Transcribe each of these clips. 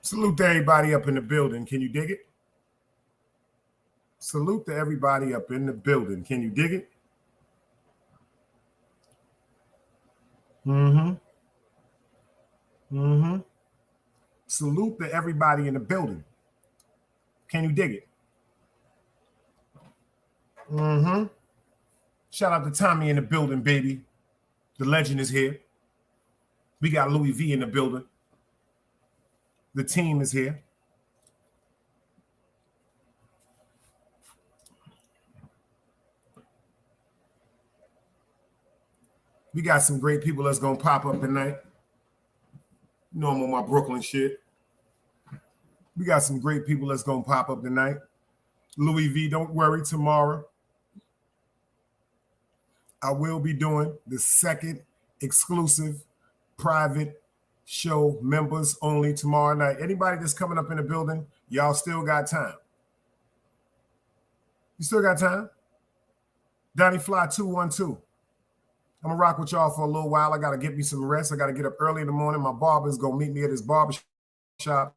Salute to everybody up in the building. Can you dig it? Salute to everybody up in the building. Can you dig it? Salute to everybody in the building. Can you dig it? Shout out to Tommy in the building, baby. The legend is here. We got Louis V in the building. The team is here. We got some great people that's going to pop up tonight. You know I'm on my Brooklyn shit. We got some great people that's going to pop up tonight. Louis V, don't worry, tomorrow I will be doing the second exclusive private show, members only, tomorrow night. Anybody that's coming up in the building, y'all still got time. You still got time? Donnie Fly 212. I'm going to rock with y'all for a little while. I got to get me some rest. I got to get up early in the morning. My barber's going to meet me at his barber shop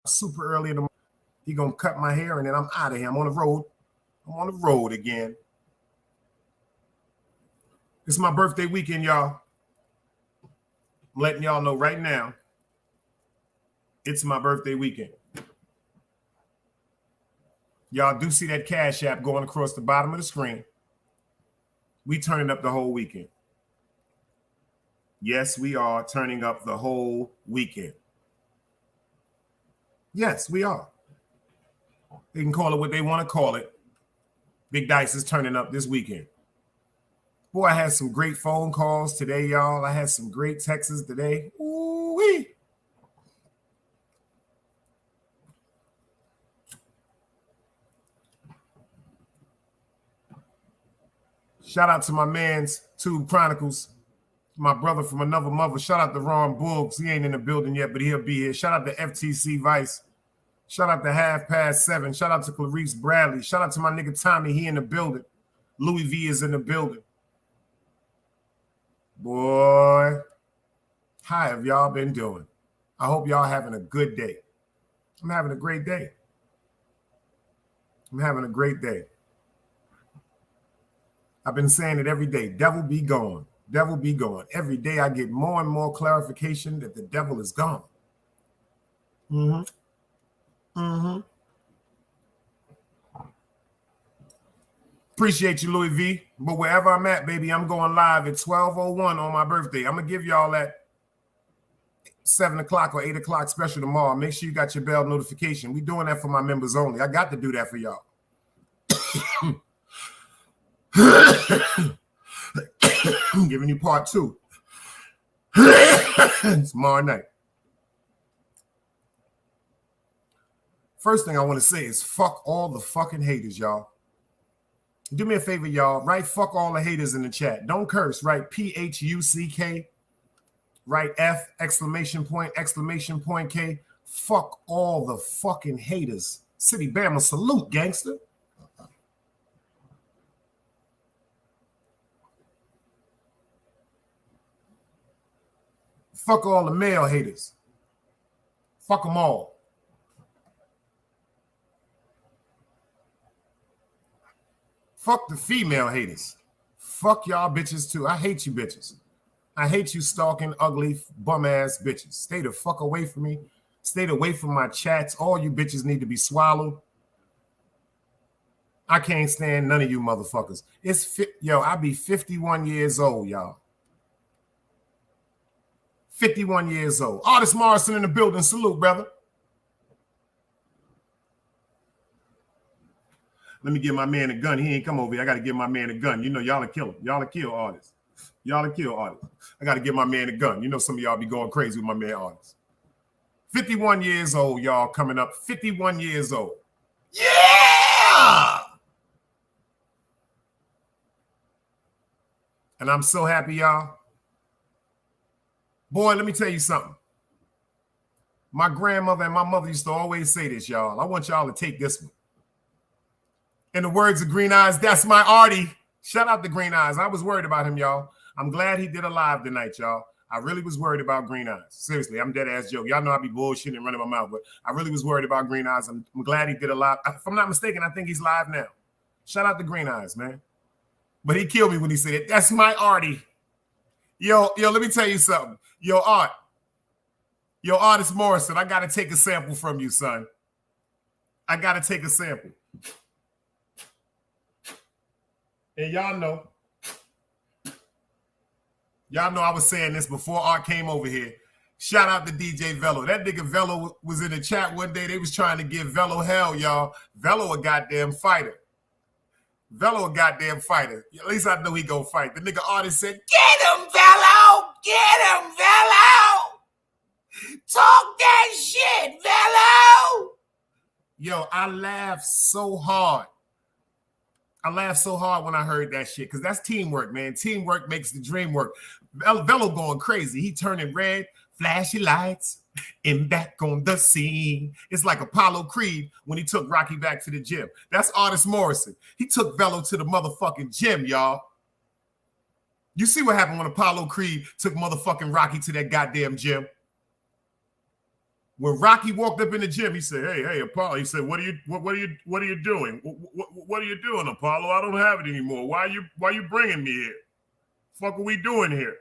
super early in the morning. He's going to cut my hair, and then I'm out of here. I'm on the road. I'm on the road again. It's my birthday weekend, y'all. I'm letting y'all know right now. It's my birthday weekend. Y'all do see that Cash App going across the bottom of the screen. We turning up the whole weekend. Yes, we are turning up the whole weekend. Yes, we are. They can call it what they want to call it. Big Dice is turning up this weekend. Boy, I had some great phone calls today, y'all. I had some great texts today. Ooh-wee. Shout out to my man's Tube Chronicles, my brother from another mother. Shout out to Ron Boogs. He ain't in the building yet, but he'll be here. Shout out to FTC Vice. Shout out to 7:30. Shout out to Clarice Bradley. Shout out to my nigga Tommy. He in the building. Louis V is in the building. Boy, how have y'all been doing? I hope y'all having a good day. I'm having a great day. I'm having a great day. I've been saying it every day. Devil be gone. Devil be gone. Every day I get more and more clarification that the devil is gone. Appreciate you, Louis V. But wherever I'm at, baby, I'm going live at 12:01 on my birthday. I'm going to give y'all that 7 o'clock or 8 o'clock special tomorrow. Make sure you got your bell notification. We're doing that for my members only. I got to do that for y'all. I'm giving you part 2. Tomorrow night. First thing I want to say is fuck all the fucking haters, y'all. Do me a favor, y'all. Write fuck all the haters in the chat. Don't curse. Write PHUCK. Write F, exclamation point K. Fuck all the fucking haters. City Bama, salute, gangster. Fuck all the male haters. Fuck them all. Fuck the female haters. Fuck y'all bitches too. I hate you bitches. I hate you stalking, ugly, bum-ass bitches. Stay the fuck away from me. Stay away from my chats. All you bitches need to be swallowed. I can't stand none of you motherfuckers. I be 51 years old, y'all. 51 years old. Artist Morrison in the building. Salute, brother. Let me give my man a gun. He ain't come over here. I got to give my man a gun. You know, y'all will kill him. Y'all will kill artists. Y'all will kill artists. I got to give my man a gun. You know, some of y'all be going crazy with my man artists. 51 years old, y'all, coming up. 51 years old. Yeah! And I'm so happy, y'all. Boy, let me tell you something. My grandmother and my mother used to always say this, y'all. I want y'all to take this one. In the words of Green Eyes, that's my Artie. Shout out to Green Eyes. I was worried about him, y'all. I'm glad he did a live tonight, y'all. I really was worried about Green Eyes. Seriously, I'm dead ass joke. Y'all know I be bullshitting and running my mouth, but I really was worried about Green Eyes. I'm glad he did a lot. If I'm not mistaken, I think he's live now. Shout out to Green Eyes, man. But he killed me when he said it. That's my Artie. Yo, let me tell you something. Yo, Artist Morrison, I got to take a sample from you, son. I got to take a sample. And y'all know I was saying this before Art came over here. Shout out to DJ Velo. That nigga Velo was in the chat one day. They was trying to give Velo hell, y'all. Velo a goddamn fighter. At least I know he gonna fight. The nigga Artist said, "Get him, Velo! Get him, Velo! Talk that shit, Velo!" Yo, I laughed so hard. When I heard that shit, because that's teamwork, man. Teamwork makes the dream work. Velo going crazy. He turning red, flashy lights, and back on the scene. It's like Apollo Creed when he took Rocky back to the gym. That's Artist Morrison. He took Velo to the motherfucking gym, y'all. You see what happened when Apollo Creed took motherfucking Rocky to that goddamn gym? When Rocky walked up in the gym, he said, "Hey, Apollo." He said, "What are you doing? What are you doing, Apollo? I don't have it anymore. Why you bringing me here? Fuck are we doing here?"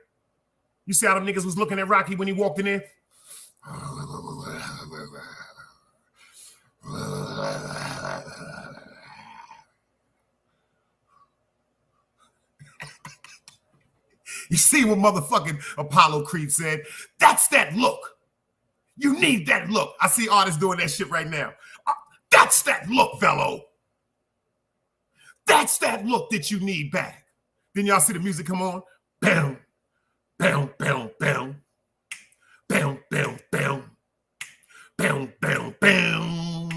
You see how them niggas was looking at Rocky when he walked in there? You see what motherfucking Apollo Creed said? That's that look. You need that look. I see artists doing that shit right now. That's that look, Velo. That's that look that you need back. Then y'all see the music come on. Bam, bam, bam, bam. Bam, bam, bam. Bam, bam, bam.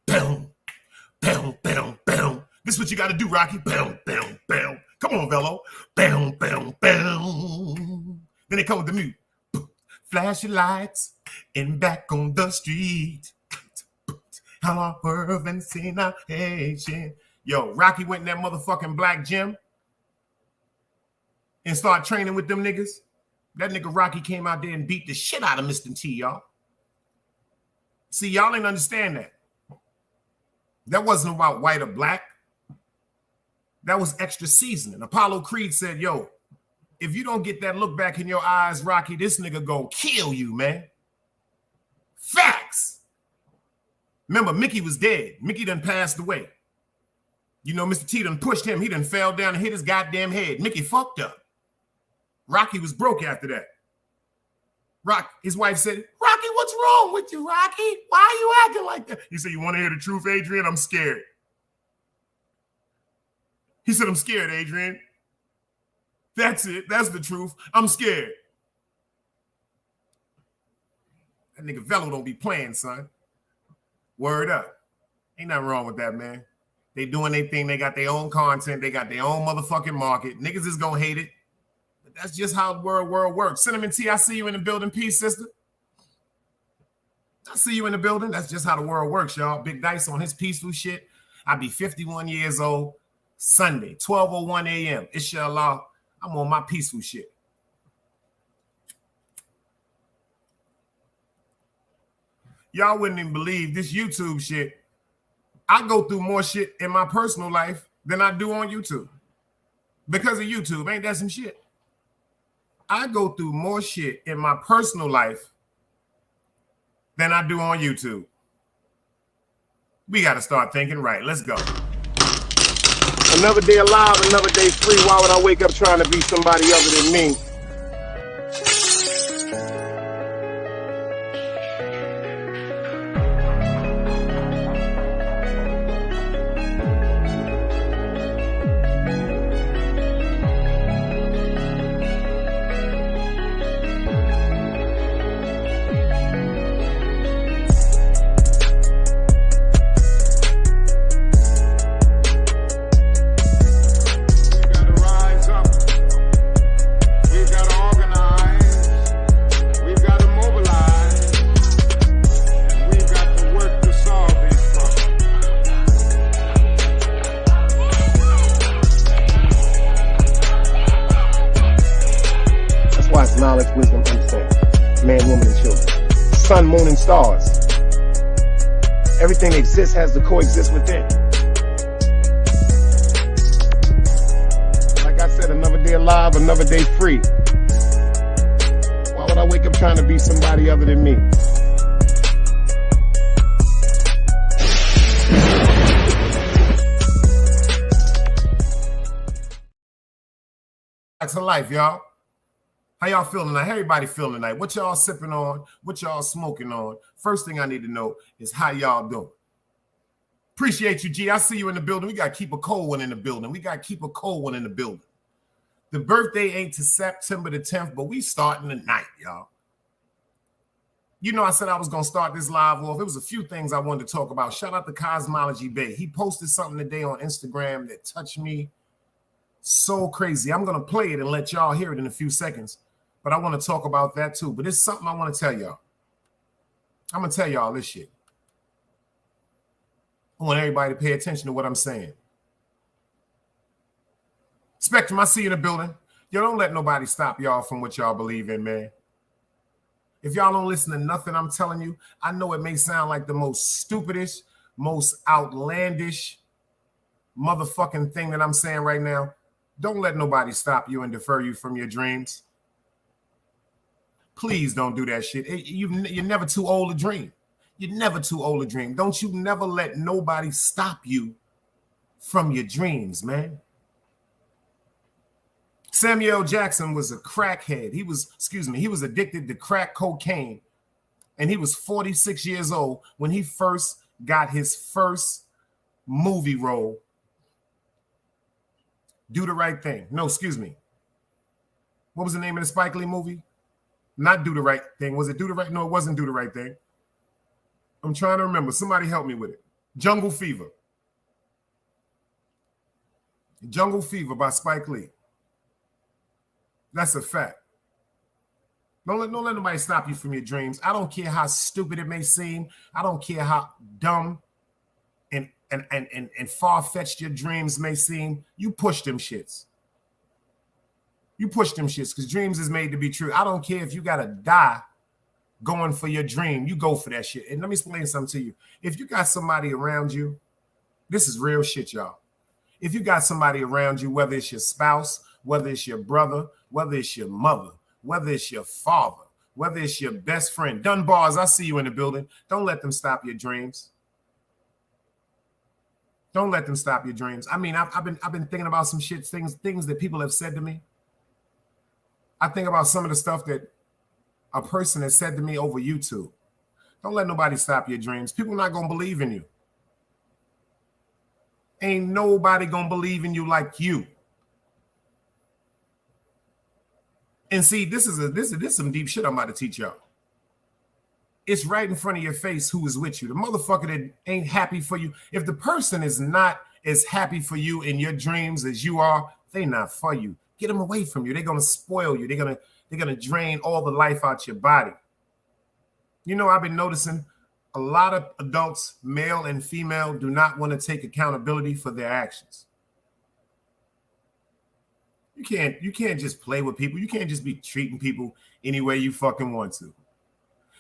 Bam, bam, bam, bam. This is what you got to do, Rocky. Bam, bam, bam. Come on, Velo. Bam, bam, bam. Then they come with the music. Flashy lights and back on the street. How our world and seen our Asian. Yo, Rocky went in that motherfucking black gym and started training with them niggas. That nigga Rocky came out there and beat the shit out of Mr. T, y'all. See, y'all ain't understand that. That wasn't about white or black. That was extra seasoning. Apollo Creed said, "Yo, if you don't get that look back in your eyes, Rocky, this nigga gonna kill you, man." Facts. Remember, Mickey was dead. Mickey done passed away. You know, Mr. T done pushed him. He done fell down and hit his goddamn head. Mickey fucked up. Rocky was broke after that. His wife said, "Rocky, what's wrong with you, Rocky? Why are you acting like that?" He said, "You want to hear the truth, Adrian? I'm scared." He said, "I'm scared, Adrian. That's it. That's the truth. I'm scared." That nigga Velo don't be playing, son. Word up. Ain't nothing wrong with that, man. They doing their thing. They got their own content. They got their own motherfucking market. Niggas is gonna hate it. But that's just how the world works. Cinnamon T, I see you in the building. Peace, sister. I see you in the building. That's just how the world works, y'all. Big Dice on his peaceful shit. I'll be 51 years old Sunday, 12:01 a.m. Inshallah. I'm on my peaceful shit. Y'all wouldn't even believe this YouTube shit. I go through more shit in my personal life than I do on YouTube. Because of YouTube, ain't that some shit? I go through more shit in my personal life than I do on YouTube. We got to start thinking right. Let's go. Another day alive, another day free. Why would I wake up trying to be somebody other than me? stars. Everything that exists has to coexist within. Like I said, another day alive, another day free. Why would I wake up trying to be somebody other than me? That's a life, y'all. How y'all feeling tonight? How everybody feeling tonight? What y'all sipping on? What y'all smoking on? First thing I need to know is how y'all doing. Appreciate you, G. I see you in the building. We got to keep a cold one in the building. We got to keep a cold one in the building. The birthday ain't to September the 10th, but we starting tonight, y'all. You know, I said I was going to start this live off. There was a few things I wanted to talk about. Shout out to Cosmology Bay. He posted something today on Instagram that touched me so crazy. I'm going to play it and let y'all hear it in a few seconds, but I want to talk about that too. But it's something I want to tell y'all. I'm going to tell y'all this shit. I want everybody to pay attention to what I'm saying. Spectrum, I see you in the building. Yo, don't let nobody stop y'all from what y'all believe in, man. If y'all don't listen to nothing I'm telling you, I know it may sound like the most stupidest, most outlandish motherfucking thing that I'm saying right now. Don't let nobody stop you and defer you from your dreams. Please don't do that shit. You're never too old to dream. You're never too old to dream. Don't you never let nobody stop you from your dreams, man. Samuel Jackson was a crackhead. He was addicted to crack cocaine. And he was 46 years old when he first got his first movie role. Do the Right Thing. No, excuse me. What was the name of the Spike Lee movie? Not Do the Right Thing. Was it Do the Right? No, it wasn't Do the Right Thing. I'm trying to remember. Somebody help me with it. Jungle Fever. Jungle Fever by Spike Lee. That's a fact. Don't let nobody stop you from your dreams. I don't care how stupid it may seem. I don't care how dumb and far-fetched your dreams may seem. You push them shits. You push them shits because dreams is made to be true. I don't care if you got to die going for your dream. You go for that shit. And let me explain something to you. If you got somebody around you, this is real shit, y'all. If you got somebody around you, whether it's your spouse, whether it's your brother, whether it's your mother, whether it's your father, whether it's your best friend, Dunbars, I see you in the building. Don't let them stop your dreams. Don't let them stop your dreams. I mean, I've been thinking about some shit, things that people have said to me. I think about some of the stuff that a person has said to me over YouTube. Don't let nobody stop your dreams. People are not going to believe in you. Ain't nobody going to believe in you like you. And see, this is some deep shit I'm about to teach y'all. It's right in front of your face who is with you. The motherfucker that ain't happy for you. If the person is not as happy for you in your dreams as you are, they not for you. Get them away from you. They're gonna spoil you. They're gonna drain all the life out your body. You know, I've been noticing a lot of adults, male and female, do not want to take accountability for their actions. You can't just play with people. You can't just be treating people any way you fucking want to.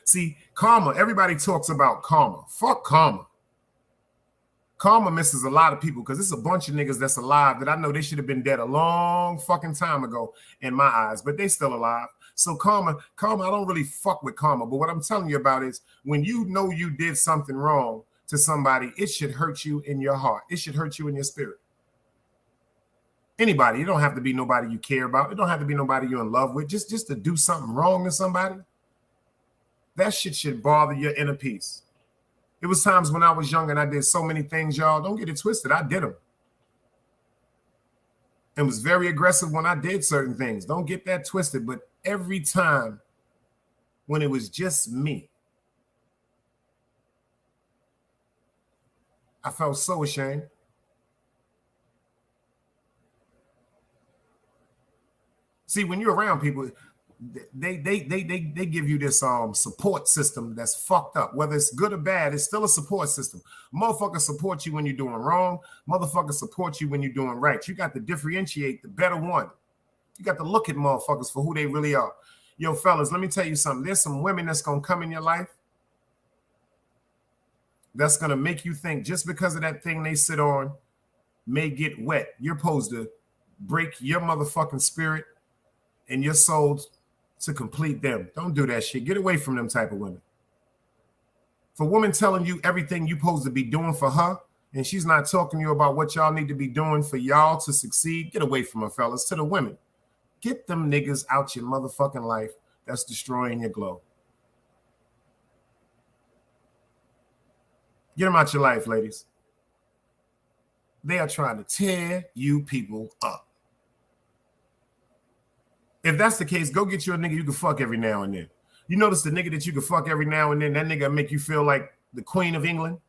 See, karma, everybody talks about karma. Fuck karma. Karma misses a lot of people because it's a bunch of niggas that's alive that I know they should have been dead a long fucking time ago in my eyes, but they still alive. So karma, I don't really fuck with karma. But what I'm telling you about is when you know you did something wrong to somebody, it should hurt you in your heart. It should hurt you in your spirit. Anybody, it don't have to be nobody you care about. It don't have to be nobody you're in love with. Just to do something wrong to somebody. That shit should bother your inner peace. It was times when I was young and I did so many things, y'all. Don't get it twisted. I did them. And was very aggressive when I did certain things. Don't get that twisted. But every time when it was just me, I felt so ashamed. See, when you're around people, they give you this support system that's fucked up. Whether it's good or bad, it's still a support system. Motherfuckers support you when you're doing wrong. Motherfuckers support you when you're doing right. You got to differentiate the better one. You got to look at motherfuckers for who they really are. Yo, fellas, let me tell you something. There's some women that's going to come in your life. that's going to make you think just because of that thing they sit on may get wet, you're supposed to break your motherfucking spirit and your soul to complete them. Don't do that shit. Get away from them type of women. For a woman telling you everything you're supposed to be doing for her, and she's not talking to you about what y'all need to be doing for y'all to succeed, get away from her, fellas. To the women, get them niggas out your motherfucking life that's destroying your glow. Get them out your life, ladies. They are trying to tear you people up. If that's the case, go get you a nigga you can fuck every now and then. You notice the nigga that you can fuck every now and then, that nigga make you feel like the Queen of England?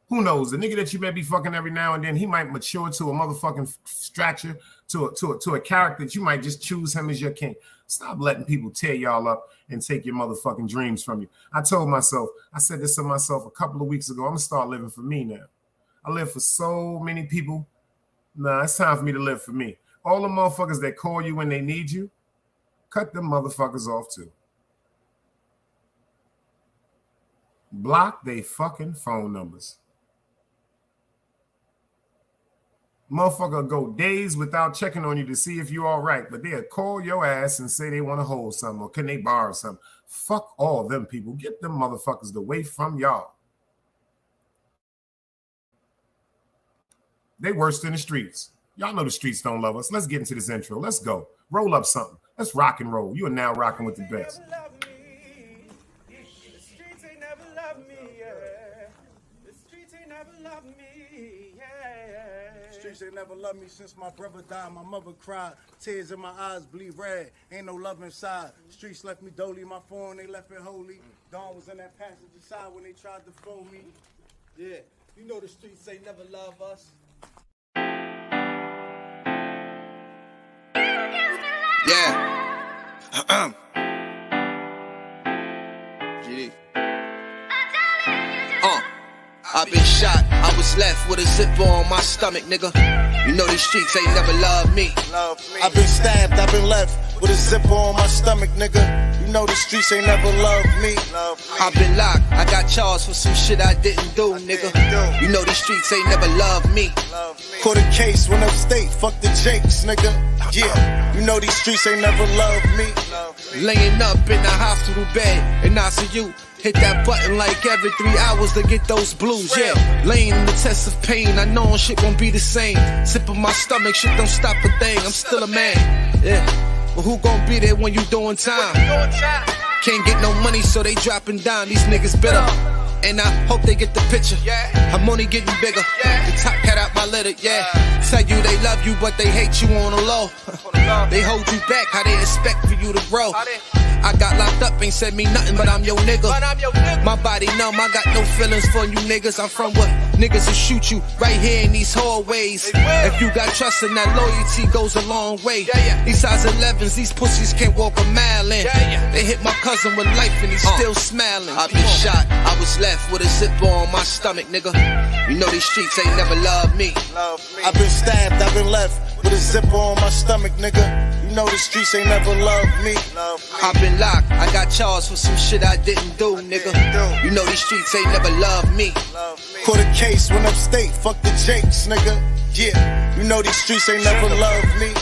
Who knows? The nigga that you may be fucking every now and then, he might mature to a motherfucking stature, to a character that you might just choose him as your king. Stop letting people tear y'all up and take your motherfucking dreams from you. I told myself, I said this to myself a couple of weeks ago, I'm gonna start living for me now. I live for so many people. Nah, it's time for me to live for me. All the motherfuckers that call you when they need you, cut them motherfuckers off too. Block they fucking phone numbers. Motherfucker go days without checking on you to see if you're all right, but they'll call your ass and say they want to hold something or can they borrow something. Fuck all them people. Get them motherfuckers away from y'all. They worse than the streets. Y'all know the streets don't love us. Let's get into this intro. Let's go. Roll up something. Let's rock and roll. You are now rocking with the best. Streets ain't never loved me since my brother died. My mother cried, tears in my eyes bleed red. Ain't no love inside. Streets left me dolly, my phone they left it holy. Dawn was in that passenger side when they tried to phone me. Yeah, you know the streets ain't never love us. Yeah. GD. I've been shot, I was left with a zipper on my stomach, nigga. You know these streets ain't never loved me. I've been stabbed, I've been left with a zipper on my stomach, nigga. You know the streets ain't never loved me. I've been locked, I got charged for some shit I didn't do, nigga. You know these streets ain't never loved me. Caught a case, went upstate, fuck the Jakes, nigga. Yeah, you know these streets ain't never loved me. Laying up in the hospital bed in ICU. Hit that button like every 3 hours to get those blues, yeah. Laying in the test of pain, I know shit won't be the same. Sip of my stomach, shit don't stop a thing, I'm still a man, yeah. But who gon' be there when you doing time? Can't get no money, so they dropping down, these niggas bitter. And I hope they get the picture. I'm only getting bigger. The top cat out my litter, yeah. Tell you they love you, but they hate you on the low. They hold you back, how they expect for you to grow. I got locked up, ain't said me nothing, but I'm your nigga. My body numb, I got no feelings for you niggas. I'm from what niggas will shoot you right here in these hallways. If you got trust in that loyalty goes a long way. These size 11s, these pussies can't walk a mile in. They hit my cousin with life and he's still smiling. I've been shot, I was left with a zipper on my stomach, nigga. You know these streets ain't never loved me. I've been stabbed, I've been left with a zipper on my stomach, nigga. You know the streets ain't never loved me. I've been locked, I got charged for some shit I didn't do, nigga. You know these streets ain't never loved me. Caught a case, went upstate, fuck the Jakes, nigga. Yeah, you know these streets ain't never loved me.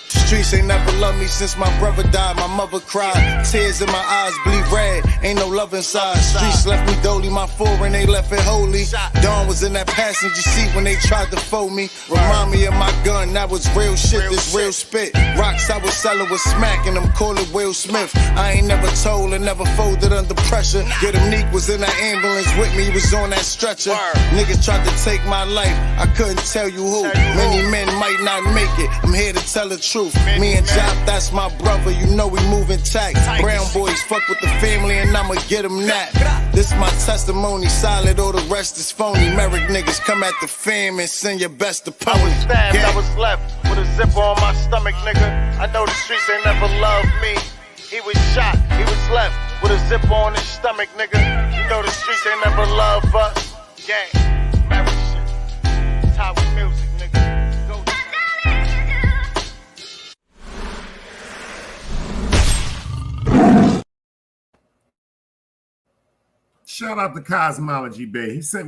Streets ain't never loved me since my brother died. My mother cried, tears in my eyes bleed red. Ain't no love inside. Streets left me dolly, my foreign they left it holy. Dawn was in that passenger seat when they tried to fold me. Remind me of my gun, that was real shit, this real spit. Rocks I was selling was smacking them, call it Will Smith. I ain't never told and never folded under pressure. Yeah, them Neek was in that ambulance with me, he was on that stretcher. Niggas tried to take my life, I couldn't tell you who. Many men might not make it, I'm here to tell the truth. Me and Jop, that's my brother, you know we moving tight. Brown boys fuck with the family and I'ma get them that. This my testimony, solid, all the rest is phony. Merrick niggas come at the fam and send your best opponent. I was stabbed, I was left with a zipper on my stomach, nigga. I know the streets ain't never loved me. He was shot, he was left with a zipper on his stomach, nigga. You know the streets ain't never loved us. Gang, Merrick shit, Tower music, nigga. Go. Shout out to Cosmology Bay. He said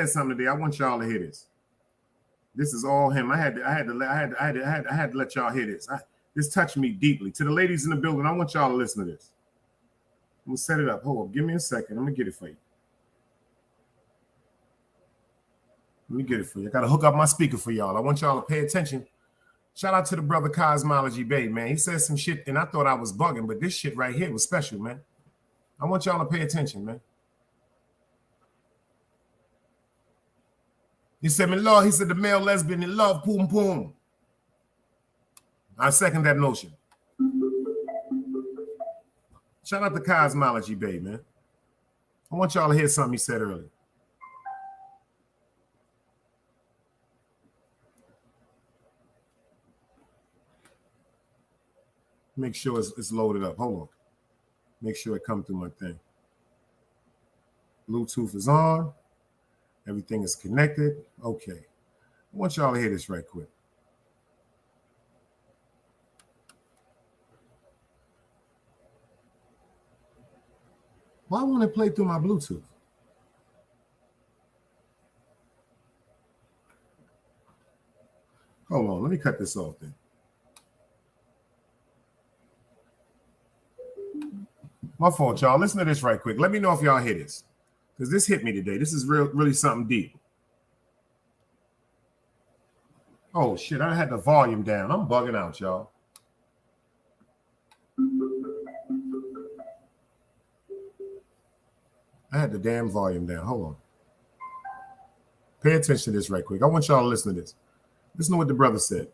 something today. I want y'all to hear this. This is all him. I had to let y'all hear this. This touched me deeply. To the ladies in the building, I want y'all to listen to this. I'm gonna set it up. Hold on, give me a second. I'm gonna get it for you. Let me get it for you. I gotta hook up my speaker for y'all. I want y'all to pay attention. Shout out to the brother Cosmology Bay, man. He said some shit, and I thought I was bugging, but this shit right here was special, man. I want y'all to pay attention, man. He said, "My Lord," he said, "the male lesbian in love, poom poom." I second that notion. Shout out to Cosmology Bay, man. I want y'all to hear something he said earlier. Make sure it's loaded up. Hold on. Make sure it comes through my thing. Bluetooth is on. Everything is connected. Okay. I want y'all to hear this right quick. Why won't it play through my Bluetooth? Hold on. Let me cut this off then. My fault, y'all. Listen to this right quick. Let me know if y'all hear this, because this hit me today. This is really something deep. Oh, shit. I had the volume down. I'm bugging out, y'all. I had the damn volume down. Hold on. Pay attention to this right quick. I want y'all to listen to this. Listen to what the brother said.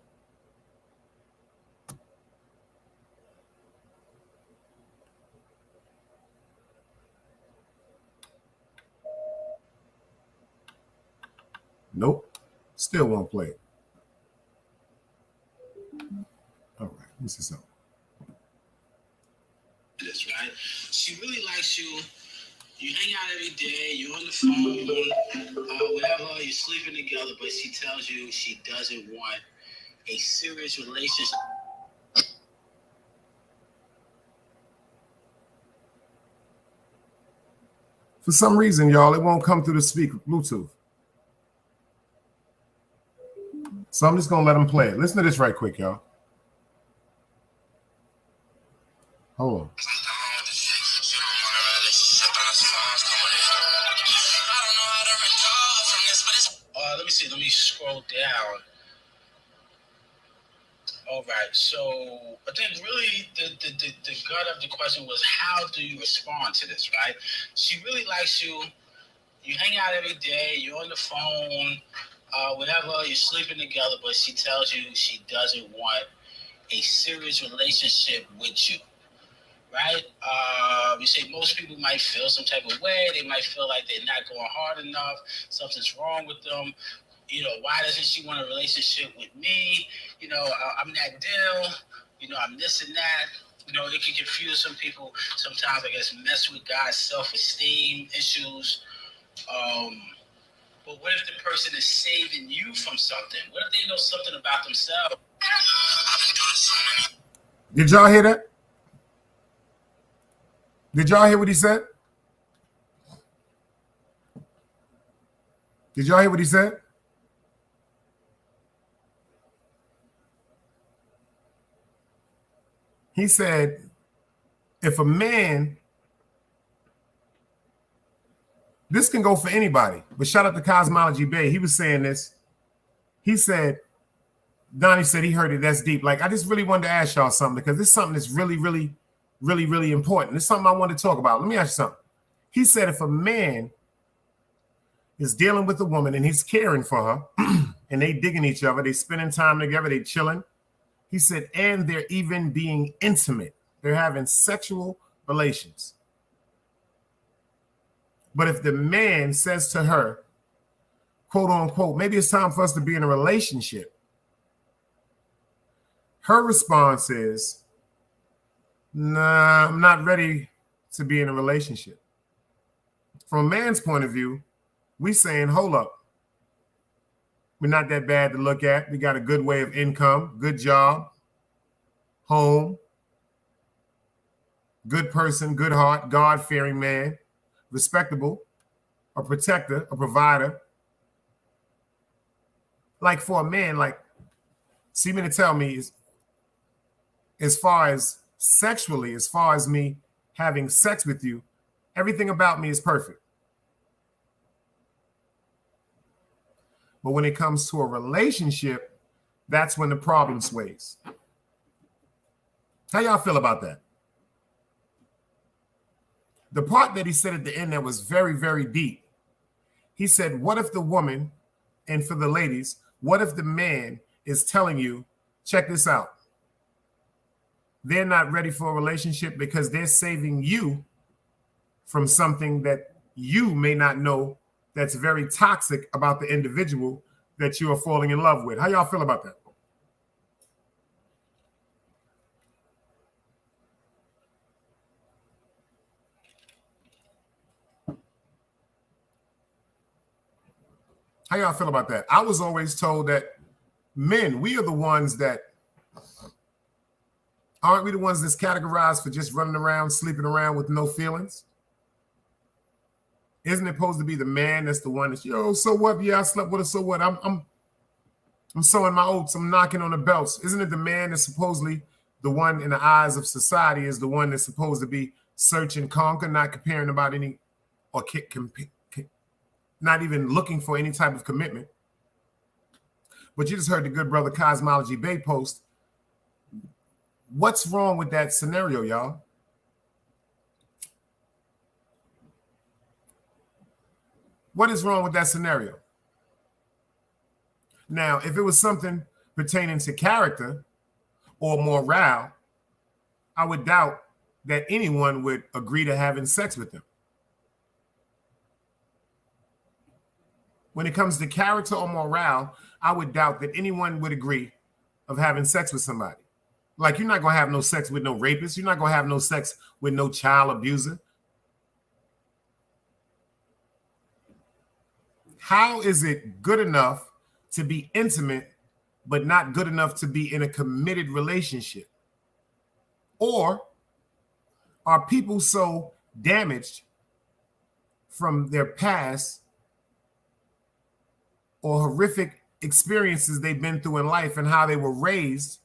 Nope. Still won't play it. All right. This is something. This, right? She really likes you. You hang out every day. You're on the phone, whatever. You're sleeping together, but she tells you she doesn't want a serious relationship. For some reason, y'all, it won't come through the speaker, Bluetooth. So I'm just going to let them play it. Listen to this right quick, y'all. Hold on. Let me see. Let me scroll down. All right. So I think really the gut of the question was, how do you respond to this, right? She really likes you. You hang out every day. You're on the phone, whatever. You're sleeping together, but she tells you she doesn't want a serious relationship with you, right? You say most people might feel some type of way. They might feel like they're not going hard enough. Something's wrong with them. You know, why doesn't she want a relationship with me? You know, I'm that deal. You know, I'm this and that. You know, it can confuse some people. Sometimes, I guess, mess with God's self-esteem issues. But what if the person is saving you from something? What if they know something about themselves? Did y'all hear that? Did y'all hear what he said? Did y'all hear what he said? He said, if a man, this can go for anybody, but shout out to Cosmology Bay. He was saying this. He said, Donnie said he heard it. That's deep. Like, I just really wanted to ask y'all something, because this is something that's really, really, really, really important. It's something I want to talk about. Let me ask you something. He said, if a man is dealing with a woman and he's caring for her and they digging each other, they spending time together, they chilling. He said, and they're even being intimate. They're having sexual relations. But if the man says to her, quote unquote, maybe it's time for us to be in a relationship, her response is, nah, I'm not ready to be in a relationship. From a man's point of view, we saying, hold up. We're not that bad to look at. We got a good way of income, good job, home, good person, good heart, God-fearing man. respectable, a protector, a provider. Like for a man, like, see me to tell me is, as far as sexually, as far as me having sex with you, everything about me is perfect. But when it comes to a relationship, that's when the problem sways. How y'all feel about that? The part that he said at the end that was very, very deep. He said, what if the woman, and for the ladies, what if the man is telling you, check this out, they're not ready for a relationship because they're saving you from something that you may not know that's very toxic about the individual that you are falling in love with. How y'all feel about that? How y'all feel about that? I was always told that men, we are the ones that, aren't we the ones that's categorized for just running around, sleeping around with no feelings? Isn't it supposed to be the man that's the one that's, yo, so what? Yeah, I slept with her, so what? I'm sowing my oats, I'm knocking on the belts. Isn't it the man that's supposedly the one in the eyes of society is the one that's supposed to be search and conquer, not comparing about any, or not even looking for any type of commitment? But you just heard the good brother Cosmology Bay post. What's wrong with that scenario, y'all? What is wrong with that scenario? Now, if it was something pertaining to character or morale, I would doubt that anyone would agree to having sex with them. When it comes to character or morale, I would doubt that anyone would agree of having sex with somebody. Like, you're not going to have no sex with no rapist. You're not going to have no sex with no child abuser. How is it good enough to be intimate, but not good enough to be in a committed relationship? Or are people so damaged from their past or horrific experiences they've been through in life and how they were raised,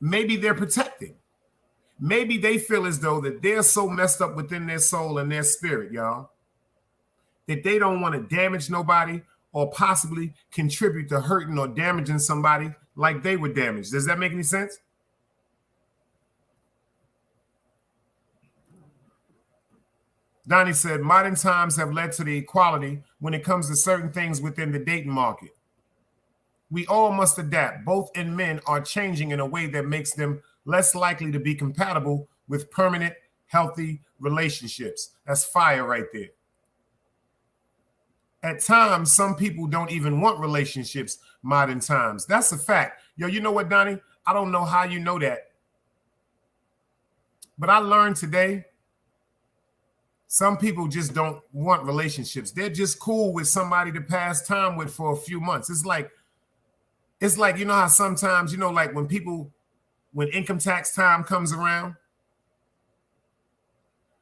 maybe they're protecting. Maybe they feel as though that they're so messed up within their soul and their spirit, y'all, that they don't want to damage nobody or possibly contribute to hurting or damaging somebody like they were damaged. Does that make any sense? Donnie said, modern times have led to the equality when it comes to certain things within the dating market. We all must adapt. Both and men are changing in a way that makes them less likely to be compatible with permanent, healthy relationships. That's fire right there. At times, some people don't even want relationships, modern times. That's a fact. Yo, you know what, Donnie? I don't know how you know that. But I learned today, some people just don't want relationships. They're just cool with somebody to pass time with for a few months. It's like, you know how sometimes, you know, like when income tax time comes around,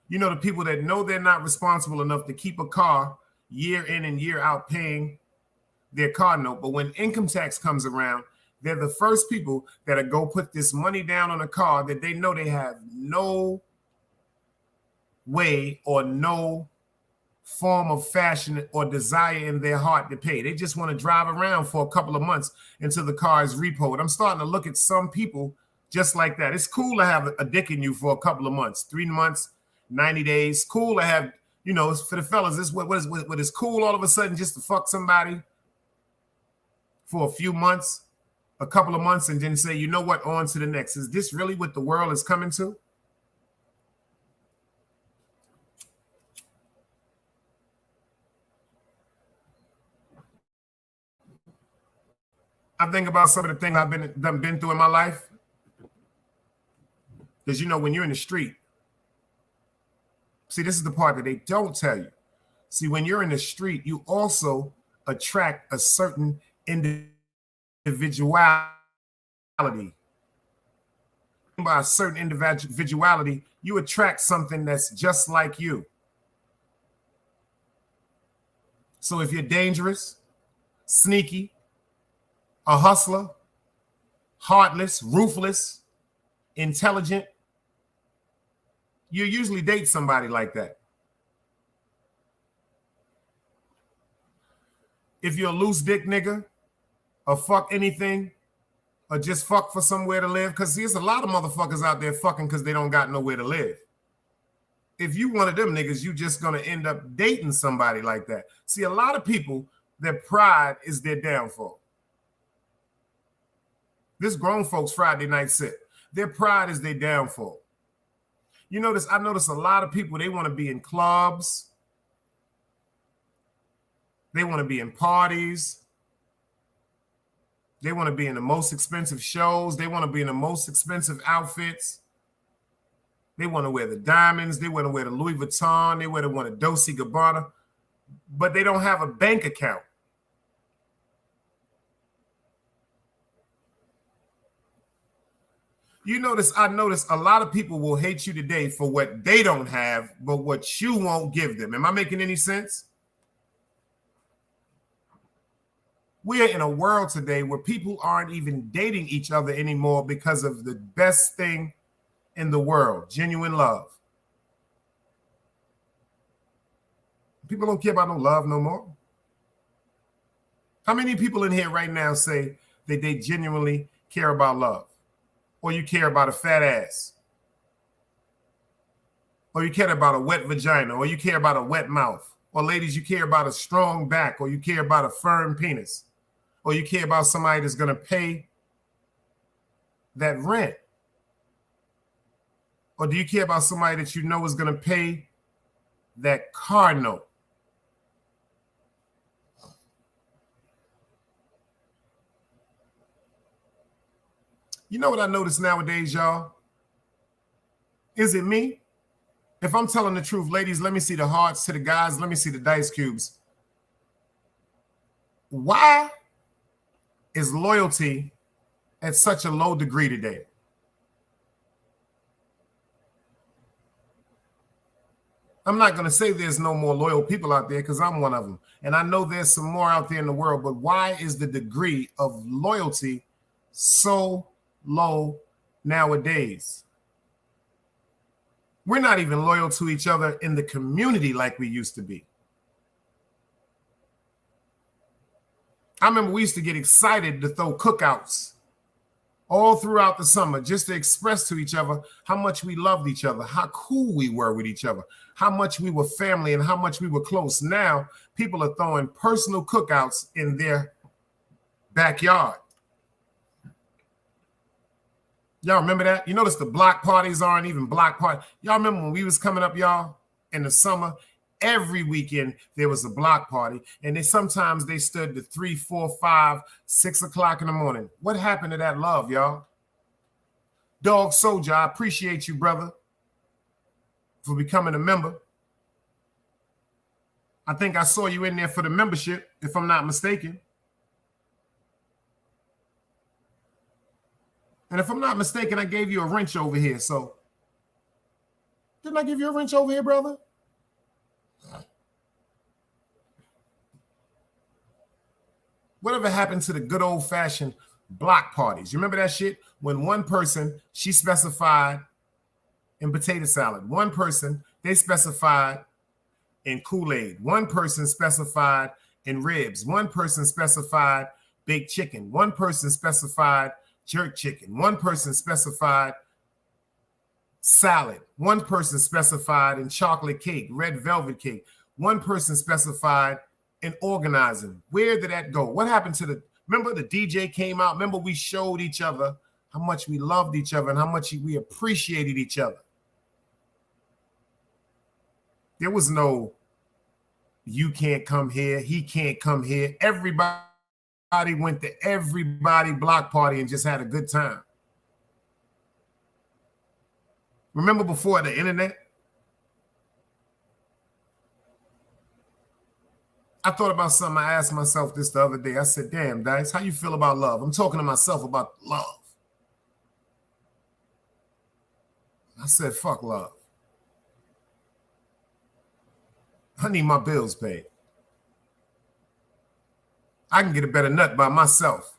you know, the people that know they're not responsible enough to keep a car year in and year out paying their car note. But when income tax comes around, they're the first people that go put this money down on a car that they know they have no way or no form of fashion or desire in their heart to pay. They just want to drive around for a couple of months until the car is repoed. I'm starting to look at some people just like that. It's cool to have a dick in you for a couple of months, 3 months, 90 days. Cool to have, you know, for the fellas, this what is cool all of a sudden just to fuck somebody for a few months, a couple of months, and then say, you know what, on to the next. Is this really what the world is coming to? I think about some of the things I've been through in my life. Because, you know, when you're in the street, see, this is the part that they don't tell you. See, when you're in the street, you also attract a certain individuality. by a certain individuality, you attract something that's just like you. So if you're dangerous, sneaky, a hustler, heartless, ruthless, intelligent, you usually date somebody like that. If you're a loose dick nigga, or fuck anything, or just fuck for somewhere to live, because there's a lot of motherfuckers out there fucking because they don't got nowhere to live. If you one of them niggas, you just gonna end up dating somebody like that. See, a lot of people, their pride is their downfall. This grown folks Friday night sip, their pride is their downfall. You notice, I notice a lot of people, they want to be in clubs. They want to be in parties. They want to be in the most expensive shows. They want to be in the most expensive outfits. They want to wear the diamonds. They want to wear the Louis Vuitton. They want to wear the Dolce & Gabbana. But they don't have a bank account. You notice, I notice a lot of people will hate you today for what they don't have, but what you won't give them. Am I making any sense? We're in a world today where people aren't even dating each other anymore because of the best thing in the world, genuine love. People don't care about no love no more. How many people in here right now say that they genuinely care about love? Or you care about a fat ass? Or you care about a wet vagina? Or you care about a wet mouth? Or ladies, you care about a strong back? Or you care about a firm penis? Or you care about somebody that's going to pay that rent? Or do you care about somebody that you know is going to pay that car note? You know what I notice nowadays, y'all? Is it me? If I'm telling the truth, ladies, let me see the hearts. To the guys, let me see the dice cubes. Why is loyalty at such a low degree today? I'm not going to say there's no more loyal people out there because I'm one of them. And I know there's some more out there in the world, but why is the degree of loyalty so low nowadays? We're not even loyal to each other in the community like we used to be. I remember we used to get excited to throw cookouts all throughout the summer just to express to each other how much we loved each other, how cool we were with each other, how much we were family and how much we were close. Now people are throwing personal cookouts in their backyard. Y'all remember that? You notice the block parties aren't even block parties. Y'all remember when we was coming up, y'all, in the summer? Every weekend there was a block party, and then sometimes they stood to 3, 4, 5, 6 o'clock in the morning. What happened to that love, y'all? Dog Soldier, I appreciate you, brother, for becoming a member. I think I saw you in there for the membership, if I'm not mistaken. And if I'm not mistaken, I gave you a wrench over here. So, didn't I give you a wrench over here, brother? Whatever happened to the good old-fashioned block parties? You remember that shit? When one person, she specified in potato salad. One person, they specified in Kool-Aid. One person specified in ribs. One person specified baked chicken. One person specified jerk chicken. One person specified salad. One person specified in chocolate cake, red velvet cake. One person specified in organizing. Where did that go? What happened to remember the DJ came out? Remember we showed each other how much we loved each other and how much we appreciated each other. There was no, you can't come here, he can't come here. Everybody went to everybody block party and just had a good time. Remember before the internet? I thought about something. I asked myself this the other day. I said, damn, Dice, how you feel about love? I'm talking to myself about love. said, fuck love. I need my bills paid. I can get a better nut by myself.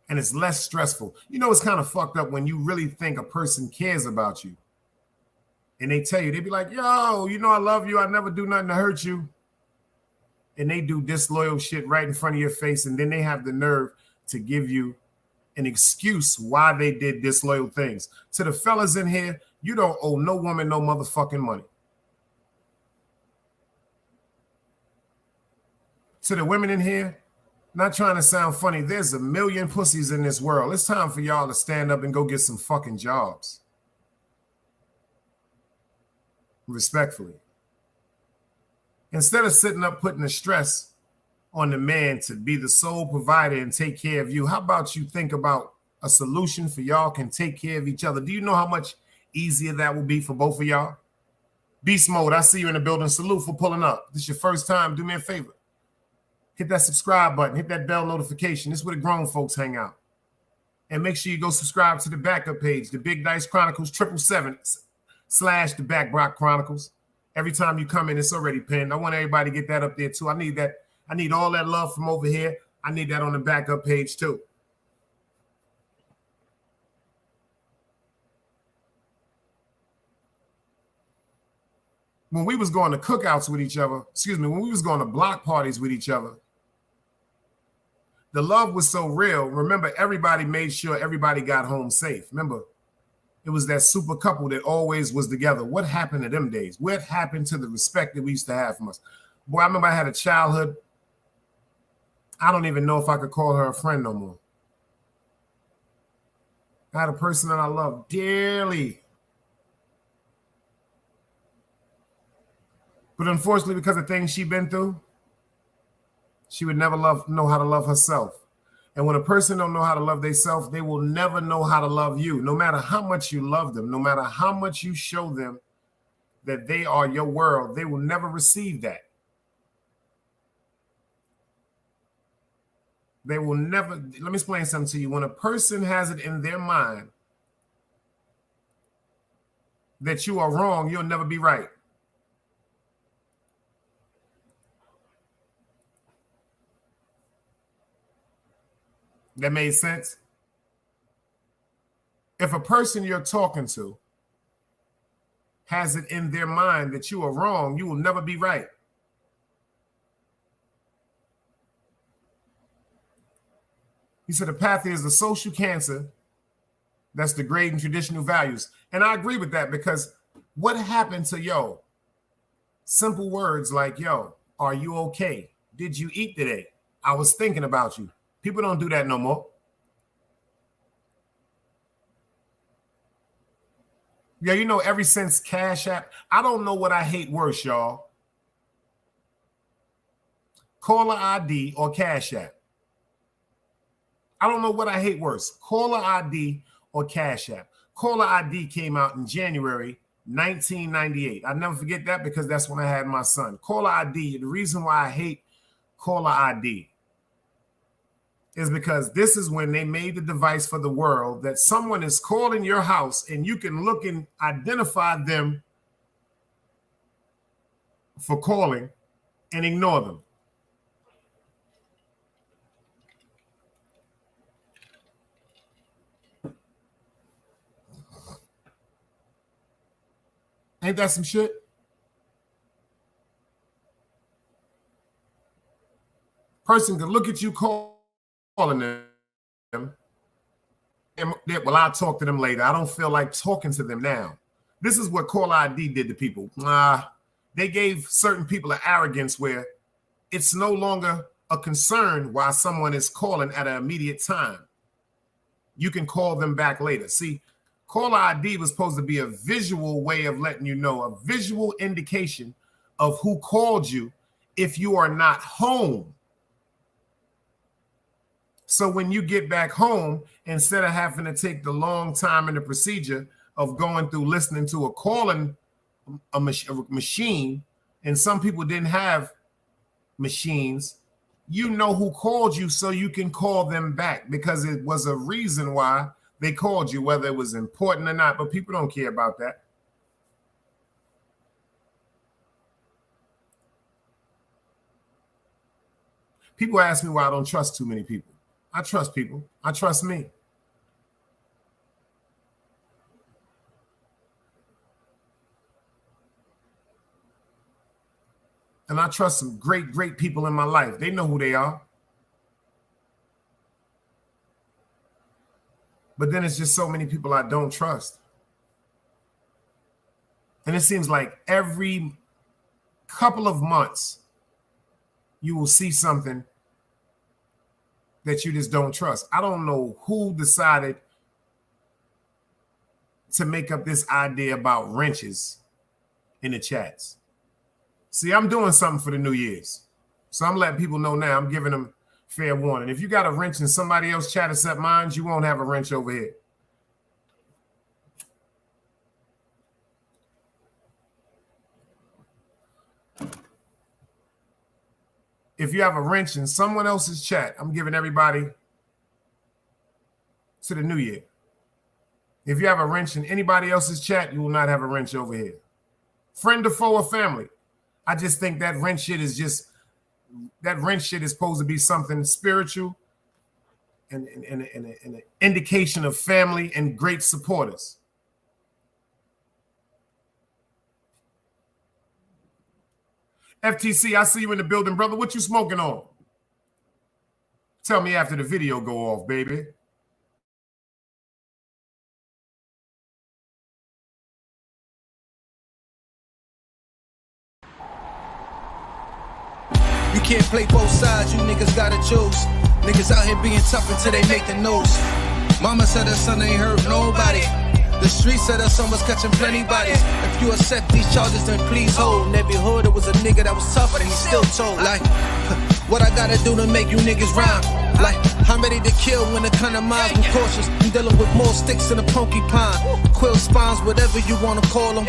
And it's less stressful. You know, it's kind of fucked up when you really think a person cares about you. And they tell you, they be like, yo, you know, I love you. I never do nothing to hurt you. And they do disloyal shit right in front of your face. And then they have the nerve to give you an excuse why they did disloyal things. To the fellas in here, you don't owe no woman no motherfucking money. To the women in here, not trying to sound funny, there's a million pussies in this world. It's time for y'all to stand up and go get some fucking jobs. Respectfully. Instead of sitting up putting the stress on the man to be the sole provider and take care of you, how about you think about a solution for y'all can take care of each other? Do you know how much easier that will be for both of y'all? Beast Mode, I see you in the building. Salute for pulling up. This is your first time. Do me a favor. Hit that subscribe button. Hit that bell notification. This is where the grown folks hang out. And make sure you go subscribe to the backup page, the Big Dice Chronicles 777/ the Back Block Chronicles. Every time you come in, it's already pinned. I want everybody to get that up there too. I need that. I need all that love from over here. I need that on the backup page too. When we was going to cookouts with each other, when we was going to block parties with each other, the love was so real. Remember, everybody made sure everybody got home safe. Remember, it was that super couple that always was together. What happened to them days? What happened to the respect that we used to have from us? Boy, I remember I had a childhood. I don't even know if I could call her a friend no more. I had a person that I loved dearly. But unfortunately, because of things she'd been through, she would never know how to love herself. And when a person don't know how to love themselves, they will never know how to love you. No matter how much you love them, no matter how much you show them that they are your world, they will never receive that. They will never. Let me explain something to you. When a person has it in their mind that you are wrong, you'll never be right. That made sense? If a person you're talking to has it in their mind that you are wrong, you will never be right. He said apathy is a social cancer that's degrading traditional values. And I agree with that, because what happened to simple words like, are you okay? Did you eat today? I was thinking about you. People don't do that no more. Yeah, ever since Cash App, I don't know what I hate worse, y'all. Caller ID or Cash App. I don't know what I hate worse, Caller ID or Cash App. Caller ID came out in January 1998. I'll never forget that, because that's when I had my son. Caller ID, the reason why I hate Caller ID is because this is when they made the device for the world that someone is calling your house and you can look and identify them for calling and ignore them. Ain't that some shit? Person can look at you calling them. Well, I'll talk to them later. I don't feel like talking to them now. This is what Call ID did to people. They gave certain people an arrogance where it's no longer a concern why someone is calling at an immediate time. You can call them back later. See, Call ID was supposed to be a visual way of letting you know, a visual indication of who called you if you are not home. So when you get back home, instead of having to take the long time in the procedure of going through listening to a calling a machine, and some people didn't have machines, you know who called you so you can call them back, because it was a reason why they called you, whether it was important or not, but people don't care about that. People ask me why I don't trust too many people. I trust people. I trust me. And I trust some great, great people in my life. They know who they are. But then it's just so many people I don't trust. And it seems like every couple of months, you will see something that you just don't trust. I don't know who decided to make up this idea about wrenches in the chats. See, I'm doing something for the New Year's. So I'm letting people know now. I'm giving them fair warning. If you got a wrench in somebody else's chat except mine, you won't have a wrench over here. If you have a wrench in someone else's chat, I'm giving everybody to the new year. If you have a wrench in anybody else's chat, you will not have a wrench over here. Friend or foe or family. I just think that wrench shit is supposed to be something spiritual and an indication of family and great supporters. FTC, I see you in the building, brother. What you smoking on? Tell me after the video go off, baby. You can't play both sides, you niggas gotta choose. Niggas out here being tough until they make the news. Mama said her son ain't hurt nobody. The street said her son was catching plenty bodies. If you accept these charges, then please hold. In every hood, it was a nigga that was tough, and he still told. Like, what I gotta do to make you niggas rhyme? Like, I'm ready to kill when the kind of minds I'm cautious. I'm dealing with more sticks than a porcupine. Quill spines, whatever you wanna call them.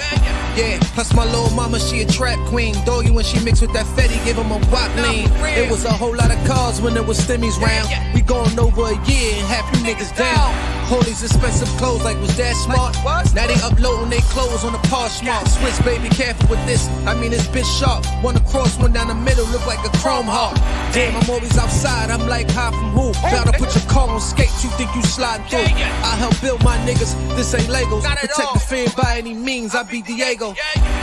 Yeah, plus my little mama, she a trap queen. Doggy when she mixed with that Fetty, give him a wop lean. It was a whole lot of cars when there was stimmies round. We going over a year and half you niggas down. All these expensive clothes, like was that smart? Now they uploading their clothes on the Poshmark. Switch, baby, careful with this. I mean, this bitch sharp. One across, one down the middle, look like a chrome heart. Damn, I'm always outside. I'm like, hi from who? Bound to put your car on skates. You think you sliding through? I help build my niggas. This ain't Legos. Protect the fan by any means. I be Diego.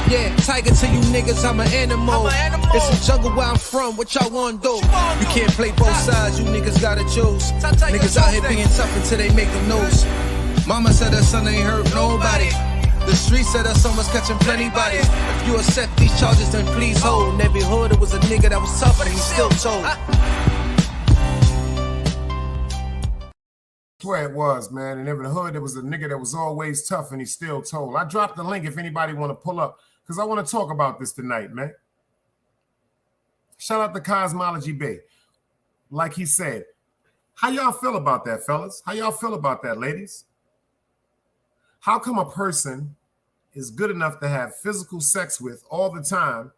Yeah, tiger to you niggas. I'm an animal. It's a jungle where I'm from. What y'all wanna do? You can't play both sides. You niggas gotta choose. Niggas out here being tough until they make the news. Mama said her son ain't hurt nobody. The street said her son was catching plenty bodies. If you accept these charges, then please hold. In every hood, it was a nigga that was tough, and he still told. Where it was, man. And in the hood, there was a nigga that was always tough, and he still told. I dropped the link if anybody want to pull up, because I want to talk about this tonight, man. Shout out to Cosmology Bay. Like he said, how y'all feel about that, fellas? How y'all feel about that, ladies? How come a person is good enough to have physical sex with all the time,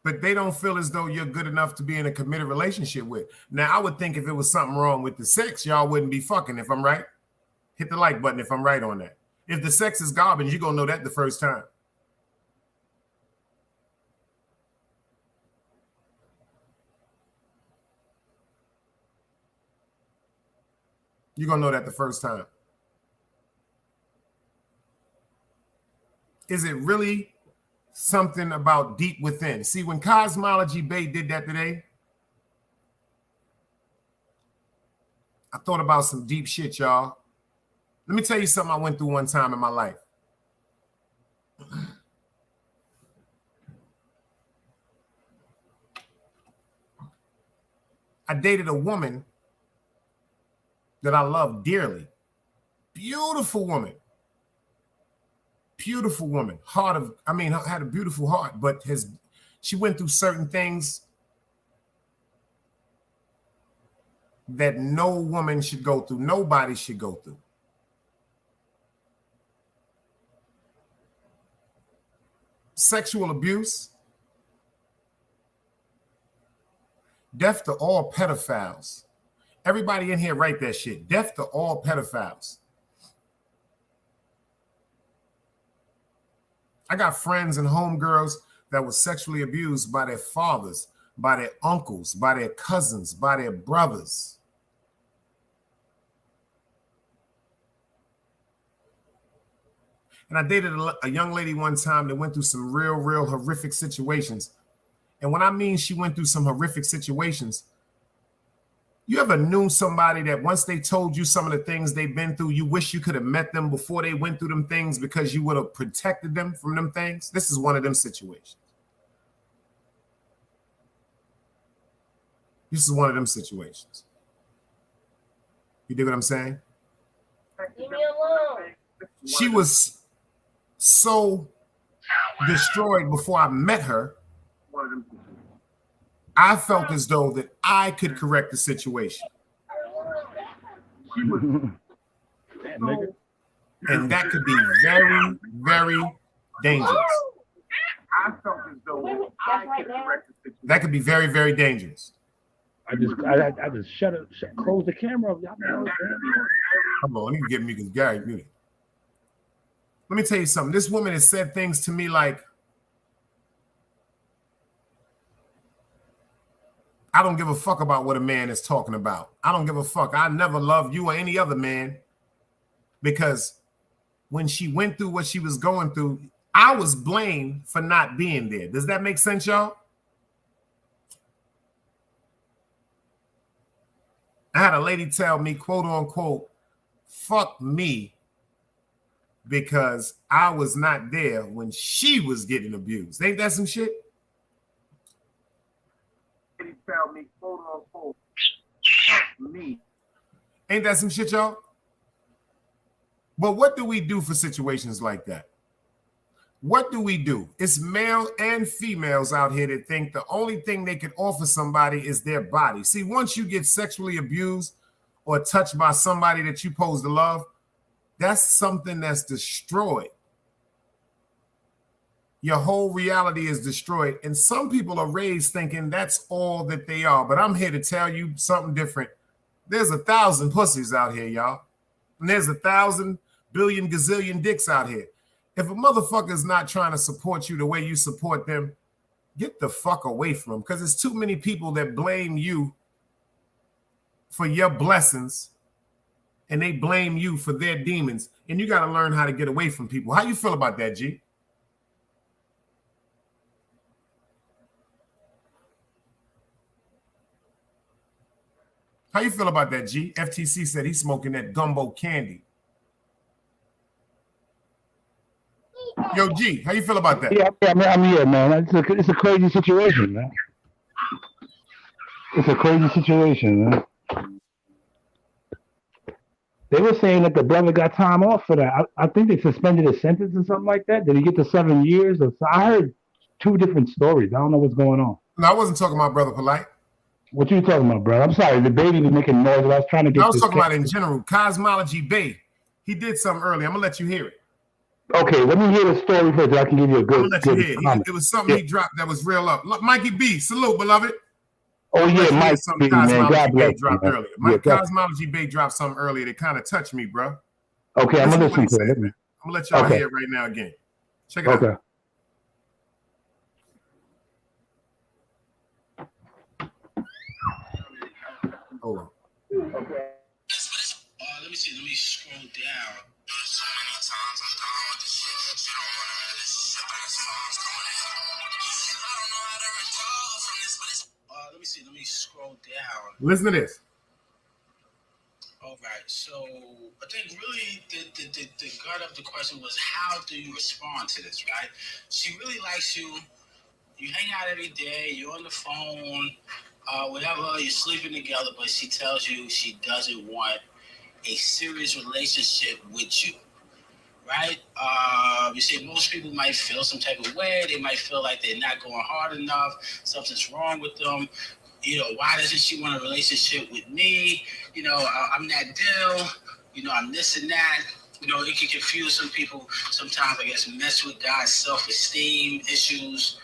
but they don't feel as though you're good enough to be in a committed relationship with? Now, I would think if it was something wrong with the sex, y'all wouldn't be fucking, if I'm right. Hit the like button if I'm right on that. If the sex is garbage, you're going to know that the first time. You're going to know that the first time. Is it really something about deep within? See, when Cosmology Bay did that today, I thought about some deep shit, y'all. Let me tell you something I went through one time in my life. I dated a woman that I love dearly. Beautiful woman. Beautiful woman. Had a beautiful heart, but she went through certain things that no woman should go through. Nobody should go through. Sexual abuse. Death to all pedophiles. Everybody in here write that shit. Death to all pedophiles. I got friends and homegirls that were sexually abused by their fathers, by their uncles, by their cousins, by their brothers. And I dated a young lady one time that went through some real horrific situations. And when I mean she went through some horrific situations, you ever knew somebody that once they told you some of the things they've been through, you wish you could have met them before they went through them things because you would have protected them from them things? This is one of them situations. This is one of them situations. You dig what I'm saying? Leave me alone. She was so destroyed before I met her. I felt as though that I could correct the situation. And that could be very, very dangerous. I felt as though I could correct the situation. That could be very, very dangerous. I just close the camera. Come on, you can get me because Gary muted. Let me tell you something. This woman has said things to me like, I don't give a fuck about what a man is talking about. I don't give a fuck. I never loved you or any other man, because when she went through what she was going through, I was blamed for not being there. Does that make sense, y'all? I had a lady tell me, quote unquote, fuck me, because I was not there when she was getting abused. Ain't that some shit? Lady tell me, quote unquote, fuck me. Ain't that some shit, y'all? But what do we do for situations like that? What do we do? It's male and females out here that think the only thing they can offer somebody is their body. See, once you get sexually abused or touched by somebody that you pose to love, that's something that's destroyed. Your whole reality is destroyed. And some people are raised thinking that's all that they are. But I'm here to tell you something different. There's 1,000 pussies out here, y'all. And there's 1,000 billion gazillion dicks out here. If a motherfucker's not trying to support you the way you support them, get the fuck away from them, because there's too many people that blame you for your blessings and they blame you for their demons, and you got to learn how to get away from people. How you feel about that, G? How you feel about that, G? FTC said he's smoking that gumbo candy. Yo, G, how you feel about that? Yeah, I'm here, man. It's a crazy situation, man. It's a crazy situation, man. They were saying that the brother got time off for that. I think they suspended his sentence or something like that. Did he get to 7 years? I heard two different stories. I don't know what's going on. No, I wasn't talking about Brother Polite. What you talking about, bro? I'm sorry. The baby was making noise. I was trying to get. I was talking about in general. Cosmology Bay. He did something early. I'm gonna let you hear it. Okay, let me hear the story first. I can give you a good. I'm gonna let you hear it. It was something he dropped that was real up. Look, Mikey B, salute, beloved. Oh yeah, Mike B, man. God bless you, dropped man. earlier. Mike Cosmology Bay dropped something earlier that kind of touched me, bro. Okay, I'm gonna listen to it. I'm gonna let y'all hear it right now again. Check it out. Okay. Hold on. Okay. Let me see. Let me scroll down. So many times I'm done with this shit. She don't want to this shit, but it's mom's going in. I don't know how to recover from this, but it's. Let me see. Let me scroll down. Listen to this. All right. So I think really the gut of the question was, how do you respond to this, right? She really likes you. You hang out every day. You're on the phone. Whatever, you're sleeping together, but she tells you she doesn't want a serious relationship with you, right? You say most people might feel some type of way. They might feel like they're not going hard enough. Something's wrong with them. You know, why doesn't she want a relationship with me? You know, I'm that deal. You know, I'm this and that. You know, it can confuse some people. Sometimes, I guess, mess with guys' self-esteem issues.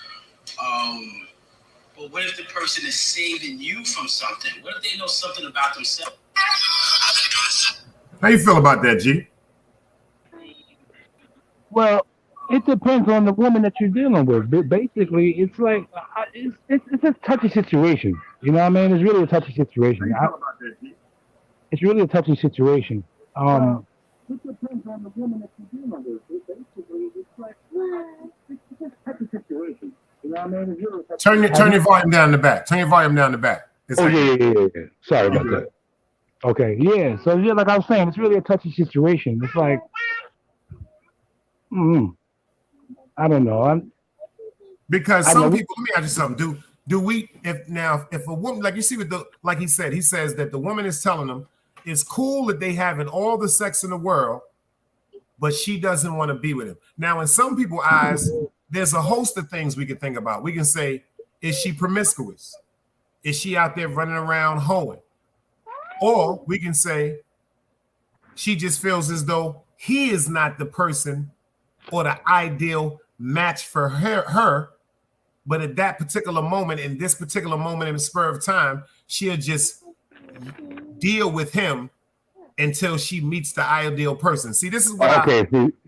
But what if the person is saving you from something? What if they know something about themselves? How you feel about that, G? Well, it depends on the woman that you're dealing with. But basically, it's like it's a touchy situation. You know what I mean? It's really a touchy situation. It's really a touchy situation. It depends on the woman that you're dealing with. Basically, it's like it's a touchy situation. You know what I mean? It's really a touchy Turn your volume down in the back. Turn your volume down in the back. It's Oh yeah. Sorry about that. Okay, yeah. So yeah, like I was saying, it's really a touchy situation. It's like, I don't know. Because some people, let me ask you something. Do we if a woman, like you see with like he says that the woman is telling them it's cool that they having all the sex in the world, but she doesn't want to be with him. Now, in some people's eyes, there's a host of things we can think about. We can say, is she promiscuous? Is she out there running around hoeing? Or we can say she just feels as though he is not the person or the ideal match for her. But at that particular moment, in this particular moment in the spur of time, she'll just deal with him until she meets the ideal person. See, this is what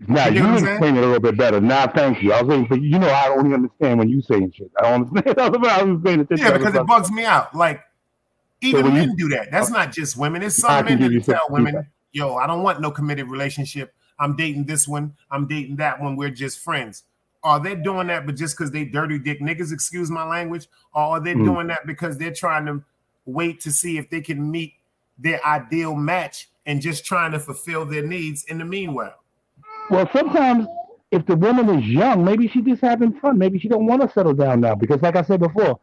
now you explain it a little bit better. Now, thank you. I was waiting for you. I only understand when you saying shit. I don't understand. Yeah, because it bugs me out. Like, even men do that. That's not just women. It's some men that tell women, yo, I don't want no committed relationship. I'm dating this one. I'm dating that one. We're just friends. Are they doing that but just because they dirty dick niggas, excuse my language? Or are they doing that because they're trying to wait to see if they can meet their ideal match and just trying to fulfill their needs in the meanwhile? Well, sometimes if the woman is young, maybe she's just having fun. Maybe she don't want to settle down now. Because like I said before,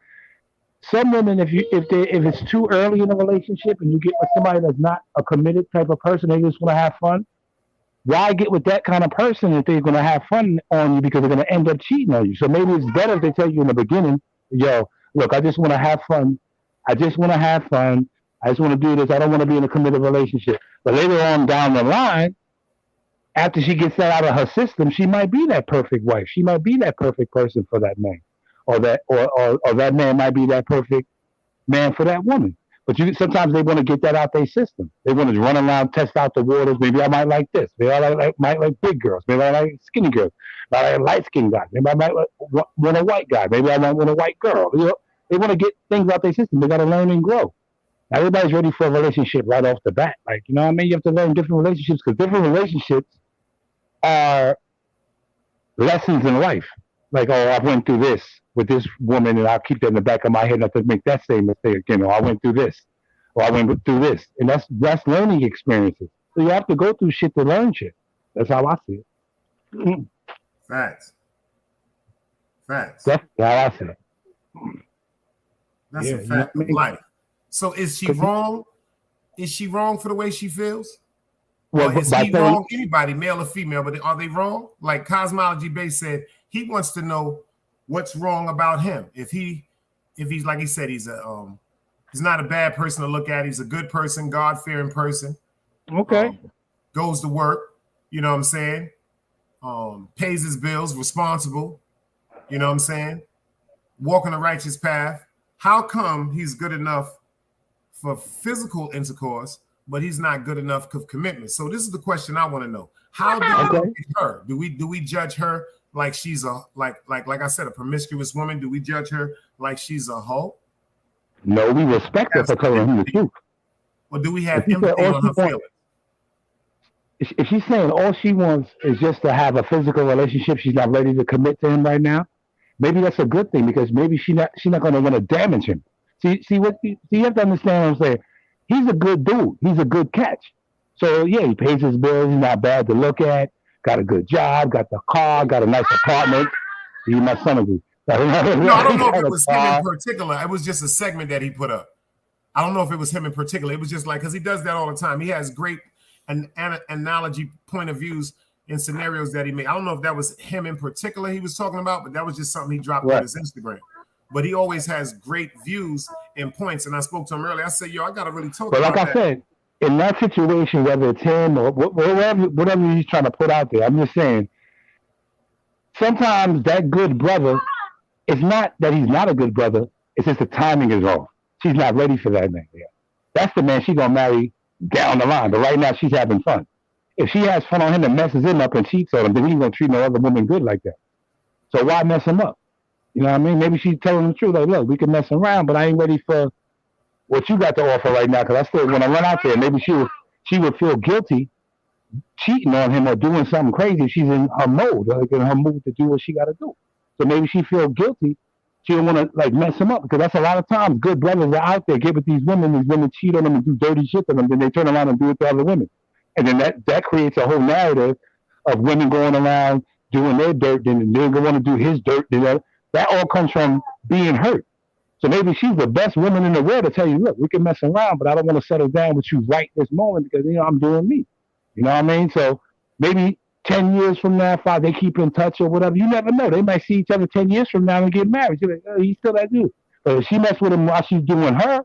some women, if it's too early in a relationship and you get with somebody that's not a committed type of person, they just want to have fun. Why get with that kind of person if they're going to have fun on you because they're going to end up cheating on you? So maybe it's better if they tell you in the beginning, yo, look, I just want to have fun. I just want to do this. I don't want to be in a committed relationship. But later on down the line, after she gets that out of her system, she might be that perfect wife. She might be that perfect person for that man. Or that man might be that perfect man for that woman. But sometimes they want to get that out their system. They want to run around, test out the waters. Maybe I might like this. Maybe I might like big girls. Maybe I like skinny girls. Maybe I like light-skinned guys. Maybe I might want a white guy. Maybe I might want a white girl. They want to get things out their system. They got to learn and grow. Not everybody's ready for a relationship right off the bat. Like, you know what I mean? You have to learn different relationships because different relationships are lessons in life. Like, oh, I went through this with this woman, and I'll keep that in the back of my head not to make that same mistake again. Or I went through this, or I went through this, and that's learning experiences. So you have to go through shit to learn shit. That's how I see it. Facts. That's how I see it. That's a fact of life. So is she wrong? Is she wrong for the way she feels? Well, is he wrong? Anybody, male or female, but are they wrong? Like Cosmology Base said, he wants to know what's wrong about him. If he's like he said, he's not a bad person to look at. He's a good person, God-fearing person. Okay. Goes to work, you know what I'm saying? Pays his bills, responsible, you know what I'm saying? Walking a righteous path. How come he's good enough for physical intercourse, but he's not good enough for commitment? So this is the question I want to know. How do we look at her? Do we judge her like she's a like I said, a promiscuous woman? Do we judge her like she's a hoe? No, we respect her for telling him the truth. Or do we have empathy on her feelings? If she's saying all she wants is just to have a physical relationship, she's not ready to commit to him right now, maybe that's a good thing because maybe she's not going to want to damage him. See, you have to understand what I'm saying. He's a good dude. He's a good catch. So yeah, he pays his bills. He's not bad to look at. Got a good job. Got the car. Got a nice apartment. He's my son agree. No, I don't know if it was him in particular. It was just a segment that he put up. I don't know if it was him in particular. It was just like, because he does that all the time. He has great analogy point of views in scenarios that he made. I don't know if that was him in particular he was talking about, but that was just something he dropped on his Instagram. But he always has great views and points. And I spoke to him earlier. I said, yo, I got to really talk about that. But like I said, in that situation, whether it's him or whatever he's trying to put out there, I'm just saying, sometimes that good brother, it's not that he's not a good brother. It's just the timing is off. She's not ready for that man yet. That's the man she's gonna marry down the line. But right now she's having fun. If she has fun on him and messes him up and cheats on him, then he's gonna treat no other woman good like that. So why mess him up? You know what I mean? Maybe she's telling the truth. Like, look, we can mess around, but I ain't ready for what you got to offer right now. Because I still want to run out there. Maybe she would feel guilty cheating on him or doing something crazy. She's in her mode, like in her mood to do what she got to do. So maybe she feel guilty. She don't want to like mess him up because that's a lot of times good brothers are out there, get with these women cheat on them and do dirty shit to them, then they turn around and do it to other women. And then that creates a whole narrative of women going around doing their dirt, then they're going to want to do his dirt. That all comes from being hurt. So maybe she's the best woman in the world to tell you, look, we can mess around, but I don't want to settle down with you right this moment because, I'm doing me. You know what I mean? So maybe 10 years from now, 5, they keep in touch or whatever. You never know. They might see each other 10 years from now and get married. You're like, oh, he's still that dude. But if she messed with him while she's doing her,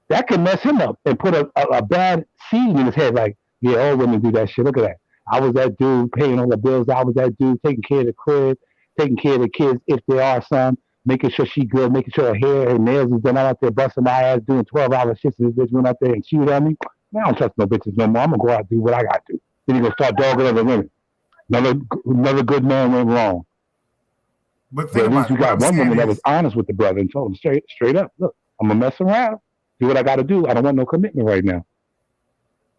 that could mess him up and put a bad seed in his head. Like, yeah, all women do that shit. Look at that. I was that dude paying all the bills. I was that dude taking care of the crib, taking care of the kids if there are some, making sure she good, making sure her hair, her nails is done. I'm out there busting my ass, doing 12-hour shifts. And this bitch went out there and cheated on me. Now I don't trust no bitches no more. I'm going to go out and do what I got to do. Then he going to start dogging other women. Another good man went wrong. But at least you got one woman that was honest with the brother and told him straight up, look, I'm going to mess around, do what I got to do. I don't want no commitment right now.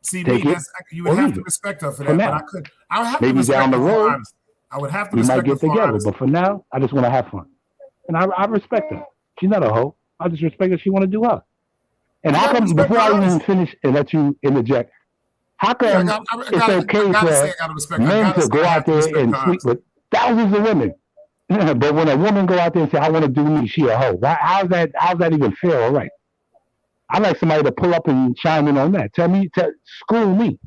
See, you would have to respect her for that, but I would have maybe to respect down the road, I would have to we respect might get together, but for now, I just want to have fun. And I respect her. She's not a hoe. I just respect that she want to do her. And how come, before I even finish and let you interject, how come it's okay for men to go out there and sleep with thousands of women, but when a woman go out there and say, I want to do me, she a hoe? How's that even fair or right? I'd like somebody to pull up and chime in on that. School me.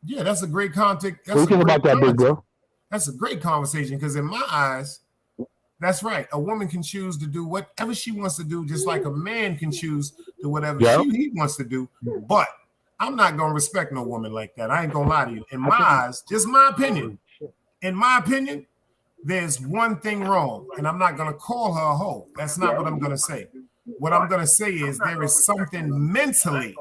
Yeah, that's a great context. What do you think about that, big bro? That's a great conversation because in my eyes, that's right. A woman can choose to do whatever she wants to do, just like a man can choose to do whatever he wants to do. But I'm not going to respect no woman like that. I ain't going to lie to you. In my eyes, just my opinion. In my opinion, there's one thing wrong, and I'm not going to call her a hoe. That's not what I'm going to say. What I'm going to say is there is something mentally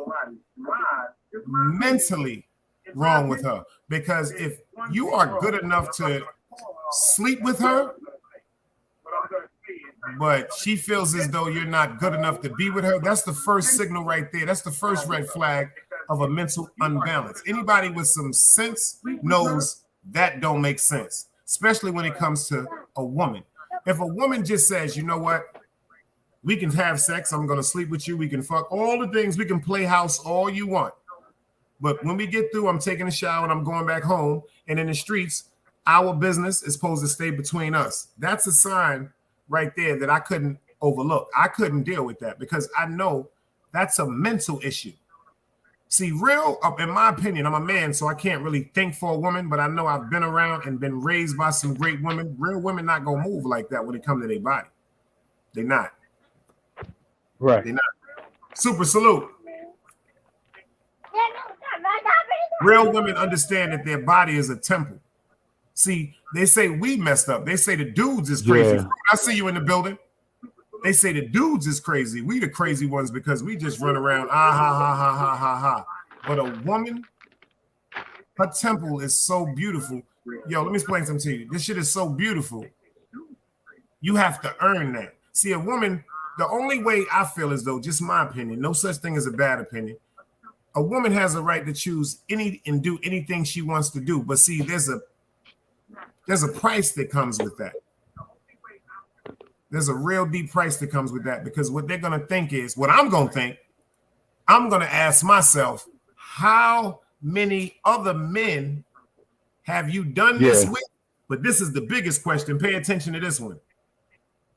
wrong with her. Because if you are good enough to sleep with her, but she feels as though you're not good enough to be with her, that's the first signal right there. That's the first red flag of a mental unbalance. Anybody with some sense knows that don't make sense, especially when it comes to a woman. If a woman just says, you know what, we can have sex, I'm going to sleep with you, we can fuck, all the things, we can play house all you want. But when we get through, I'm taking a shower and I'm going back home. And in the streets, our business is supposed to stay between us. That's a sign right there that I couldn't overlook. I couldn't deal with that because I know that's a mental issue. See, in my opinion, I'm a man, so I can't really think for a woman, but I know I've been around and been raised by some great women. Real women not going to move like that when it comes to their body. They're not. Right. They're not. Super salute. Real women understand that their body is a temple. See, they say we messed up. They say the dudes is crazy. Yeah. I see you in the building. They say the dudes is crazy. We the crazy ones because we just run around, ha, ha, ha, ha, ha, ha. But a woman, her temple is so beautiful. Yo, let me explain something to you. This shit is so beautiful. You have to earn that. See, a woman, the only way I feel is though, just my opinion, no such thing as a bad opinion. A woman has a right to choose and do anything she wants to do. But see, there's a price that comes with that. There's a real deep price that comes with that because what they're going to think is, what I'm going to think, I'm going to ask myself, how many other men have you done this with? But this is the biggest question. Pay attention to this one.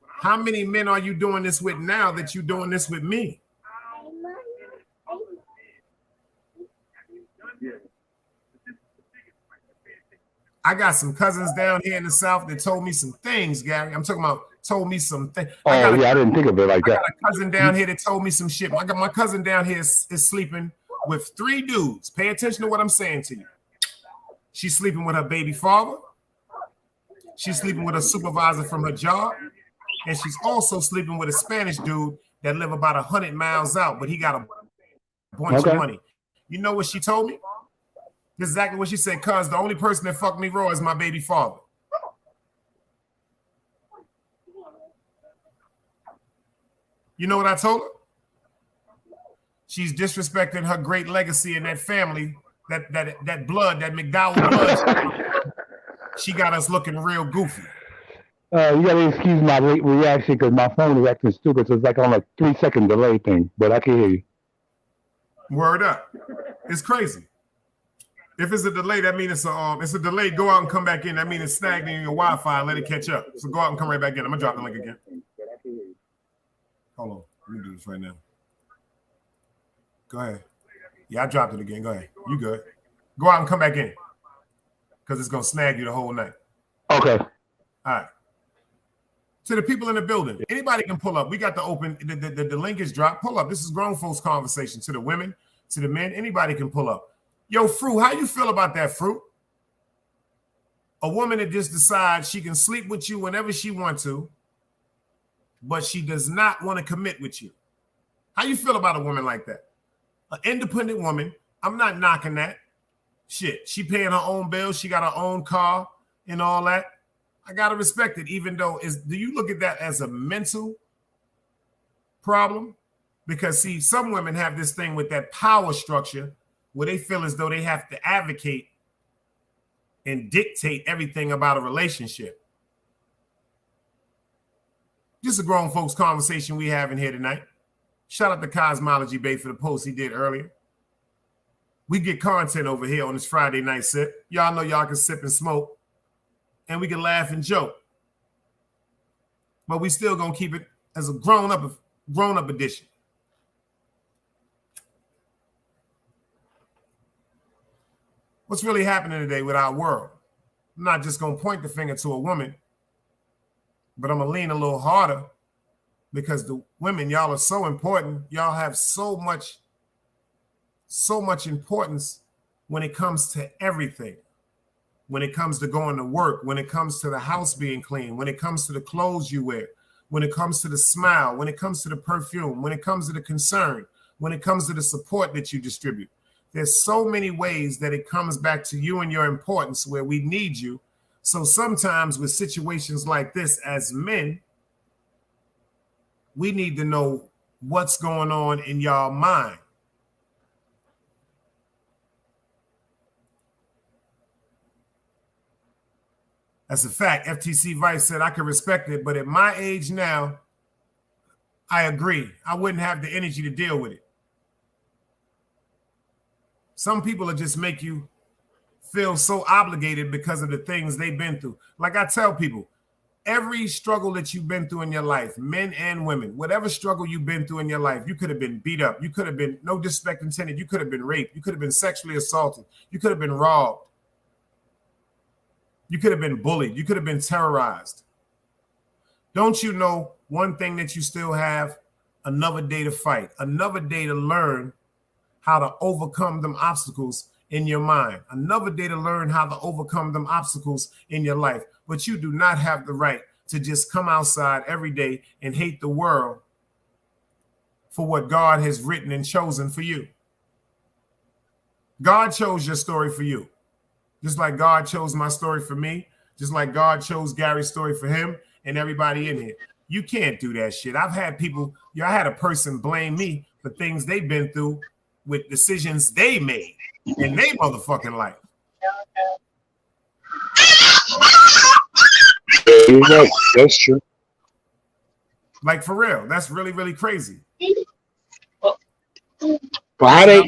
How many men are you doing this with now that you're doing this with me? I got some cousins down here in the South that told me some things, Gary. I'm talking about told me some things. I didn't think of it like that. I got a cousin down here that told me some shit. My cousin down here is sleeping with 3 dudes. Pay attention to what I'm saying to you. She's sleeping with her baby father. She's sleeping with a supervisor from her job. and she's also sleeping with a Spanish dude that live about 100 miles out, but he got a bunch of money. You know what she told me? This is exactly what she said, cuz the only person that fucked me raw is my baby father. You know what I told her? She's disrespecting her great legacy in that family, that blood, that McDowell blood. She got us looking real goofy. You gotta excuse my late reaction because my phone is acting stupid, so it's like on a 3-second delay thing. But I can hear you. Word up. It's crazy. If it's a delay, that means it's a delay. Go out and come back in. That means it's snagged in your Wi-Fi and let it catch up. So go out and come right back in. I'm gonna drop the link again. Hold on. Let me do this right now. Go ahead. Yeah, I dropped it again. Go ahead. You good. Go out and come back in. Because it's gonna snag you the whole night. Okay. All right. To the people in the building, anybody can pull up. We got the open, the link is dropped. Pull up. This is grown folks conversation. To the women, to the men, anybody can pull up. Yo, Fruit, how you feel about that, Fruit? A woman that just decides she can sleep with you whenever she wants to, but she does not want to commit with you. How you feel about a woman like that? An independent woman. I'm not knocking that. Shit, she paying her own bills. She got her own car and all that. I got to respect it, even though do you look at that as a mental problem? Because, see, some women have this thing with that power structure where they feel as though they have to advocate and dictate everything about a relationship. Just a grown folks conversation we having here tonight. Shout out to Cosmology Bay for the post he did earlier. We get content over here on this Friday night sip. Y'all know y'all can sip and smoke. And we can laugh and joke. But we still gonna keep it as a grown-up edition. What's really happening today with our world? I'm not just gonna point the finger to a woman, but I'm gonna lean a little harder because the women, y'all are so important. Y'all have so much importance when it comes to everything. When it comes to going to work, when it comes to the house being clean, when it comes to the clothes you wear, when it comes to the smile, when it comes to the perfume, when it comes to the concern, when it comes to the support that you distribute. There's so many ways that it comes back to you and your importance where we need you. So sometimes with situations like this, as men, we need to know what's going on in y'all mind. That's a fact. FTC Vice said, I can respect it, but at my age now, I agree. I wouldn't have the energy to deal with it. Some people will just make you feel so obligated because of the things they've been through. Like I tell people, every struggle that you've been through in your life, men and women, whatever struggle you've been through in your life, you could have been beat up. You could have been, no disrespect intended, you could have been raped. You could have been sexually assaulted. You could have been robbed. You could have been bullied. You could have been terrorized. Don't you know one thing that you still have? Another day to fight, another day to learn how to overcome them obstacles in your mind, another day to learn how to overcome them obstacles in your life. But you do not have the right to just come outside every day and hate the world for what God has written and chosen for you. God chose your story for you. Just like God chose my story for me, just like God chose Gary's story for him and everybody in here. You can't do that shit. I've had people, I had a person blame me for things they've been through with decisions they made in their motherfucking life. You're right. That's true. Like, for real. That's really, really crazy. But how they...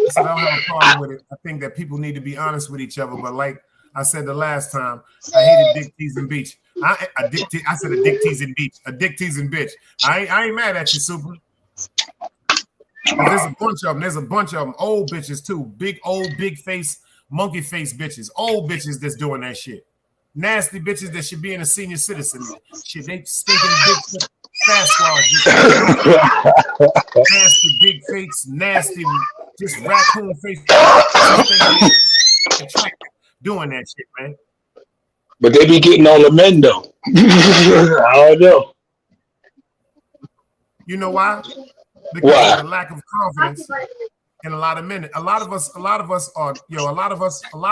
So I don't have a problem with it. I think that people need to be honest with each other. But like I said the last time, I hated dick teasing beach. I said a dick teasing beach, a dick teasing bitch. I ain't mad at you, Super. There's a bunch of them. There's a bunch of them. Old bitches too. Big old big face, monkey face bitches. Old bitches that's doing that shit. Nasty bitches that should be in a senior citizen. Shit, they stinking big fast nasty big face, nasty. Just raccoon face doing that shit, man. But they be getting on the men though. I don't know. You know why? Because Why? of the lack of confidence in a lot of men. A lot of us are, a lot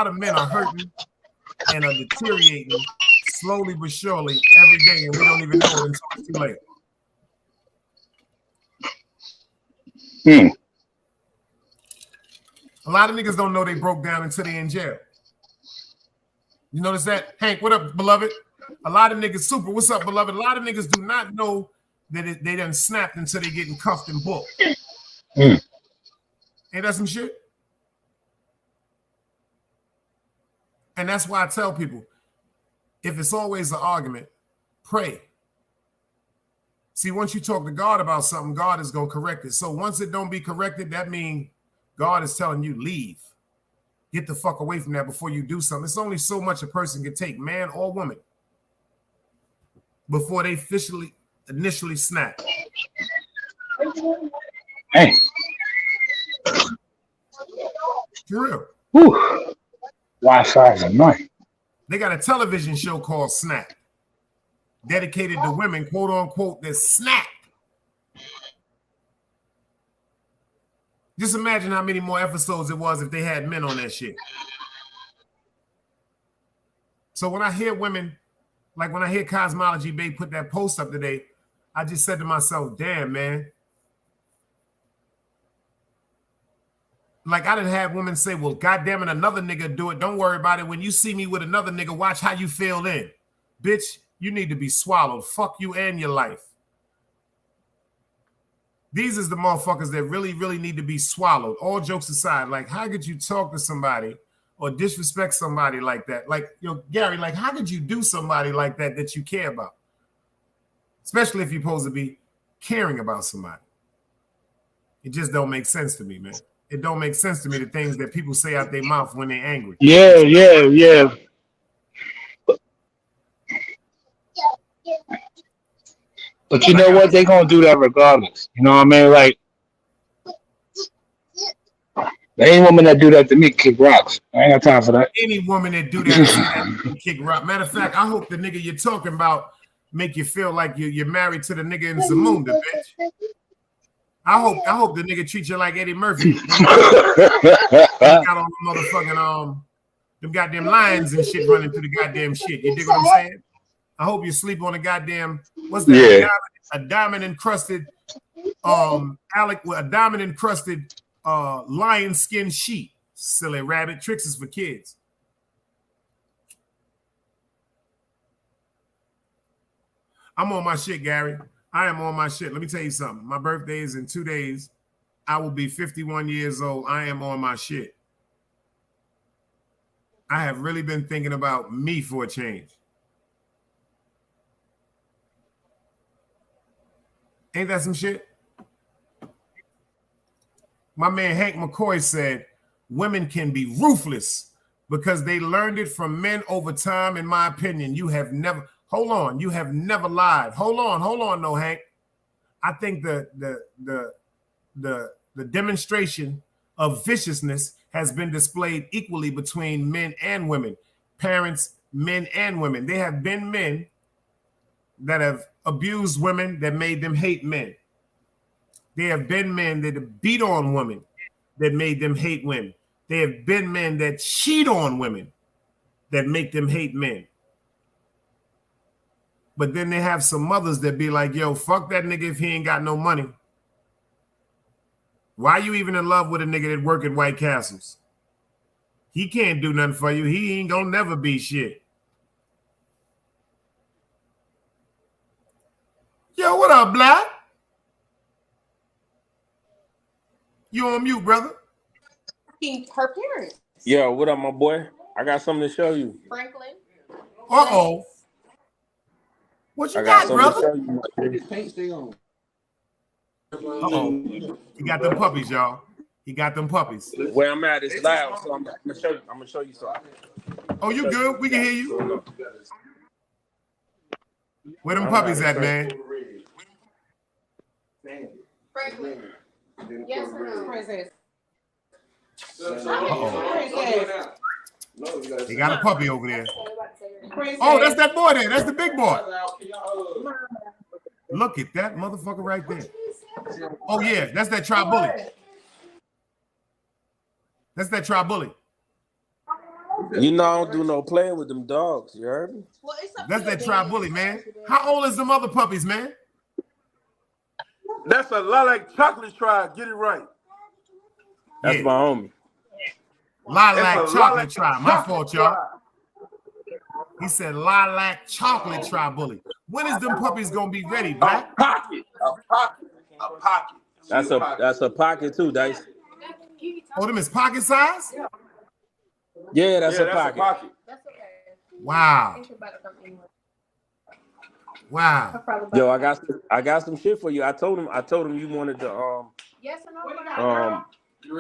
of men are hurting and are deteriorating slowly but surely every day, and we don't even know it until it's too late. A lot of niggas don't know they broke down until they in jail. You notice that? Hank, what up, beloved? A lot of niggas, super, what's up, beloved? A lot of niggas do not know that they done snapped until they getting cuffed and booked. Ain't that some shit? And that's why I tell people, if it's always an argument, pray. See, once you talk to God about something, God is going to correct it. So once it don't be corrected, that means God is telling you, leave. Get the fuck away from that before you do something. It's only so much a person can take, man or woman, before they initially snap. Hey. For real. Whew. Wi-Fi is annoying. They got a television show called Snap, dedicated to women, quote unquote, that snap. Just imagine how many more episodes it was if they had men on that shit. So when I hear women, like when I hear Cosmology Bay put that post up today, I just said to myself, damn, man. Like I didn't have women say, well, goddamn it, another nigga do it. Don't worry about it. When you see me with another nigga, watch how you feel in. Bitch, you need to be swallowed. Fuck you and your life. These is the motherfuckers that really, really need to be swallowed. All jokes aside, like how could you talk to somebody or disrespect somebody like that? Like, Gary, like how could you do somebody like that you care about? Especially if you're supposed to be caring about somebody. It just don't make sense to me, man. It don't make sense to me, the things that people say out their mouth when they're angry. Yeah. But you know what? They're going to do that regardless. You know what I mean? Like, there ain't woman that do that to me kick rocks. I ain't got time for that. Any woman that do that kick rock. Matter of fact, I hope the nigga you're talking about make you feel like you're married to the nigga in Zamunda, bitch. I hope the nigga treats you like Eddie Murphy. Got all the motherfucking them goddamn lions and shit running through the goddamn shit. You dig what I'm saying? I hope you sleep on a goddamn what's that? Yeah. A diamond encrusted a diamond encrusted lion skin sheet. Silly rabbit. Tricks is for kids. I'm on my shit, Gary. I am on my shit. Let me tell you something. My birthday is in 2 days. I will be 51 years old. I am on my shit. I have really been thinking about me for a change. Ain't that some shit? My man Hank McCoy said, women can be ruthless because they learned it from men over time. In my opinion, you have never lied. Hold on, no, Hank. I think the demonstration of viciousness has been displayed equally between men and women, parents, men and women. There have been men that have abused women that made them hate men. There have been men that have beat on women that made them hate women. There have been men that cheat on women that make them hate men. But then they have some mothers that be like, yo, fuck that nigga if he ain't got no money. Why you even in love with a nigga that work at White Castles? He can't do nothing for you. He ain't gonna never be shit. Yo, what up, Black? You on mute, brother? Her parents. Yo, what up, my boy? I got something to show you. Franklin. Uh-oh. What you I got got, something brother? to show you. His paint stay on. Uh-oh. He got them puppies, y'all. He got them puppies. Where I'm at is loud, so I'm gonna show you. I'm gonna show you something. Oh, you good? We can hear you. Where them puppies at, man? Franklin. Yes or no? Princess. Uh-oh. He got a puppy over there. Oh, that's that boy there. That's the big boy. Look at that motherfucker right there. Oh, yeah. That's that tri-bully. That's that tri-bully. You know, I don't do no playing with them dogs. You heard me? That's that tri-bully, man. How old is them other puppies, man? That's a lilac chocolate tribe. Get it right. That's my homie. Lilac chocolate lilac tribe. My fault, y'all. tribe. He said lilac chocolate tri-bully. When is them puppies gonna be ready, Black? A pocket. That's a pocket too, Dice. Oh, them is pocket size? Yeah, that's a That's pocket. That's okay. Wow. Wow. Yo, I got some shit for you. I told him you wanted to Yes or no?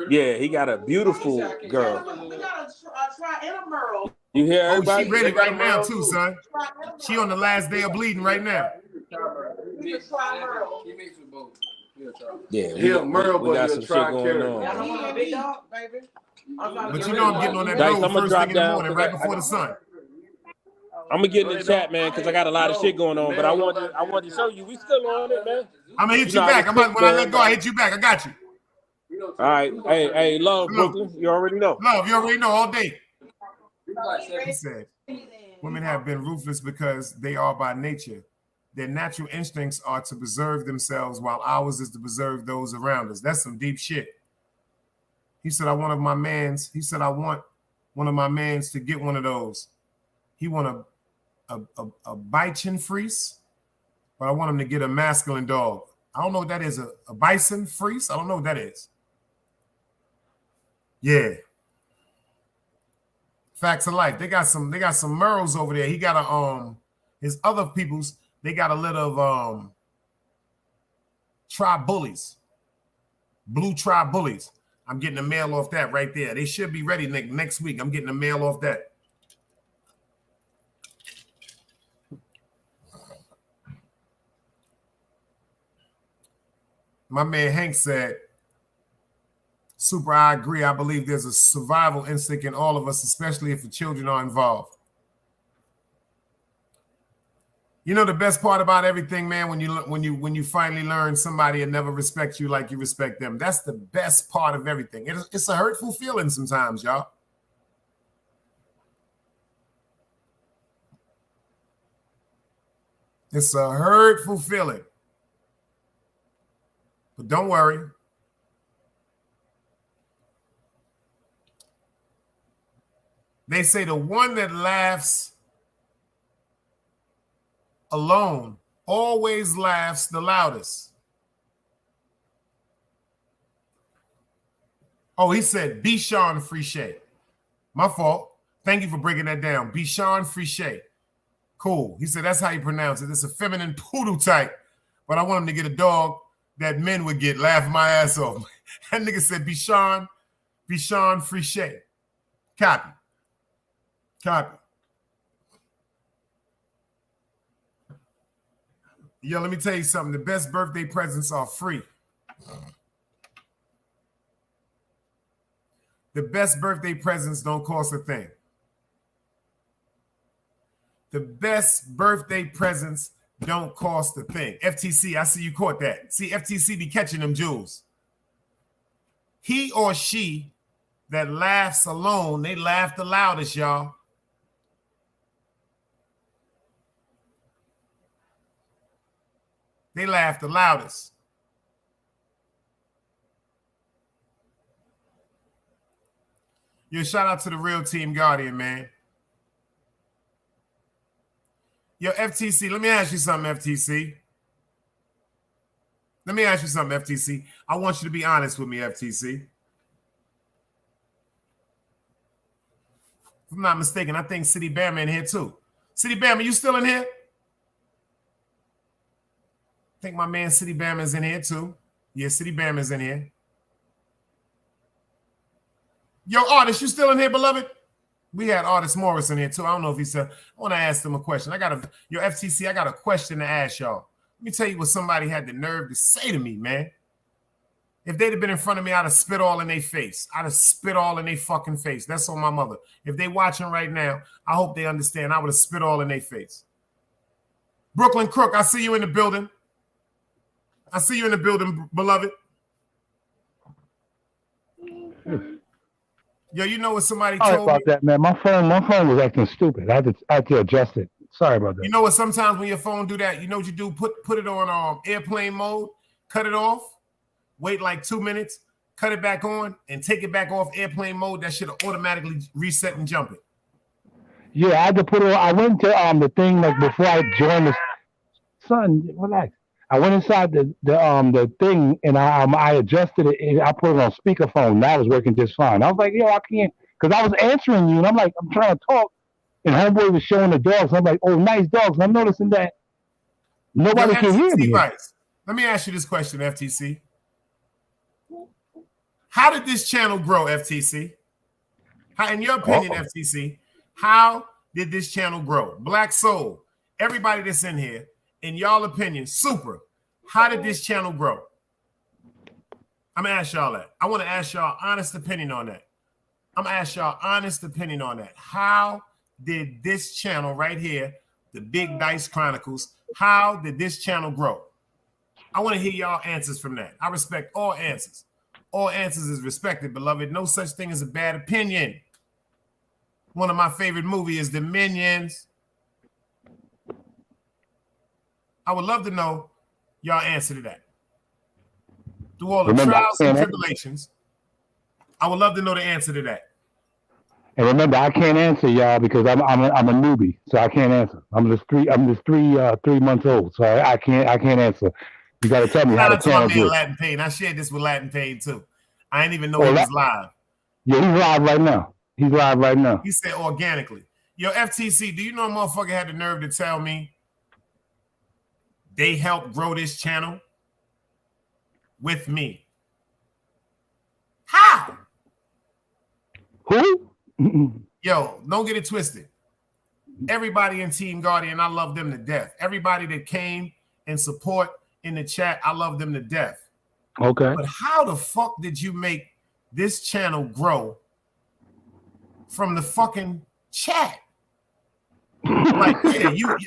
yeah, he got a beautiful girl. We got a try and a Merle. You hear Oh, everybody? she ready right now too, son. She on the last day of bleeding right now. We can try Merle. Yeah, He'll Merle, we but got he'll some shit try going Carrie. Y'all on. don't want a big dog, baby? But you know I'm getting on that Dice, road I'ma first drop thing in the down morning, right before the sun. I'm gonna get in the chat, man, because I got a lot of shit going on. But I wanted to show you we still on it, man. I'm gonna hit you know, back. I When was I let go, I hit you back. I got you. All right, hey, love Brooklyn. You already know. Love, you already know all day. He said, women have been ruthless because they are by nature. Their natural instincts are to preserve themselves while ours is to preserve those around us. That's some deep shit. He said, I want one of my mans to get one of those. He want a bison freeze, but I want him to get a masculine dog. I don't know what that is. A bison freeze? I don't know what that is. Yeah. Facts of life. They got some Merles over there. He got a his other people's, they got a little of tri-bullies. Blue tri-bullies. I'm getting a mail off that right there. They should be ready next week. I'm getting a mail off that. My man Hank said, super, I agree. I believe there's a survival instinct in all of us, especially if the children are involved. You know the best part about everything, man, when you finally learn somebody and never respect you like you respect them. That's the best part of everything. It's a hurtful feeling sometimes, y'all. It's a hurtful feeling. But don't worry. They say the one that laughs alone always laughs the loudest. Oh, he said Bichon Frichet. My fault. Thank you for breaking that down. Bichon Frichet. Cool. He said that's how you pronounce it. It's a feminine poodle type, but I want him to get a dog that men would get, laughing my ass off. That nigga said Bichon Frichet. Copy. Yo, let me tell you something. The best birthday presents are free. The best birthday presents don't cost a thing. The best birthday presents don't cost a thing. FTC, I see you caught that. See, FTC be catching them jewels. He or she that laughs alone, they laugh the loudest, y'all. They laugh the loudest. Yo, shout out to the real Team Guardian, man. Yo, FTC, let me ask you something, FTC. Let me ask you something, FTC. I want you to be honest with me, FTC. If I'm not mistaken, I think City Bama in here too. City Bama, you still in here? I think my man City Bama is in here too. Yeah, City Bama is in here. Yo, Artist, you still in here, beloved? We had Artist Morris in here too. I don't know if he said. I want to ask them a question. Your FTC, I got a question to ask y'all. Let me tell you what somebody had the nerve to say to me, man. If they'd have been in front of me, I'd have spit all in their face. I'd have spit all in their fucking face. That's on my mother. If they watching right now, I hope they understand. I would have spit all in their face. Brooklyn Crook, I see you in the building. I see you in the building, beloved. Yo, you know what somebody Sorry told about me? that, man. My phone was acting stupid. I had to adjust it. Sorry about that. You know what? Sometimes when your phone do that, you know what you do? Put it on airplane mode, cut it off, wait like 2 minutes, cut it back on, and take it back off airplane mode. That should automatically reset and jump it. Yeah, I had to put it on. I went to the thing like before I joined this. Son, relax. I went inside the thing and I adjusted it and I put it on speakerphone. Now it was working just fine. I was like, yo, I can't, because I was answering you and I'm like, I'm trying to talk, and homeboy was showing the dogs. I'm like, oh, nice dogs. And I'm noticing that nobody can hear me. Right. Let me ask you this question, FTC. How did this channel grow, FTC? How, in your opinion, FTC, how did this channel grow? Black Soul, everybody that's in here, in y'all opinion, super. How did this channel grow? I'm gonna ask y'all that. I want to ask y'all honest opinion on that. I'm gonna ask y'all honest opinion on that. How did this channel right here, the Big Dice Chronicles, how did this channel grow? I want to hear y'all answers from that. I respect all answers. All answers is respected, beloved. No such thing as a bad opinion. One of my favorite movies is The Minions. I would love to know y'all answer to that. Through all the trials and tribulations, I would love to know the answer to that. And remember, I can't answer y'all because I'm a newbie, so I can't answer. I'm just 3 months old, so I can't answer. You got to tell me how the channel grew. Latin Pain. I shared this with Latin Pain too. I didn't even know he was live. Yeah, he's live right now. He's live right now. He said organically. Yo, FTC, do you know a motherfucker had the nerve to tell me they helped grow this channel with me? How? Who? Yo, don't get it twisted. Everybody in Team Guardian, I love them to death. Everybody that came and support in the chat, I love them to death. Okay. But how the fuck did you make this channel grow from the fucking chat? Like, yeah, you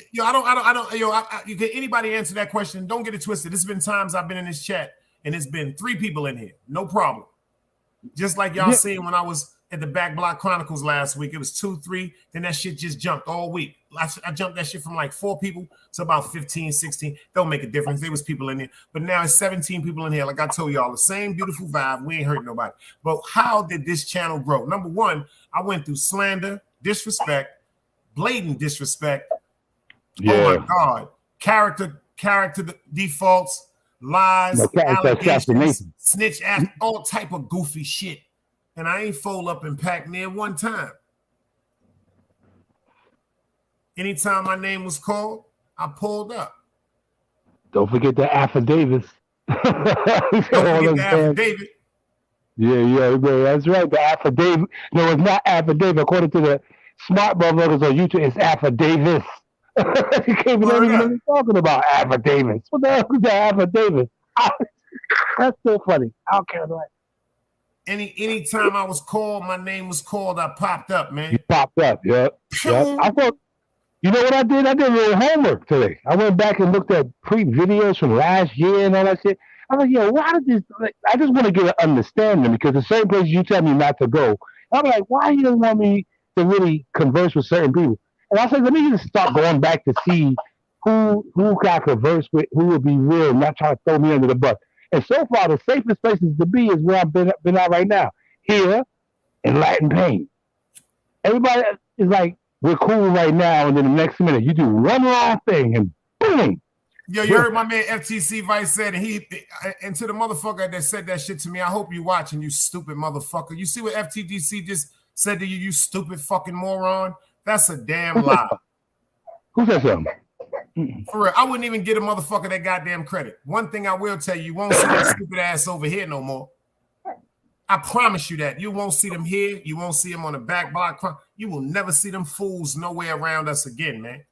can anybody answer that question? Don't get it twisted. There's been times I've been in this chat and it's been 3 people in here, no problem. Just like y'all seen when I was at the Back Block Chronicles last week, it was 2, 3. Then that shit just jumped all week. I jumped that shit from like 4 people to about 15, 16. Don't make a difference. There was people in there, but now it's 17 people in here. Like I told y'all, the same beautiful vibe. We ain't hurting nobody. But how did this channel grow? Number one, I went through slander, disrespect, blatant disrespect. Yeah. Oh my God. Character defaults, lies, allegations, snitch ass, all type of goofy shit. And I ain't fold up and pack near one time. Anytime my name was called, I pulled up. Don't forget the affidavits. Don't forget the affidavit. Yeah, that's right. The affidavit. No, it's not affidavit. According to the smart motherfuckers on YouTube, it's affidavits. You can't even know what you're talking about. Affidavits. What the hell is the affidavit? That's so funny. I don't care. Anytime I was called, my name was called, I popped up, man. You popped up, yeah. I thought, you know what I did? I did a little homework today. I went back and looked at pre-videos from last year and all that shit. I was like, yo, why did this? Like, I just want to get an understanding because the same places you tell me not to go. I'm like, why you don't want me to really converse with certain people? And I said, let me just start going back to see who I converse with, who would be real, and not try to throw me under the bus. And so far, the safest places to be is where I've been at right now, here in Latin Pain. Everybody is like, we're cool right now, and then the next minute you do one wrong thing and boom. Yo, you heard my man FTC Vice said, and to the motherfucker that said that shit to me, I hope you watching, you stupid motherfucker. You see what FTDC just said to you, you stupid fucking moron? That's a damn lie. Who said something? For real, I wouldn't even get a motherfucker that goddamn credit. One thing I will tell you, you won't see that stupid ass over here no more. I promise you that. You won't see them here. You won't see them on the Back Block. You will never see them fools nowhere around us again, man.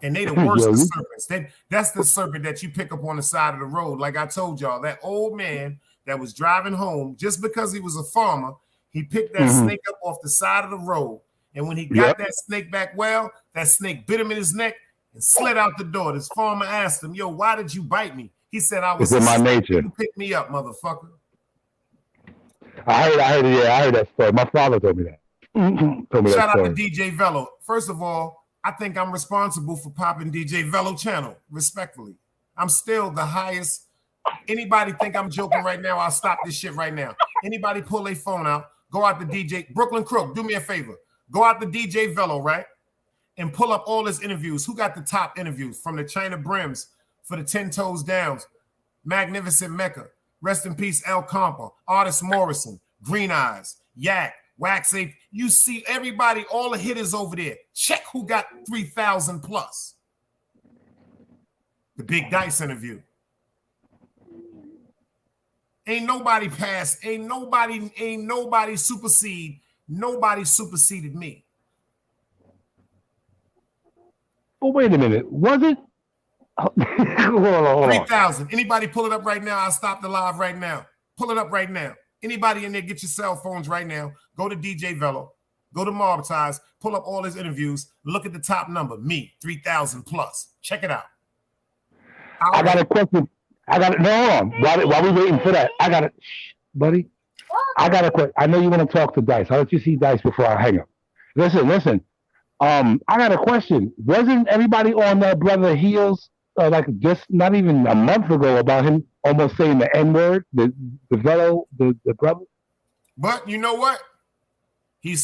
And they the worst of serpents. That's the serpent that you pick up on the side of the road. Like I told y'all, that old man that was driving home just because he was a farmer. He picked that snake up off the side of the road. And when he got that snake back well, that snake bit him in his neck and slid out the door. This farmer asked him, yo, why did you bite me? He said, I was in my nature. You picked me up, motherfucker. I heard that story. My father told me that. Shout out to DJ Velo. First of all, I think I'm responsible for popping DJ Velo channel, respectfully. I'm still the highest. Anybody think I'm joking right now? I'll stop this shit right now. Anybody pull their phone out, go out to DJ Brooklyn Crook, do me a favor. Go out to DJ Velo, right? And pull up all his interviews. Who got the top interviews? From the China Brims, for the 10 Toes Downs, Magnificent Mecca, rest in peace, El Compa, Artist Morrison, Green Eyes, Yak, Wax Ape. You see everybody, all the hitters over there. Check who got 3,000 plus. The Big Dice interview. Ain't nobody passed. Ain't nobody supersede. Nobody superseded me. Oh, wait a minute. Was it? Hold on. 3,000. Anybody pull it up right now? I'll stop the live right now. Pull it up right now. Anybody in there, get your cell phones right now. Go to DJ Velo. Go to Marbatize. Pull up all his interviews. Look at the top number. Me, 3,000 plus. Check it out. I got a question. No, while we waiting for that, I got it, buddy. I got a question. I know you want to talk to Dice. I'll let you see Dice before I hang up. Listen. I got a question. Wasn't everybody on that brother heels like just not even a month ago about him almost saying the N-word, the Velo, the brother? But you know what?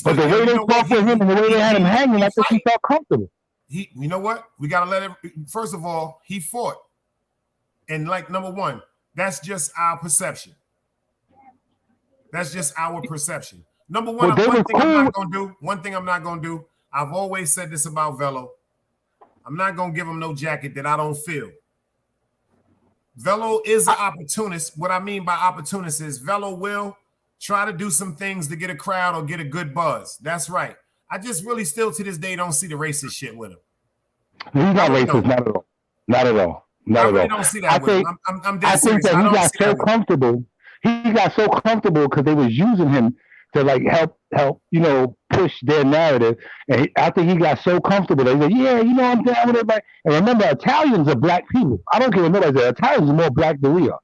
But the way they talked with him and the way they had him hanging, I think he felt comfortable. You know what? We gotta let him. First of all, he fought. And like number one, that's just our perception. That's just our perception. Number one, one thing I'm not gonna do. I've always said this about Velo. I'm not gonna give him no jacket that I don't feel. Velo is an opportunist. What I mean by opportunist is Velo will try to do some things to get a crowd or get a good buzz. That's right. I just really still to this day don't see the racist shit with him. He's not racist, not at all. Not at all. Not at all. I don't see that with him. I'm dead serious. I think that he got so comfortable. He got so comfortable because they was using him to like help, push their narrative. And I think he got so comfortable that he said, yeah, I'm down with everybody. And remember, Italians are black people. I don't care what nobody says. Italians are more black than we are.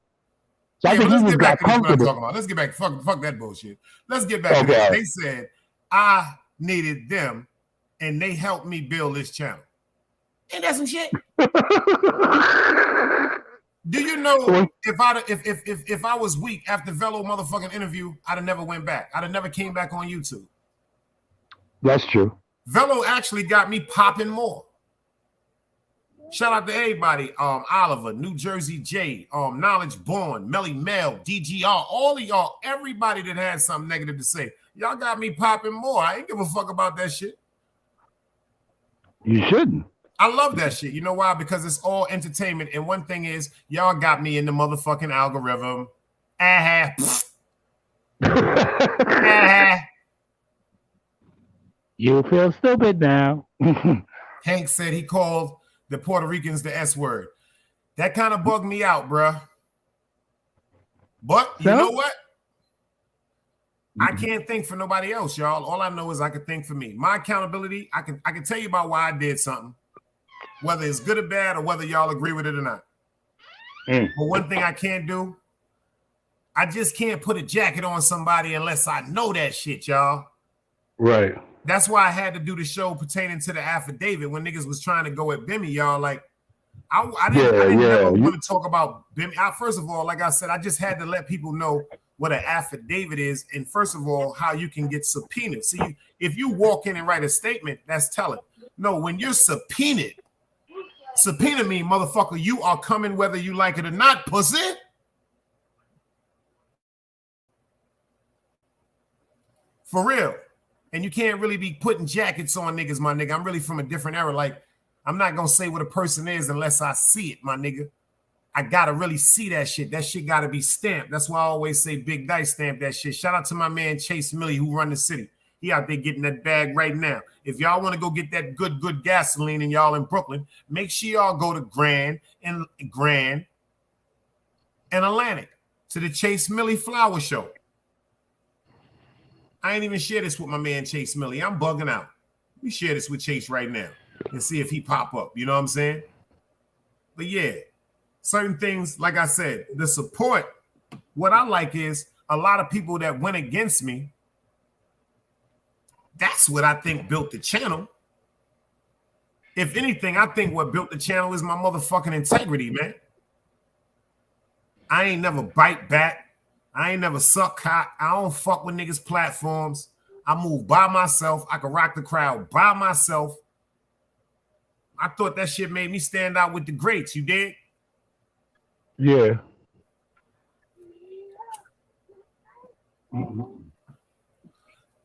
So I think he just got comfortable. Let's get back. Fuck that bullshit. Let's get back to this. They said I needed them, and they helped me build this channel. Ain't that some shit? Do you know if I was weak after Velo motherfucking interview, I'd have never went back. I'd have never came back on YouTube. That's true. Velo actually got me popping more. Shout out to everybody. Oliver, New Jersey J, Knowledge Born, Melly Mel, DGR, all of y'all, everybody that had something negative to say. Y'all got me popping more. I ain't give a fuck about that shit. You shouldn't. I love that shit. You know why? Because it's all entertainment. And one thing is, y'all got me in the motherfucking algorithm. You feel stupid now. Hank said he called the Puerto Ricans the S word. That kind of bugged me out, bruh. But you know what? I can't think for nobody else, y'all. All I know is I can think for me. My accountability, I can tell you about why I did something. Whether it's good or bad, or whether y'all agree with it or not. But one thing I can't do, I just can't put a jacket on somebody unless I know that shit, y'all. Right. That's why I had to do the show pertaining to the affidavit when niggas was trying to go at Bimmy, y'all. Like, I didn't ever want to talk about Bimmy. First of all, like I said, I just had to let people know what an affidavit is, and first of all, how you can get subpoenaed. See, if you walk in and write a statement, that's telling. No, when you're subpoenaed, subpoena me, motherfucker, you are coming whether you like it or not, pussy. For real. And you can't really be putting jackets on niggas, my nigga. I'm really from a different era. Like, I'm not going to say what a person is unless I see it, my nigga. I got to really see that shit. That shit got to be stamped. That's why I always say Big Dice stamp that shit. Shout out to my man Chase Millie who run the city. He out there getting that bag right now. If y'all want to go get that good gasoline and y'all in Brooklyn, make sure y'all go to Grand and Atlantic. to the Chase Millie Flower Show. I ain't even share this with my man Chase Millie. I'm bugging out. We share this with Chase right now and see if he pop up. You know what I'm saying? But yeah, certain things, like I said, the support, what I like is a lot of people that went against me. That's what I think built the channel. If anything, I think what built the channel is my motherfucking integrity, man. I ain't never bite back. I ain't never suck cock. I don't fuck with niggas' platforms. I move by myself. I can rock the crowd by myself. I thought that shit made me stand out with the greats. You did? Yeah.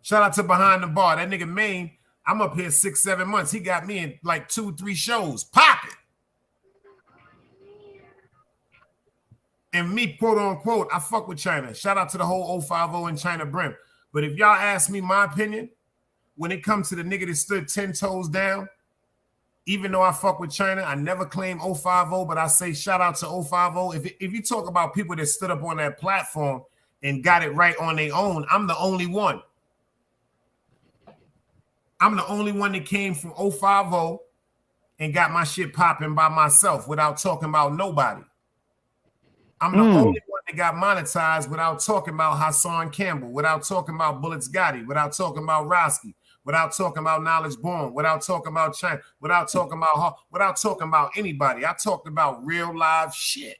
Shout out to Behind the Bar. That nigga Maine, I'm up here 6-7 months. He got me in like 2-3 shows. Popping. And me, quote unquote, I fuck with China. Shout out to the whole 050 and China Brim. But if y'all ask me my opinion, when it comes to the nigga that stood 10 toes down, even though I fuck with China, I never claim 050, but I say shout out to 050. If you talk about people that stood up on that platform and got it right on their own, I'm the only one. I'm the only one that came from 050 and got my shit popping by myself without talking about nobody. I'm the only one that got monetized without talking about Hassan Campbell, without talking about Bullets Gotti, without talking about Roski, without talking about Knowledge Born, without talking about China, without talking about anybody. I talked about real live shit.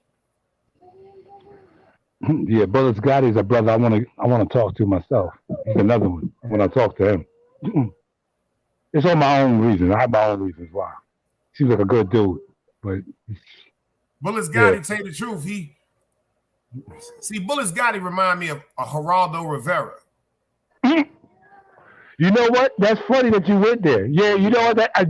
Yeah, Bullets Gotti's a brother I want to talk to myself. He's another one when I talk to him. It's on my own reasons. I have my own reasons why. Seems like a good dude, but Bullets Gotti, tell you the truth, Bullets Gotti remind me of a Geraldo Rivera. You know what? That's funny that you went there. Yeah, you know what? I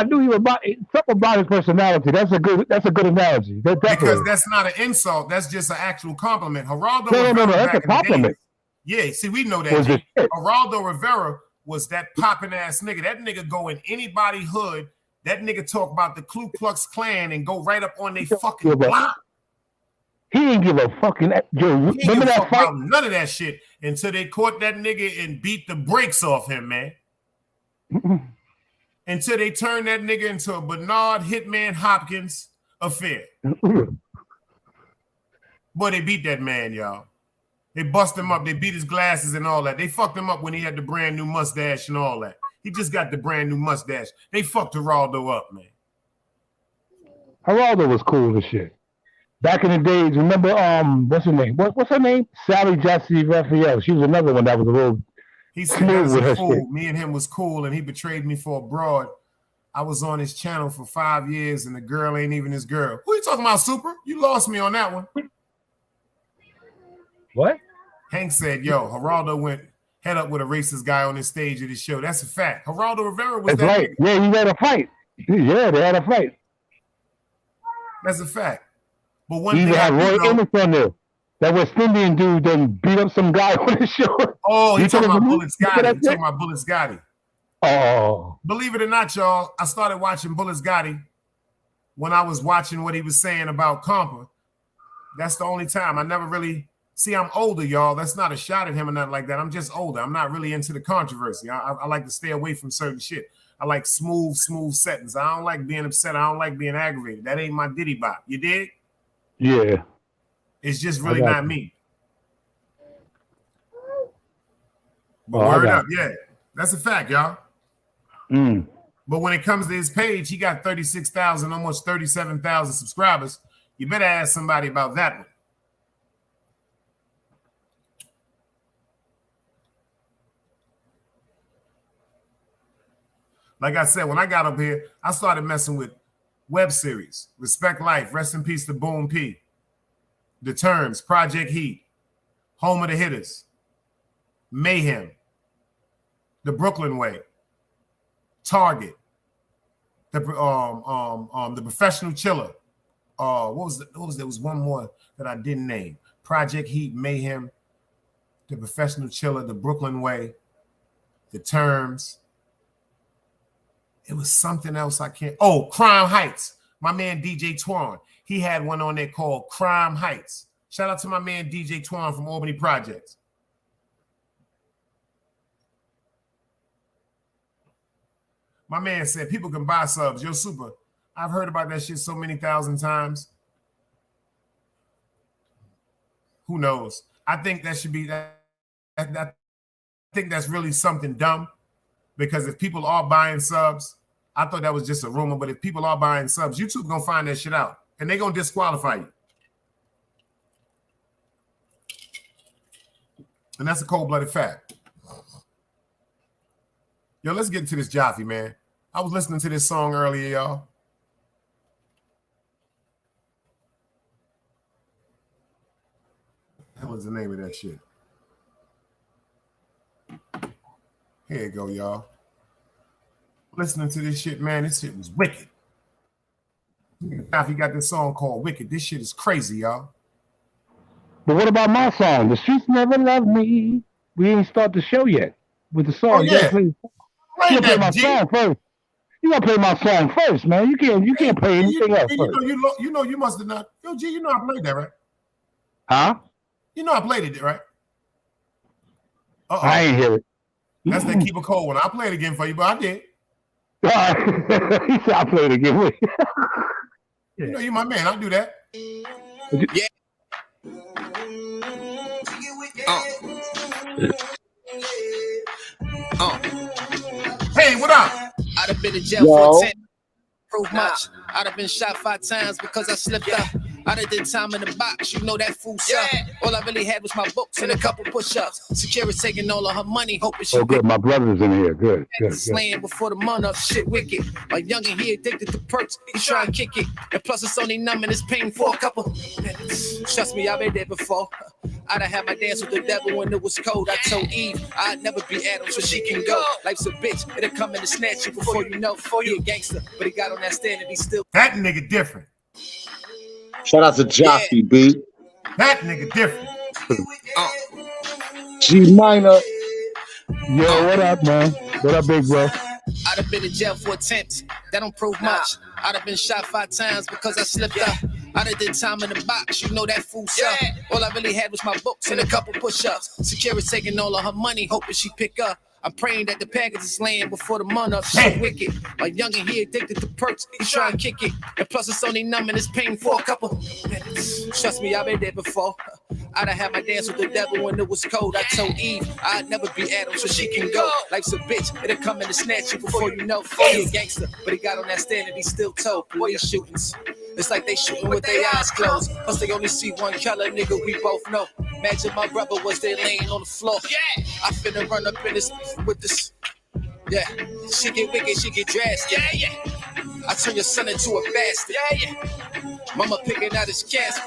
knew you about something about his personality. That's a good analogy. Because that's not an insult. That's just an actual compliment. Geraldo No, Rivera that's a compliment. Yeah, see, we know that. Geraldo Rivera was that popping ass nigga. That nigga go in anybody hood. That nigga talk about the Ku Klux Klan and go right up on their fucking block. He didn't give a fucking. Remember that fight? None of that shit until they caught that nigga and beat the brakes off him, man. Until they turned that nigga into a Bernard Hitman Hopkins affair. Boy, they beat that man, y'all. They bust him up. They beat his glasses and all that. They fucked him up when he had the brand new mustache and all that. He just got the brand new mustache. They fucked Geraldo up, man. Geraldo was cool as shit. Back in the days, remember, what's her name? What's her name? Sally Jesse Raphael. She was another one that was a little smooth with her shit. Me and him was cool, and he betrayed me for a broad. I was on his channel for 5 years, and the girl ain't even his girl. Who you talking about, Super? You lost me on that one. What? Hank said, yo, Geraldo went head up with a racist guy on his stage at his show. That's a fact. Geraldo Rivera was that right. Yeah, he had a fight. Yeah, they had a fight. That's a fact. But one he thing had Roy Emmett on there. That West Indian dude then beat up some guy on his show. Oh, you talking about Bullets Gotti. You talking about Bullets Gotti. Oh. Believe it or not, y'all, I started watching Bullets Gotti when I was watching what he was saying about Compa. That's the only time. I never really... See, I'm older, y'all. That's not a shot at him or nothing like that. I'm just older. I'm not really into the controversy. I like to stay away from certain shit. I like smooth settings. I don't like being upset. I don't like being aggravated. That ain't my diddy bop. You dig? Yeah. It's just really not me. But word up, yeah. That's a fact, y'all. But when it comes to his page, he got 36,000, almost 37,000 subscribers. You better ask somebody about that one. Like I said, when I got up here, I started messing with web series. Respect Life, rest in peace to Boom P. The Terms, Project Heat, Home of the Hitters, Mayhem, The Brooklyn Way, Target, the Professional Chiller. There was one more that I didn't name. Project Heat, Mayhem, The Professional Chiller, The Brooklyn Way, The Terms. It was something else I can't. Oh, Crime Heights. My man DJ Twan. He had one on there called Crime Heights. Shout out to my man DJ Twan from Albany Projects. My man said people can buy subs. Yo, Super. I've heard about that shit so many thousand times. Who knows? I think that should be that. I think that's really something dumb, because if people are buying subs, I thought that was just a rumor, but if people are buying subs, YouTube gonna find that shit out and they're gonna disqualify you. And that's a cold-blooded fact. Yo, let's get into this Jaffe, man. I was listening to this song earlier, y'all. What was the name of that shit? Here you go, y'all. Listening to this shit, man, this shit was wicked. Jaffe got this song called Wicked. This shit is crazy, y'all. But what about my song? The Streets Never Loved Me. We ain't start the show yet with the song. Oh, yeah. You gotta play my song first. You gotta play my song first, man. You can't play anything else first. You must have not. Yo, G, you know I played that, right? Huh? You know I played it, right? I ain't hear it. That's that Keep a Cold one. I'll play it again for you, but I did. He said I'll play it again with you. You know, you my man. I'll do that. Yeah. Hey, what up? I'd have been in jail for 10. Prove much. I'd have been shot 5 times because I slipped up. I'd have did time in the box, you know that fool stuff. All I really had was my books and a couple push-ups. Security taking all of her money, hoping she. Oh, good. My brother's in here. Good. Slaying before the month up, shit wicked. My youngin' he addicted to perks, he try and kick it. And plus it's only numbing his pain for a couple minutes. Trust me, I've been there before. I'd have had my dance with the devil when it was cold. I told Eve I'd never be Adam so she can go. Life's a bitch, it'll come in and snatch you before you know. He a gangster, but he got on that stand and he still. That nigga different. Shout out to Jaffe, B. That nigga different. G minor. Yo, what up, man? What up, big bro? I'd have been in jail for attempts. That don't prove much. I'd have been shot 5 times because I slipped up. I'd have did time in the box, you know that fool stuff. All I really had was my books and a couple push-ups. Security taking all of her money, hoping she pick up. I'm praying that the package is laying before the month up. Shit wicked. My youngin' he addicted to perks, he try and kick it. And plus it's only numbing his pain for a couple minutes. Trust me, I've been there before. I'd have had my dance with the devil when it was cold. I told Eve I'd never be Adam so she can go. Life's a bitch, it'll come in and snatch you before you know. He a gangster, but he got on that stand and he still told. Police shootings. It's like they shooting with their eyes closed. Plus they only see one color, nigga, we both know. Imagine my brother was there laying on the floor. I finna run up in this with this. Yeah, she get wicked, she get drastic. I turn your son into a bastard. Mama picking out his casket.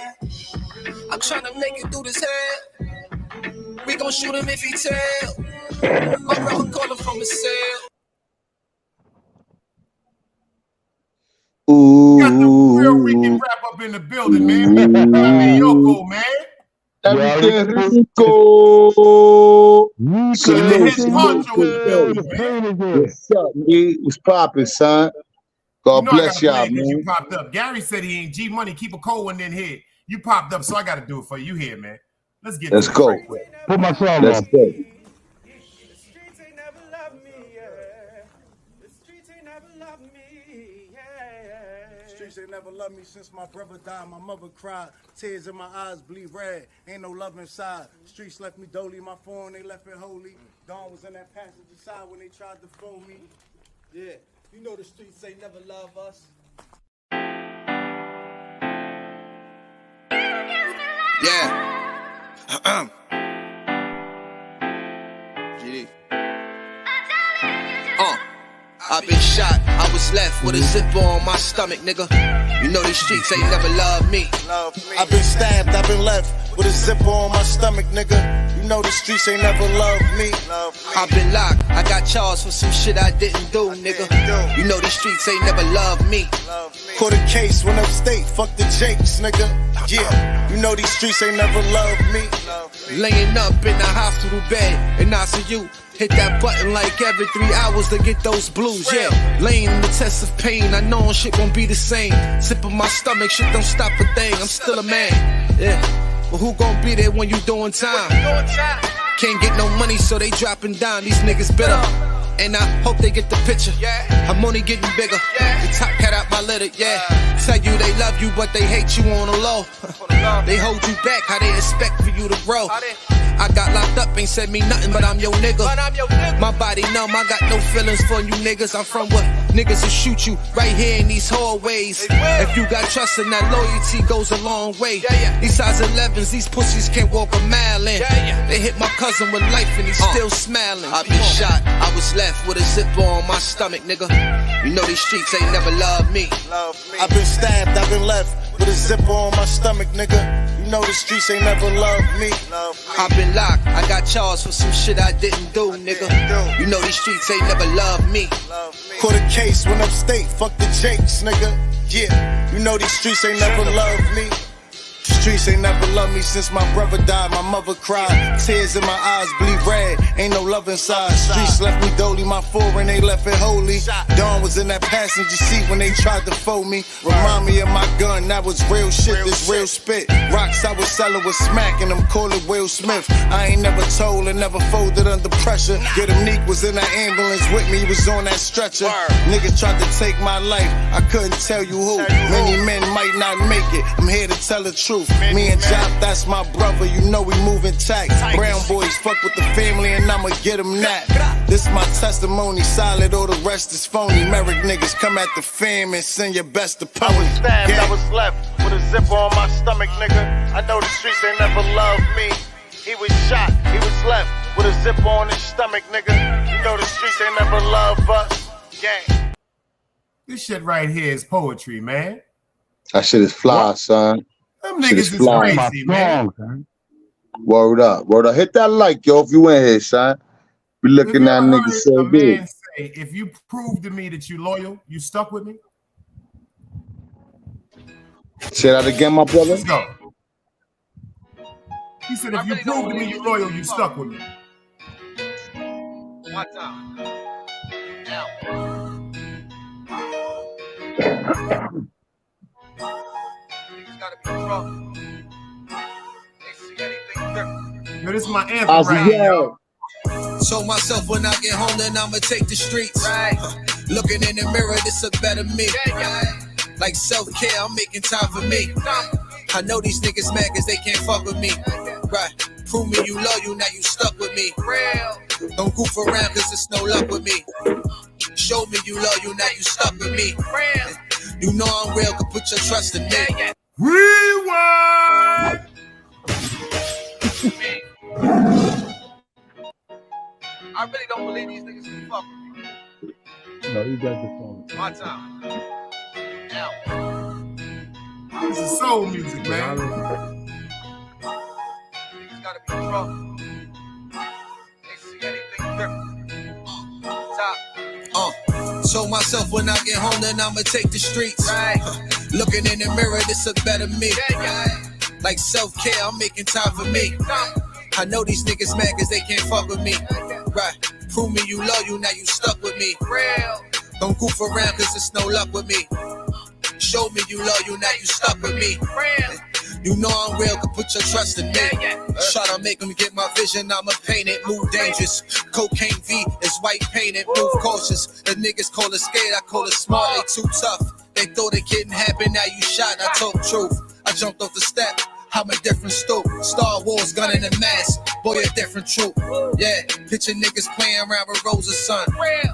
I'm trying to make it through this hell. We gon' shoot him if he tell. My brother call him from his cell. Got the real Rican rap up in the building, man. Yoko, man. Rico. What's up, man? What's poppin', son? God bless y'all, man. You popped up. Gary said he ain't G Money. Keep a cold one in here. You popped up, so I got to do it for you here, man. Let's get. Let's go. Put my song Let's on. go. They never loved me since my brother died. My mother cried. Tears in my eyes bleed red. Ain't no love inside. Streets left me dolly. My phone, they left it holy. Dawn was in that passenger side when they tried to phone me. Yeah, you know the streets ain't never love us. Yeah. GD. I've been shot, I was left with a zipper on my stomach, nigga. You know these streets ain't never loved me. I've been stabbed, I've been left with a zipper on my stomach, nigga. You know the streets ain't never loved me. I've been locked, I got charged for some shit I didn't do, nigga. You know these streets ain't never loved me. Caught a case, went upstate, fuck the Jakes, nigga. Yeah, you know these streets ain't never loved me. Laying up in the hospital bed in ICU. Hit that button like every 3 hours to get those blues, yeah. Laying in the test of pain, I know shit won't be the same. Sipping my stomach, shit don't stop a thing, I'm still a man, yeah. But who gon' be there when you doing time? Can't get no money, so they dropping down. These niggas bitter. And I hope they get the picture. I'm only getting bigger. The top cat out my litter, Tell you they love you, but they hate you on the low. They hold you back, how they expect for you to grow. I got locked up, ain't said me nothing, but I'm your nigga. My body numb, I got no feelings for you niggas. I'm from what niggas will shoot you right here in these hallways. If you got trust in that loyalty goes a long way. These size 11s, these pussies can't walk a mile in. They hit my cousin with life and he's still smiling. I been shot, I was left with a zipper on my stomach, nigga. You know these streets ain't never loved me. I've been stabbed, I've been left with a zipper on my stomach, nigga. You know the streets ain't never loved me. I've been locked, I got charged for some shit I didn't do, nigga. You know these streets ain't never loved me. Caught a case, went upstate, fuck the Jakes, nigga. Yeah, you know these streets ain't never loved me. Streets ain't never loved me since my brother died. My mother cried, tears in my eyes bleed red. Ain't no love inside. Streets left me dolly, my foreign they left it holy. Dawn was in that passenger seat when they tried to fold me. Remind me of my gun, that was real shit, this real spit. Rocks I was selling was smacking them, call it Will Smith. I ain't never told and never folded under pressure. Yeah, the Neek was in that ambulance with me, he was on that stretcher. Niggas tried to take my life, I couldn't tell you who. Many men might not make it, I'm here to tell the truth. Me and Jop, that's my brother, you know we moving tight. Brown boys fuck with the family and I'ma get them that. This my testimony, solid, all the rest is phony. Merrick niggas come at the fam and send your best opponent. I was stabbed, I was left with a zipper on my stomach, nigga. I know the streets ain't never loved me. He was shot, he was left with a zipper on his stomach, nigga. You know the streets ain't never loved us. Gang. This shit right here is poetry, man. That shit is fly, son. Them niggas is crazy, man. Word up, word up. Hit that like, yo, if you in here, son. We looking at niggas so big. Say, if you prove to me that you loyal, you stuck with me? Say that again, my brother. Let's go. He said, if you prove to me you loyal, you stuck with me. One time. Yo, this is my anthem right here, yo. Told myself when I get home, then I'ma take the streets. Looking in the mirror, this a better me. Like self-care, I'm making time for me. I know these niggas mad cause they can't fuck with me. Right, prove me you love you, now you stuck with me. Don't goof around cause it's no luck with me. Show me you love you, now you stuck with me. You know I'm real, can put your trust in me. Rewind! I really don't believe these niggas can fuck with me. No, he does the song. My time. Now. This is soul music, man. Niggas gotta be drunk. They see anything different. Top. Told myself when I get home, then I'ma take the streets. Looking in the mirror, this a better me. Like self-care, I'm making time for me. I know these niggas mad cause they can't fuck with me. Right, prove me you love you, now you stuck with me. Don't goof around cause it's no luck with me. Show me you love you, now you stuck with me. You know I'm real, can put your trust in me. Try to make them get my vision, I'ma paint it, move dangerous. Cocaine V is white painted, move cautious. The niggas call it scared, I call it smart, they too tough. They thought it couldn't happen, now you shot, I talk truth. I jumped off the step, I'm a different stoop. Star Wars, gun in the mask, boy a different troop. Yeah, picture niggas playing around with Rosa's son.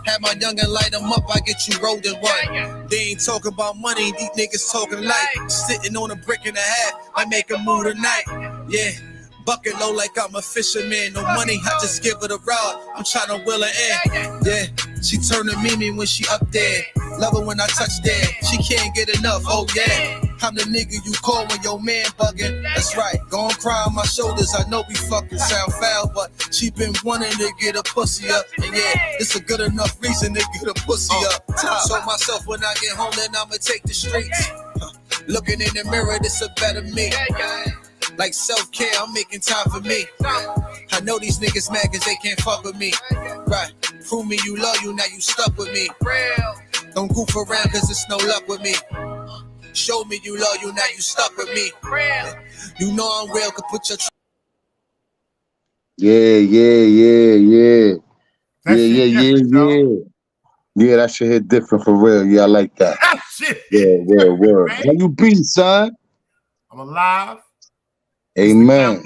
Have my youngin' light them up, I get you rolled in one. They ain't talking about money, these niggas talking light. Sitting on a brick and a half, I make a move tonight. Yeah, bucket low like I'm a fisherman. No money, I just give her the rod. I'm trying to wheel her in. Yeah, she turn to Mimi when she up there. Love her when I touch there. She can't get enough, oh yeah. I'm the nigga you call when your man bugging. That's right, gon' cry on my shoulders. I know we fucking sound foul, but she been wanting to get a pussy up. And yeah, it's a good enough reason to get a pussy up. Told myself when I get home, then I'ma take the streets. Looking in the mirror, this a better me. Like self-care, I'm making time for me. I know these niggas mad cause they can't fuck with me. Right, prove me you love you, now you stuck with me. Don't goof around cause it's no luck with me. Show me you love you, now you stuck with me. You know I'm real, could put your Yeah. That shit different, Yeah. Yeah, that shit hit different for real. Yeah, I like that. That shit Yeah, hit different, word. man. How you be, son? I'm alive. Amen.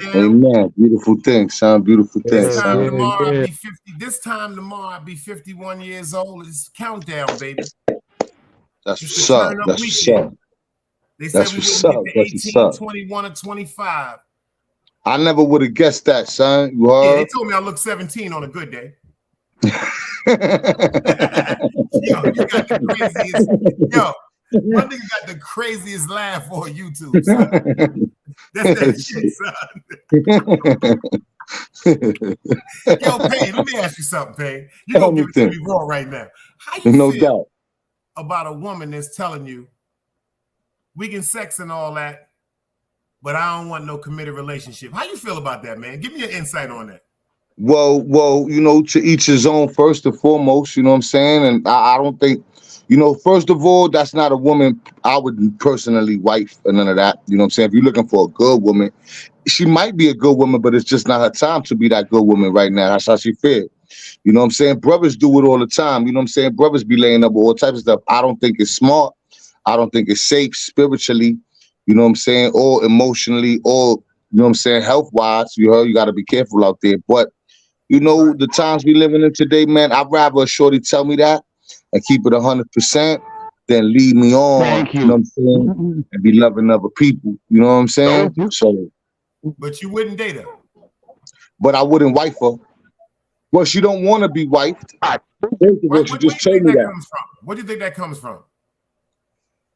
Beautiful thing, son. Beautiful thing, This time son. tomorrow I'll be 50. This time tomorrow I'll be 51 years old. It's countdown, baby. That's It's what's the up. turn up That's what's weekend. up. They said That's we what's wouldn't up. get to That's what's 18, up. 21, or 25. I never would have guessed that, son. You Yeah, they heard? told me I look 17 on a good day. Yo, you got the craziest. Yo, one nigga got the craziest laugh on YouTube, son. That's that shit, son. Yo, Payne, let me ask you something, Payne. You gonna give it to me raw right now. How you No feel doubt. about a woman that's telling you we can sex and all that, but I don't want no committed relationship? How you feel about that, man? Give me an insight on that. Well, you know, to each his own first and foremost, you know what I'm saying? And I don't think, you know, first of all, that's not a woman I would personally wife or none of that. You know what I'm saying? If you're looking for a good woman, she might be a good woman, but it's just not her time to be that good woman right now. That's how she feels. You know what I'm saying? Brothers do it all the time. You know what I'm saying? Brothers be laying up with all types of stuff. I don't think it's smart. I don't think it's safe spiritually, you know what I'm saying, or emotionally, or, you know what I'm saying, health-wise. You heard, you got to be careful out there. But, you know, the times we living in today, man, I'd rather a shorty tell me that and keep it 100% than lead me on, Thank you know what I'm you. saying, and be loving other people. You know what I'm saying? So, But you wouldn't date her. but I wouldn't wife her. Well, she don't want to be wifed. First of all, she What do just you told think me that that. comes from? What do you think that comes from?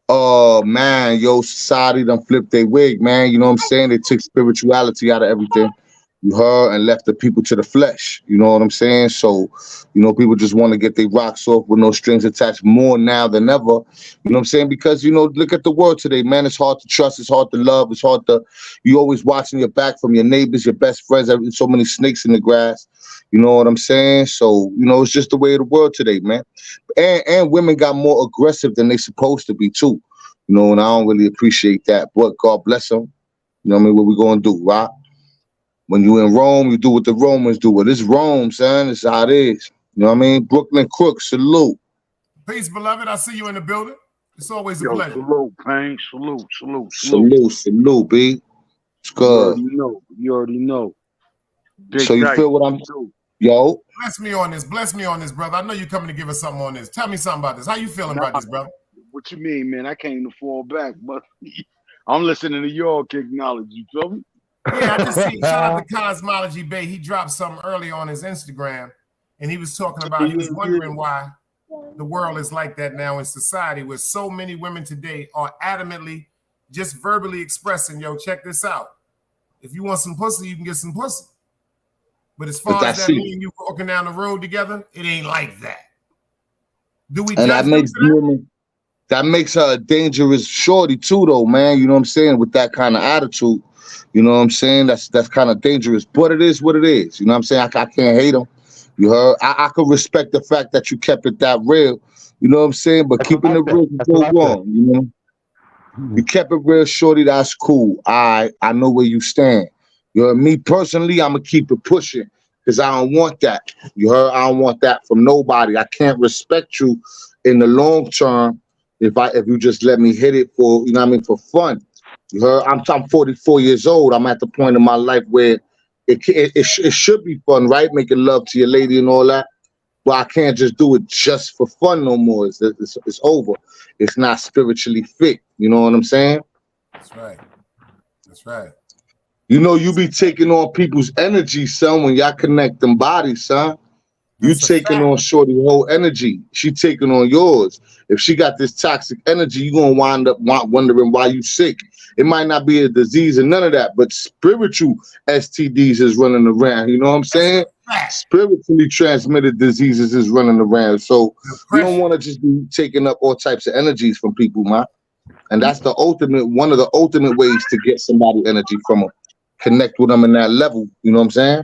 Oh man, yo, society done flipped their wig, man. You know what I'm saying? They took spirituality out of everything. You heard, and left the people to the flesh. You know what I'm saying? So, you know, people just want to get their rocks off with no strings attached more now than ever. You know what I'm saying? Because, you know, look at the world today, man. It's hard to trust. It's hard to love. It's hard to, you always watching your back from your neighbors, your best friends. So many snakes in the grass. You know what I'm saying? So, you know, it's just the way of the world today, man. And women got more aggressive than they supposed to be too. You know, and I don't really appreciate that. But God bless them. You know what I mean? What we gonna do, right? When you in Rome, you do what the Romans do. Well, it's Rome, son. It's how it is. You know what I mean? Brooklyn Crook, salute. Peace, beloved. I see you in the building. It's always a pleasure. Salute, Payne. Salute. Salute, B. It's good. You already know. Big so you dice, feel what I'm yo? Bless me on this. Bless me on this, brother. I know you're coming to give us something on this. Tell me something about this. How you feeling about this, brother? What you mean, man? I came to fall back, but I'm listening to your acknowledge. You feel me? Yeah, I just see. Shout out to Cosmology Bay. He dropped something early on his Instagram, and he was talking about. He was wondering why the world is like that now in society, where so many women today are adamantly just verbally expressing, "Yo, check this out. If you want some pussy, you can get some pussy." But as far as that me and you walking down the road together, it ain't like that. Do we? And that makes women. That makes her a dangerous shorty too, though, man. You know what I'm saying? With that kind of attitude, you know what I'm saying? That's kind of dangerous. But it is what it is. You know what I'm saying? I can't hate them. You heard? I could respect the fact that you kept it that real. You know what I'm saying? But keeping it real can go wrong. You know? You kept it real, shorty. That's cool. I know where you stand. You heard? Me personally, I'm gonna keep it pushing because I don't want that. You heard? I don't want that from nobody. I can't respect you in the long term if you just let me hit it for, you know what I mean, for fun. You heard? I'm 44 years old. I'm at the point in my life where it should be fun, right? Making love to your lady and all that. But I can't just do it just for fun no more. It's over. It's not spiritually fit. You know what I'm saying? That's right. That's right. You know, you be taking on people's energy, son, when y'all connect them bodies, son. You taking on shorty whole energy. She taking on yours. If she got this toxic energy, you gonna wind up wondering why you sick. It might not be a disease and none of that, but spiritual STDs is running around. You know what I'm saying? Spiritually transmitted diseases is running around. So you don't want to just be taking up all types of energies from people, man. And that's the one of the ultimate ways to get somebody energy from them. Connect with them in that level. You know what I'm saying?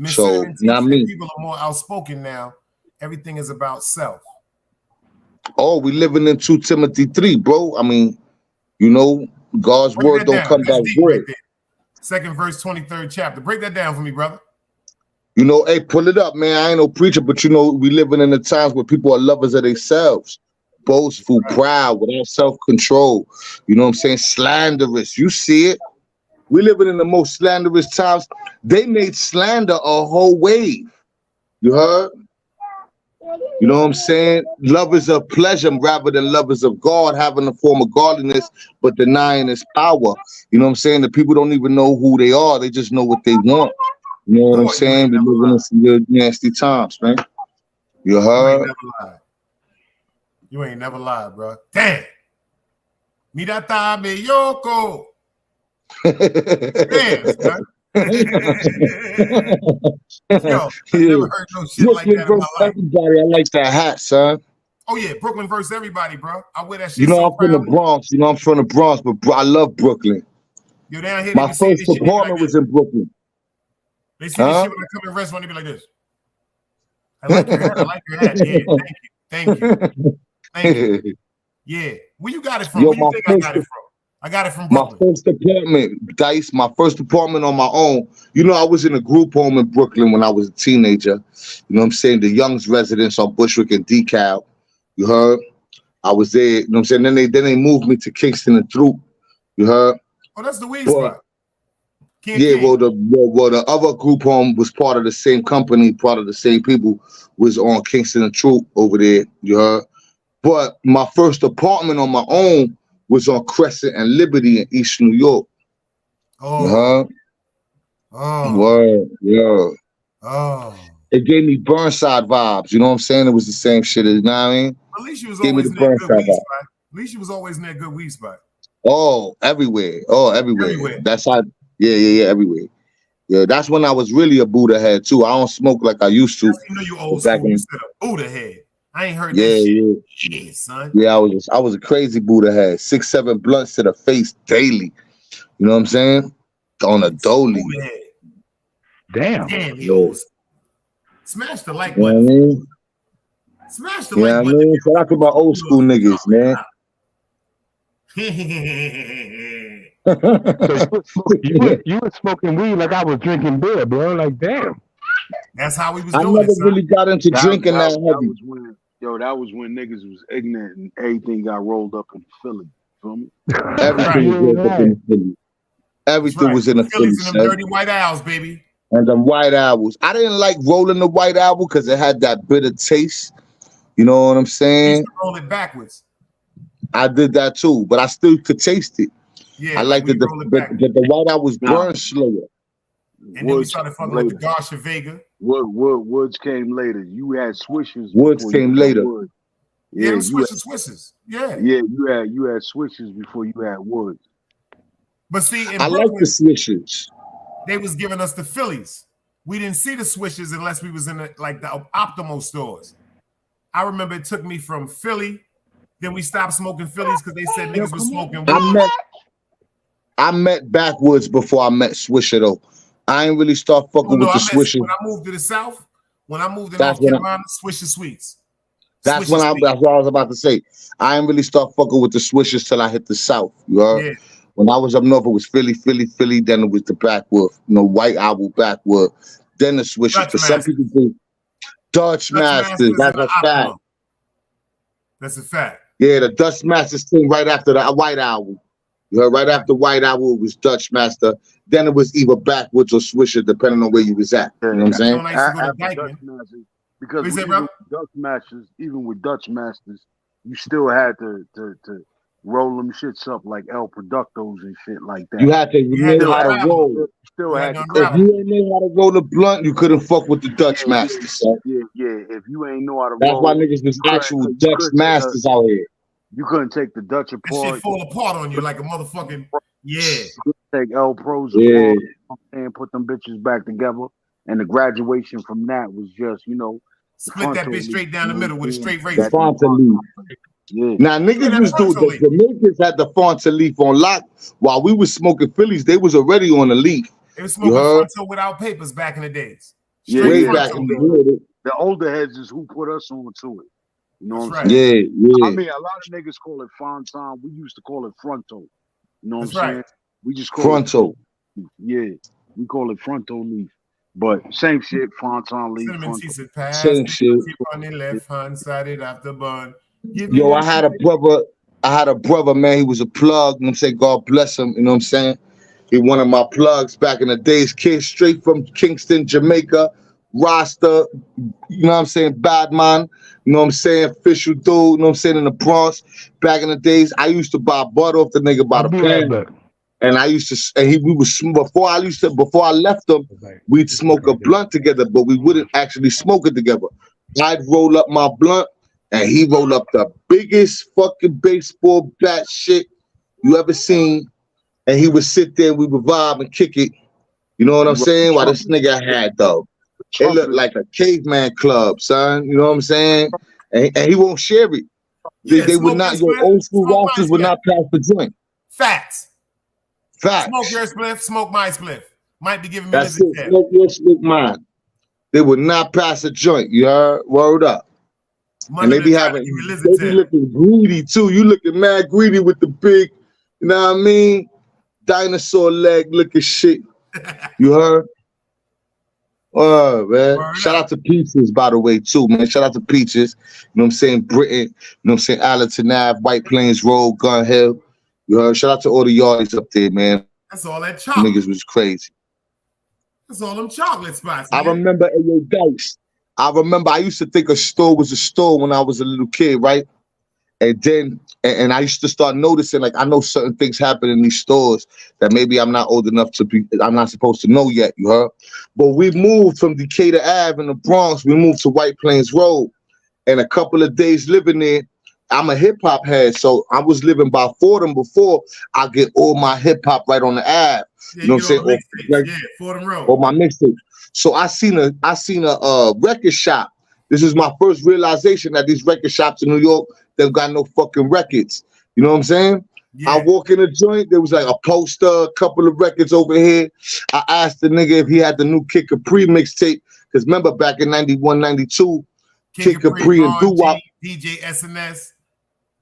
So, not me. People are more outspoken now. Everything is about self. Oh, we living in 2 Timothy 3, bro. I mean, you know, God's Break word that don't down. come That's back deep right void. there. 2nd verse, 23rd chapter. Break that down for me, brother. You know, hey, pull it up, man. I ain't no preacher, but you know, we living in the times where people are lovers of themselves, boastful, proud, without self-control. You know what I'm saying? Slanderous. You see it. We living in the most slanderous times. They made slander a whole wave. You heard? You know what I'm saying? Lovers of pleasure rather than lovers of God, having a form of godliness, but denying his power. You know what I'm saying? The people don't even know who they are. They just know what they want. You know what I'm Boy, you saying? ain't We never living in lied. some real nasty times, man. You You ain't heard? never lied. You ain't never lied, bro. Damn. Mira me yoko. Damn, son. Yo, I Yeah. never heard no shit like Brooklyn that in my versus life. everybody. I like that hat, son. Oh yeah, Brooklyn versus everybody, bro. I wear that You shit know, so I'm from the proudly. Bronx. You know, I'm from the Bronx, but bro, I love Brooklyn. Yo, down here they My be saying first this shit. They be like apartment this. was in Brooklyn. They see this Huh? shit when I come in restaurant. They be like this. I like your hat. I like your hat. Yeah, thank you, thank you, thank you. Yeah, where you got it from? Yo, Where you think I got it from? I got it from my Brooklyn. first apartment, Dice, my first apartment on my own. You know, I was in a group home in Brooklyn when I was a teenager. You know what I'm saying? The Young's residence on Bushwick and DeKalb. You heard? I was there. You know what I'm saying? Then they moved me to Kingston and Throop. You heard? Oh, that's the weed But spot. yeah, well, the other group home was part of the same company, part of the same people, was on Kingston and Troop over there. You heard? But my first apartment on my own was on Crescent and Liberty in East New York. Oh. You heard? Oh. Word, yeah. Oh. It gave me Burnside vibes. You know what I'm saying? It was the same shit. You know what I mean? At least you was Gave me always the near a good Burnside weed vibe. spot. At least you was always near a good weed spot. Oh, everywhere. Oh, everywhere. Everywhere. That's how. Yeah, everywhere. Yeah, that's when I was really a Buddha head too. I don't smoke like I used to. Yes, you know you old back school. You in, said a Buddha head. I ain't heard yeah, that shit. yeah. Yeah, son. Yeah, I was a crazy Buddha head. 6, 7 blunts to the face daily. You know what I'm saying? On a dolly. Buddha head. Damn. Damn, he Yeah. old. Smash the like You know button. what I mean? Smash the You know like what I button. mean? Shout out to my old school niggas, man. You were smoking weed like I was drinking beer, bro. Like, damn. That's how we was I doing never it, son. really got into drinking that That heavy. was when, that was when niggas was ignorant and everything got rolled up in Philly. Feel me? Everything was rolled up in the Philly. Everything was in the Philly, Phillies and them son. dirty white owls, baby. And them white owls. I didn't like rolling the white owl because it had that bitter taste. You know what I'm You used saying? to roll it backwards. I did that too, but I still could taste it. Yeah, I like like that we roll it backwards. the white owl was Nah. burned slower. And then we Woods started fucking later. with the Garsha Vega. Woods came later. You had swishers. Woods before you came had later. Woods. Yeah, them you had, Swisses. Yeah. yeah, you had swishers before you had Woods. But see, in I Brooklyn, like the swishers. they was giving us the Phillies. We didn't see the Swishes unless we was in the Optimal stores. I remember it took me from Philly. Then we stopped smoking Phillies because they said niggas was smoking weed. I met Backwoods before I met Swisher though. I ain't really start fucking with the Swishers. When I moved to the South, when I moved to That's North when Carolina, Swisher Sweets. That's Swisher Sweets. what I was about to say. I ain't really start fucking with the Swishers till I hit the South. You heard? Yeah. When I was up north, it was Philly. Then it was the Backwood, White Owl Backwood. Then the Swishers. Dutch But some Masters. people think Dutch Masters. That's and a fact. Optimum. That's a fact. Yeah, the Dutch Masters came right after the White Owl. You heard? Right after White Owl, it was Dutch Master. Then it was either Backwoods or Swisher, depending on where you was at. You know what I'm saying? I used to go to Dykeman. Because What you say, even bro? with Dutch Masters, you still had to roll them shits up like El Productos and shit like that. You had to know how to roll. Still had to If you didn't know how to roll the blunt, you couldn't fuck with the Dutch Masters, son. Yeah. If you ain't know how to That's roll, why niggas was actual Dutch Masters out here. You couldn't take the Dutch That apart. shit fall apart on you like a motherfucking You couldn't take El Pros Yeah. apart and put them bitches back together. And the graduation from that was just, split that bitch straight down the middle with a straight The razor. Fonta leaf. Yeah. Now niggas was doing the Jamaicans had the Fonta leaf on lock while we was smoking Phillies. They was already on the leaf. They was You smoking heard? Fonto without papers back in the days. Yeah, Way Straight back Fonto in leaf. the day. The older heads is who put us on to it. You know what That's I'm right. saying? Yeah. I mean, a lot of niggas call it fontan. We used to call it fronto. You know what That's I'm right. saying? We just call Fronto. it, yeah, we call it fronto leaf. But same shit, fontan leaf, Cinnamon fronto. tea said, pass Same me shit. the tip on the left hand side it off the bun. Give me Yo, I that. had a brother, man. He was a plug. You know what I'm saying? God bless him. You know what I'm saying? He one of my plugs back in the days. Kid straight from Kingston, Jamaica. Rasta, you know what I'm saying? Bad man. You know what I'm saying? Official dude. You know what I'm saying? In the Bronx. Back in the days, I used to buy butter off the nigga by the pound. And I used to, and we was before I left him, we'd smoke a blunt together, but we wouldn't actually smoke it together. I'd roll up my blunt, and he rolled up the biggest fucking baseball bat shit you ever seen, and he would sit there, we would vibe and kick it. You know what I'm saying? While this nigga had though, it looked like a caveman club, son. You know what I'm saying? And he won't share it. Yeah, They would smoke not. your Your spliff, old school smoke my rosters would spliff. not pass the joint. Facts. Facts. Smoke your spliff, smoke my spliff. Might be giving me That's lizard it. tail. Smoke your smoke mine. They would not pass a joint. You heard? Word up. And they be having, they be looking greedy too. You looking mad greedy with the big, you know what I mean? Dinosaur leg looking shit. You heard? Oh man. Shout out to Peaches, by the way, too, man. Shout out to Peaches. You know what I'm saying? Britain, you know what I'm saying? Allerton Ave, White Plains Road, Gun Hill. You heard? Shout out to all the yardies up there, man. That's all that chocolate. Niggas was crazy. That's all them chocolate spots, I man. remember Ayo Dice. I used to think a store was a store when I was a little kid, right? And then, and I used to start noticing, like, I know certain things happen in these stores that maybe I'm not old enough to be, I'm not supposed to know yet, you heard? But we moved from Decatur Ave in the Bronx, we moved to White Plains Road. And a couple of days living there, I'm a hip hop head, so I was living by Fordham before I get all my hip hop right on the Ave. Yeah, You know what I'm saying? Yeah, Fordham Road. Or my mixtape. So I seen a record shop. This is my first realization that these record shops in New York, they've got no fucking records. You know what I'm saying? Yeah. I walk in a joint, there was like a poster, a couple of records over here. I asked the nigga if he had the new Kid Capri mixtape. Because remember back in 91, 92, Kid Capri and Doo-Wop, DJ SNS,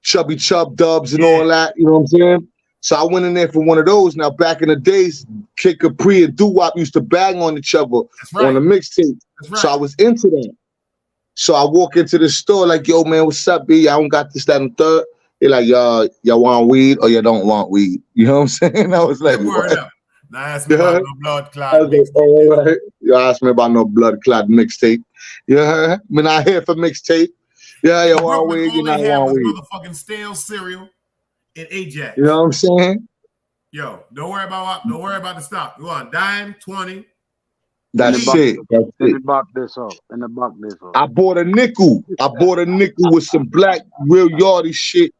Chubby Chub Dubs and all that, you know what I'm saying? So I went in there for one of those. Now, back in the days, Kid Capri and Doo-Wop used to bang on each other on the mixtape. Right. So I was into that. So I walk into the store like, yo, man, what's up, B? I don't got this, that, and third. They're like, y'all want weed or you don't want weed? You know what I'm saying? I was like, word up. Now ask me about no blood clot. I was like, all right. You asked me about no blood clot mixtape. You heard? I'm not here for mixtape. Yeah, you want weed, you not want weed. Motherfucking stale cereal and Ajax. You know what I'm saying? Yo, don't worry about the stock. Go on, dime, 20. That's it. That's it. In the box this up. I bought a nickel. With some black real yardy shit.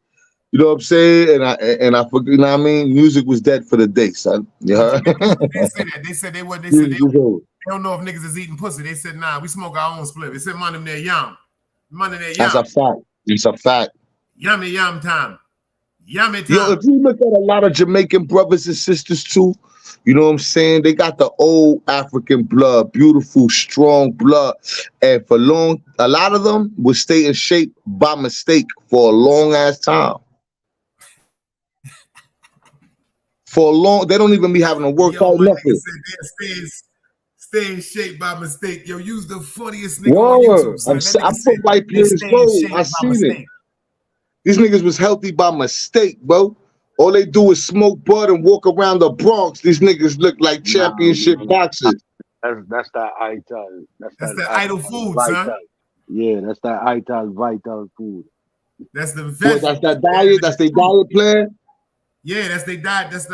You know what I'm saying? And I forget, you know what I mean? Music was dead for the day, son. You heard? They said that. They said they don't know if niggas is eating pussy. They said, nah, we smoke our own split. They said money there yum. Money there yum. That's a fact. It's a fact. Yummy yum time. Yummy time. Yo, if you look at a lot of Jamaican brothers and sisters too, you know what I'm saying? They got the old African blood, beautiful, strong blood. And for long, a lot of them would stay in shape by mistake for a long ass time. For a long, they don't even be having to work out nothing. Stay in shape by mistake. Yo, use the funniest nigga on YouTube. I'm from White Plains Road. I seen it. These niggas was healthy by mistake, bro. All they do is smoke bud and walk around the Bronx. These niggas look like championship boxers. That's that ital. That's that idle food, son. Yeah, that's that ital vital food. That's the that's that diet. That's their diet plan. Yeah, that's their diet. That's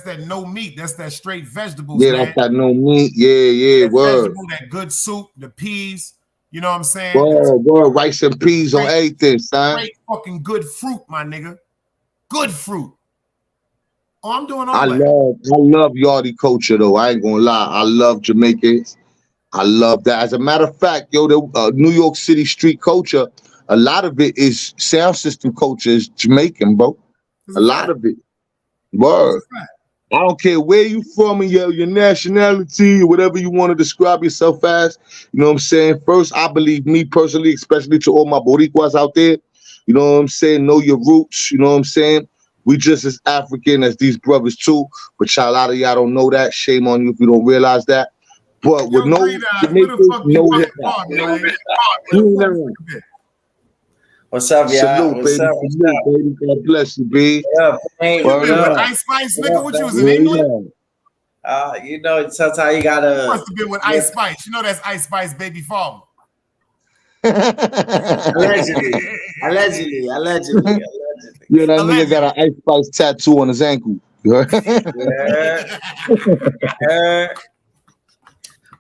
that no meat. That's that straight vegetables. Yeah, man. that's that no meat. Yeah, word. That good soup, the peas. You know what I'm saying? Word, rice and peas on everything, son. Straight fucking good fruit, my nigga. Good fruit. Oh, I'm doing all I that. love yardie culture though. I ain't gonna lie. I love Jamaicans. I love that. As a matter of fact, yo, the New York City street culture, a lot of it is sound system culture is Jamaican, bro. A lot of it. Word. I don't care where you from and your nationality or whatever you want to describe yourself as. You know what I'm saying? First, I believe me personally, especially to all my Boricuas out there. You know what I'm saying? Know your roots. You know what I'm saying? We just as African as these brothers too. But a lot of y'all don't know that. Shame on you if you don't realize that. But with Yo, no Green Eyes, where the Jamaican, fuck no you hip been hop. from, man? Where the fuck you been? What's up, y'all? Salute, What's baby. up? What's Salute, up? baby. God bless you, B. What up, Where man? you What been with up? Ice Spice, What nigga? up, What you was baby? in England? You know, sometimes you gotta. You must have been with Ice Spice. You know that's Ice Spice baby father. Allegedly. Yeah, that nigga got an Ice Spice tattoo on his ankle. You heard? Yeah.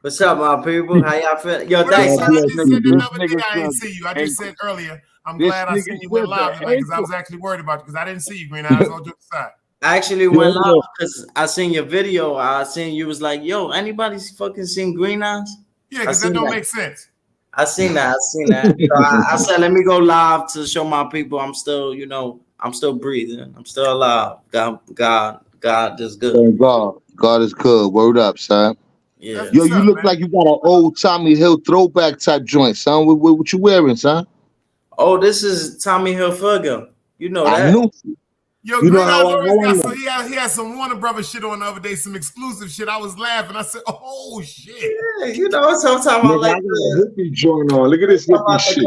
What's up, my people? How y'all feel? Yo, Dice, I just said the other day I ain't see you. I just said earlier, I'm glad I seen you went live tonight because I was actually worried about you because I didn't see you, Green Eyes, all jokes aside. I actually went live because I seen your video. I seen you was like, yo, anybody fucking seen Green Eyes? Yeah, because that don't make sense. I seen that. So I said, let me go live to show my people I'm still, I'm still breathing. I'm still alive. God is good. Thank God. God is good. Word up, son. Yeah. Yo, you look like you got an old Tommy Hill throwback type joint, son. What you wearing, son? Oh, this is Tommy Hilfiger. You know that. I knew. Yo, You know Green Eyes how always got I some. He had some Warner Brothers shit on the other day, some exclusive shit. I was laughing. I said, "Oh shit!" Yeah, sometimes I like got a hippie joint on. Look at this hippie shit.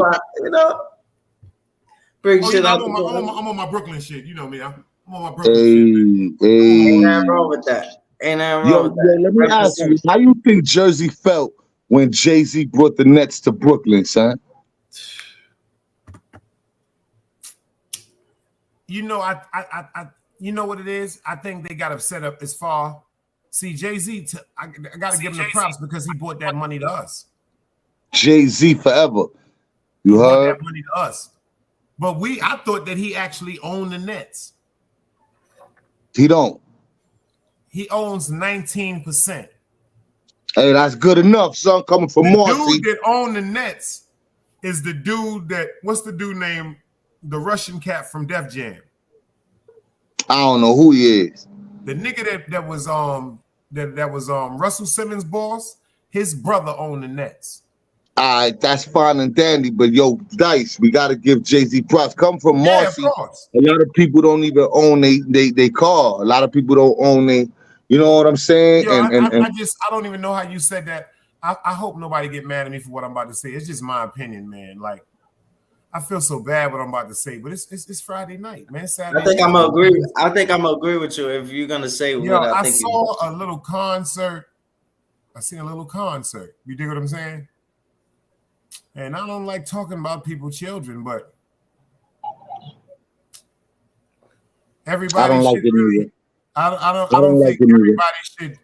Bring shit I'm out. I'm on my Brooklyn shit. You know me. I'm on my Brooklyn shit. Ain't nothing wrong with that. Yo, let me ask you, how you think Jersey felt when Jay-Z brought the Nets to Brooklyn, son? You know, you know what it is? I think they got upset up as far. See, Jay-Z, I got to give him the props because he brought that money to us. Jay-Z forever. You brought heard? that money to us. But I thought that he actually owned the Nets. He don't. He owns 19%. Hey, that's good enough, son. Coming from Marcy. The dude that owned the Nets is the dude what's the dude named the Russian cat from Def Jam? I don't know who he is. The nigga that was Russell Simmons' boss. His brother owned the Nets. All right, that's fine and dandy, but yo, Dice, we gotta give Jay-Z props. Come from Marcy. Of course. A lot of people don't even own they car. A lot of people don't own you know what I'm saying? Yo, I don't even know how you said that. I hope nobody get mad at me for what I'm about to say. It's just my opinion, man. Like, I feel so bad what I'm about to say, but it's Friday night, man. Saturday. I think I'm gonna agree. I think I'm gonna agree with you if you're gonna say what I think. I saw a little concert. I seen a little concert. You dig what I'm saying? And I don't like talking about people's children, but everybody should really. I don't think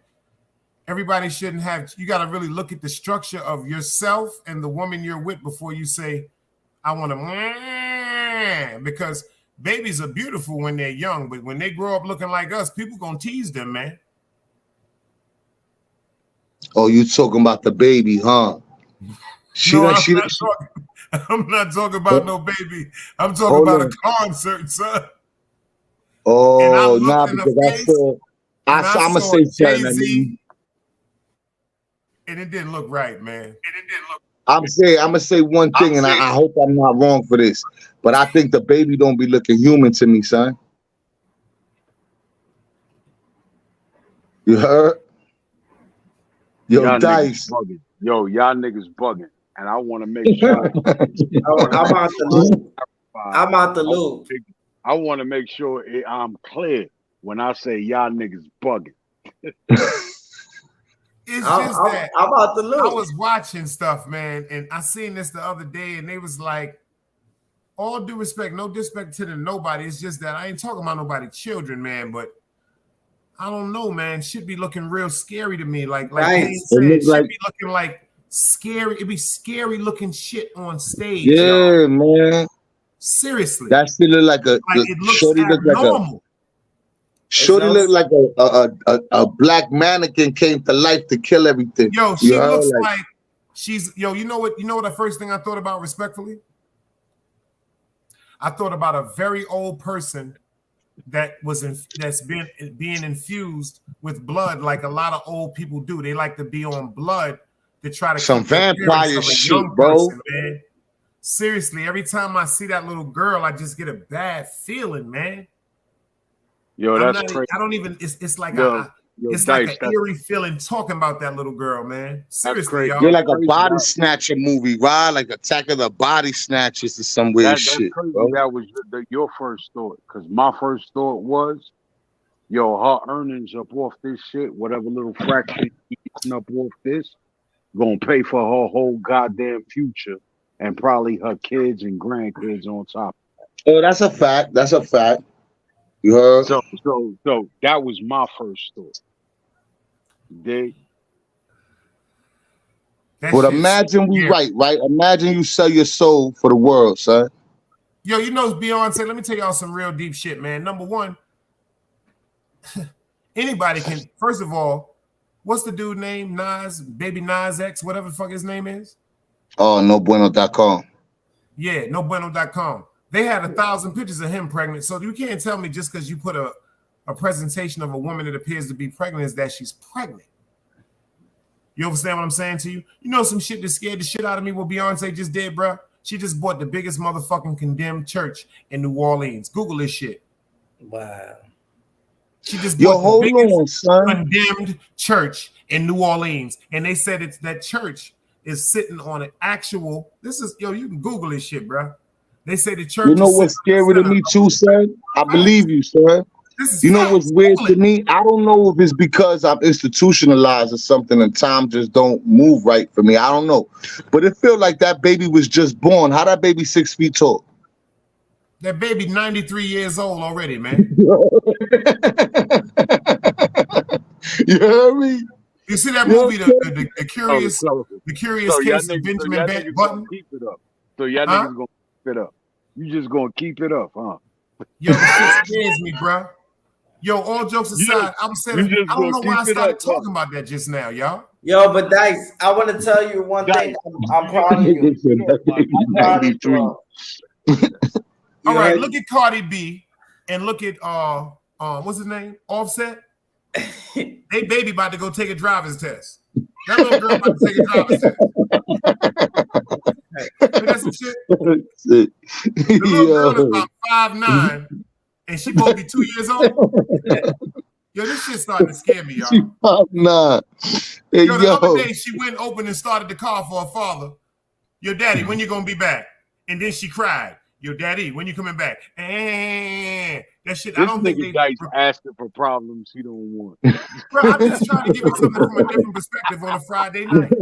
everybody shouldn't have. You got to really look at the structure of yourself and the woman you're with before you say, I want to, because babies are beautiful when they're young, but when they grow up looking like us, people gonna tease them, man. Oh, you talking about the baby, huh? I'm not talking about no baby. I'm talking about a concert, son. Oh, because I'm gonna say something. And it didn't look right, man. I'm gonna say one thing, and I hope I'm not wrong for this, but I think the baby don't be looking human to me, son. You heard? Yo, y'all Dice. Y'all niggas bugging, and I want to make sure. I'm out the loop. I want to make sure I'm clear when I say y'all niggas bugging. It's just that I'm out the loop. I was watching stuff, man, and I seen this the other day, and they was like, all due respect, no disrespect to nobody. It's just that I ain't talking about nobody's children, man, but I don't know, man. Shit be looking real scary to me. Like Hayes said, shit be looking like scary. It be scary looking shit on stage. Yeah, man. Seriously. That shit look like it looks abnormal. Shorty look like a black mannequin came to life to kill everything. Yo, she looks like she's you know what the first thing I thought about, respectfully? I thought about a very old person that's being infused with blood, like a lot of old people do. They like to be on blood to try to Some keep the appearance vampire of a shit, young bro. person, man. Seriously, every time I see that little girl, I just get a bad feeling, man. Yo, that's crazy. I don't even. It's like it's Dice, like an eerie feeling talking about that little girl, man. Seriously, y'all. You're like a body snatcher movie, right? Like Attack of the Body Snatchers or some weird That's shit. crazy. Bro. That was your first thought, because my first thought was, yo, her earnings up off this shit, whatever little fraction getting up off this, gonna pay for her whole goddamn future and probably her kids and grandkids on top. Oh, that's a fact. That's a fact. You heard? So that was my first thought. Dig? But imagine we right? Imagine you sell your soul for the world, son. Yo, you know Beyonce. Let me tell y'all some real deep shit, man. Number one, anybody can. First of all, what's the dude name? Baby Nas X, whatever the fuck his name is. Oh, nobueno.com. Yeah, nobueno.com. They had 1,000 pictures of him pregnant. So you can't tell me just because you put a presentation of a woman that appears to be pregnant is that she's pregnant. You understand what I'm saying to you? You know some shit that scared the shit out of me what Beyonce just did, bro? She just bought the biggest motherfucking condemned church in New Orleans. Google this shit. Wow. She just bought hold the biggest on, son. condemned church in New Orleans. And they said it's that church is sitting on an actual, you can Google this shit, bro. They say the church. You know what's scary to me too, son? I believe you, son. You know what's weird to me? I don't know if it's because I'm institutionalized or something and time just don't move right for me. I don't know. But it feels like that baby was just born. How that baby 6 feet tall? That baby 93 years old already, man. You hear me? You see that movie, the Curious Case of Benjamin Button? Keep it up. So y'all niggas gonna keep it up. You just gonna keep it up, huh? Yo, this shit scares me, bro. Yo, all jokes aside, I don't know why I started talking about that just now, y'all. Yo, but Dice, I want to tell you one thing. I'm proud of you. I'm proud of you. All right, look at Cardi B and look at what's his name? Offset. They baby about to go take a driver's test. That little girl about to take a driver's test. That's some shit. The little girl is about 5'9", and she supposed to be 2 years old. Yo, this shit starting to scare me, y'all. She 5'9". Hey, yo, the other day she went open and started the car for her father. Yo, daddy, when you gonna be back? And then she cried. Yo, daddy, when you coming back? And that shit. This I don't think guys asking for problems he don't want. Bro, I'm just trying to give you something from a different perspective on a Friday night.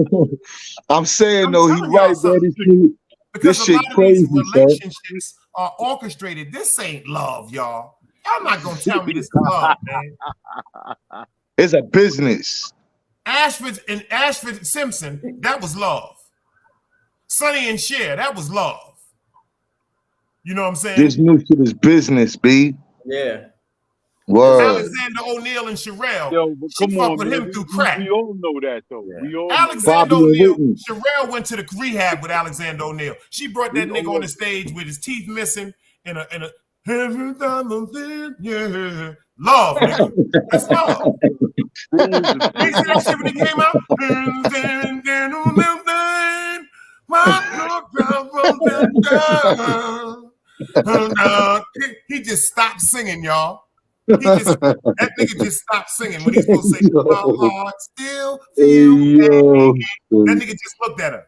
I'm saying though, he's right, man. This shit crazy, relationships are orchestrated. This ain't love, y'all. Y'all not gonna tell me this is love, man. It's a business. Ashford Simpson, that was love. Sonny and Cher, that was love. You know what I'm saying? This new shit is business, B. Yeah. Word. Alexander O'Neal and Sherelle. Yo, but she fucked with him through crack. We all know that though. Yeah. We all Alexander O'Neal. Sherelle went to the rehab with Alexander O'Neal. She brought that nigga on the stage with his teeth missing in a every time I'm there, yeah. Love, nigga. That's love. You see that shit when it came out? He just stopped singing, y'all. That nigga just stopped singing when he's supposed to say, my heart still feel pain. That nigga just looked at her.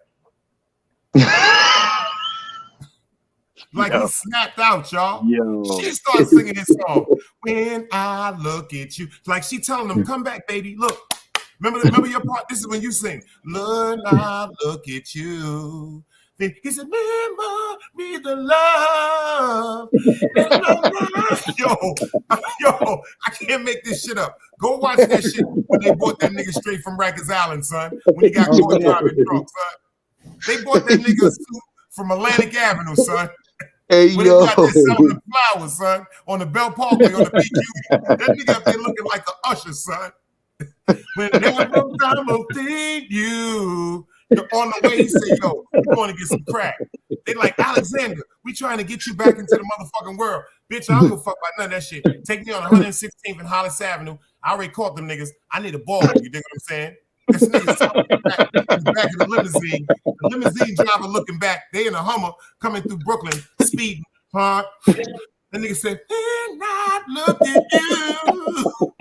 Like he snapped out, y'all. She started singing this song. When I look at you. Like she telling him, come back, baby. Look. Remember your part? This is when you sing. Lord, I look at you. He said, remember me the love. Yo, I can't make this shit up. Go watch that shit when they bought that nigga straight from Rikers Island, son. When he got caught driving drunk, son. They bought that nigga from Atlantic Avenue, son. Hey, when yo. they got there selling the flowers, son, on the Bell Parkway, on the PQ. That nigga up there looking like the usher, son. When there was no time of think you On the way, he said, yo, we want to get some crack. They like, Alexander, we trying to get you back into the motherfucking world. Bitch, I don't give a fuck about none of that shit. Take me on 116th and Hollis Avenue. I already caught them niggas. I need a ball. You dig what I'm saying? This nigga's back in the back of the limousine. The limousine driver looking back. They in a Hummer coming through Brooklyn, speeding. Huh? The nigga said, "Did not look at you.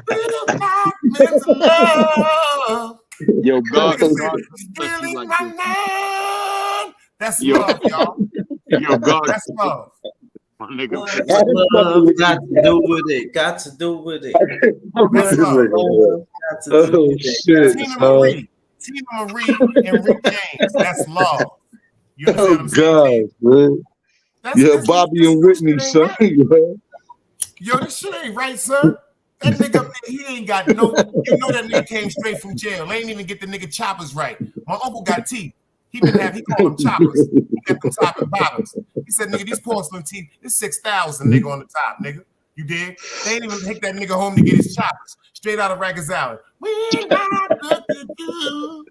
Did not meant to love." Yo, God, Nigga God, said, bless you "Feeling like my this. man." That's Yo. love, y'all. Yo, God, That's love. my nigga. What love got to do with it? Got to do with it. That's love. Got to do with it. Tina Marie and Rick James. That's love. You understand what I'm saying? Man. That's Bobby and Whitney, son. Right. Yo, this shit ain't right, son. That nigga up there, he ain't got no. You know that nigga came straight from jail. They ain't even get the nigga choppers right. My uncle got teeth. He called them choppers. He got them top and bottoms. He said, nigga, these porcelain teeth, it's 6,000, nigga, on the top, nigga. You dig? They ain't even take that nigga home to get his choppers. Straight out of Rikers Island. We not good to do.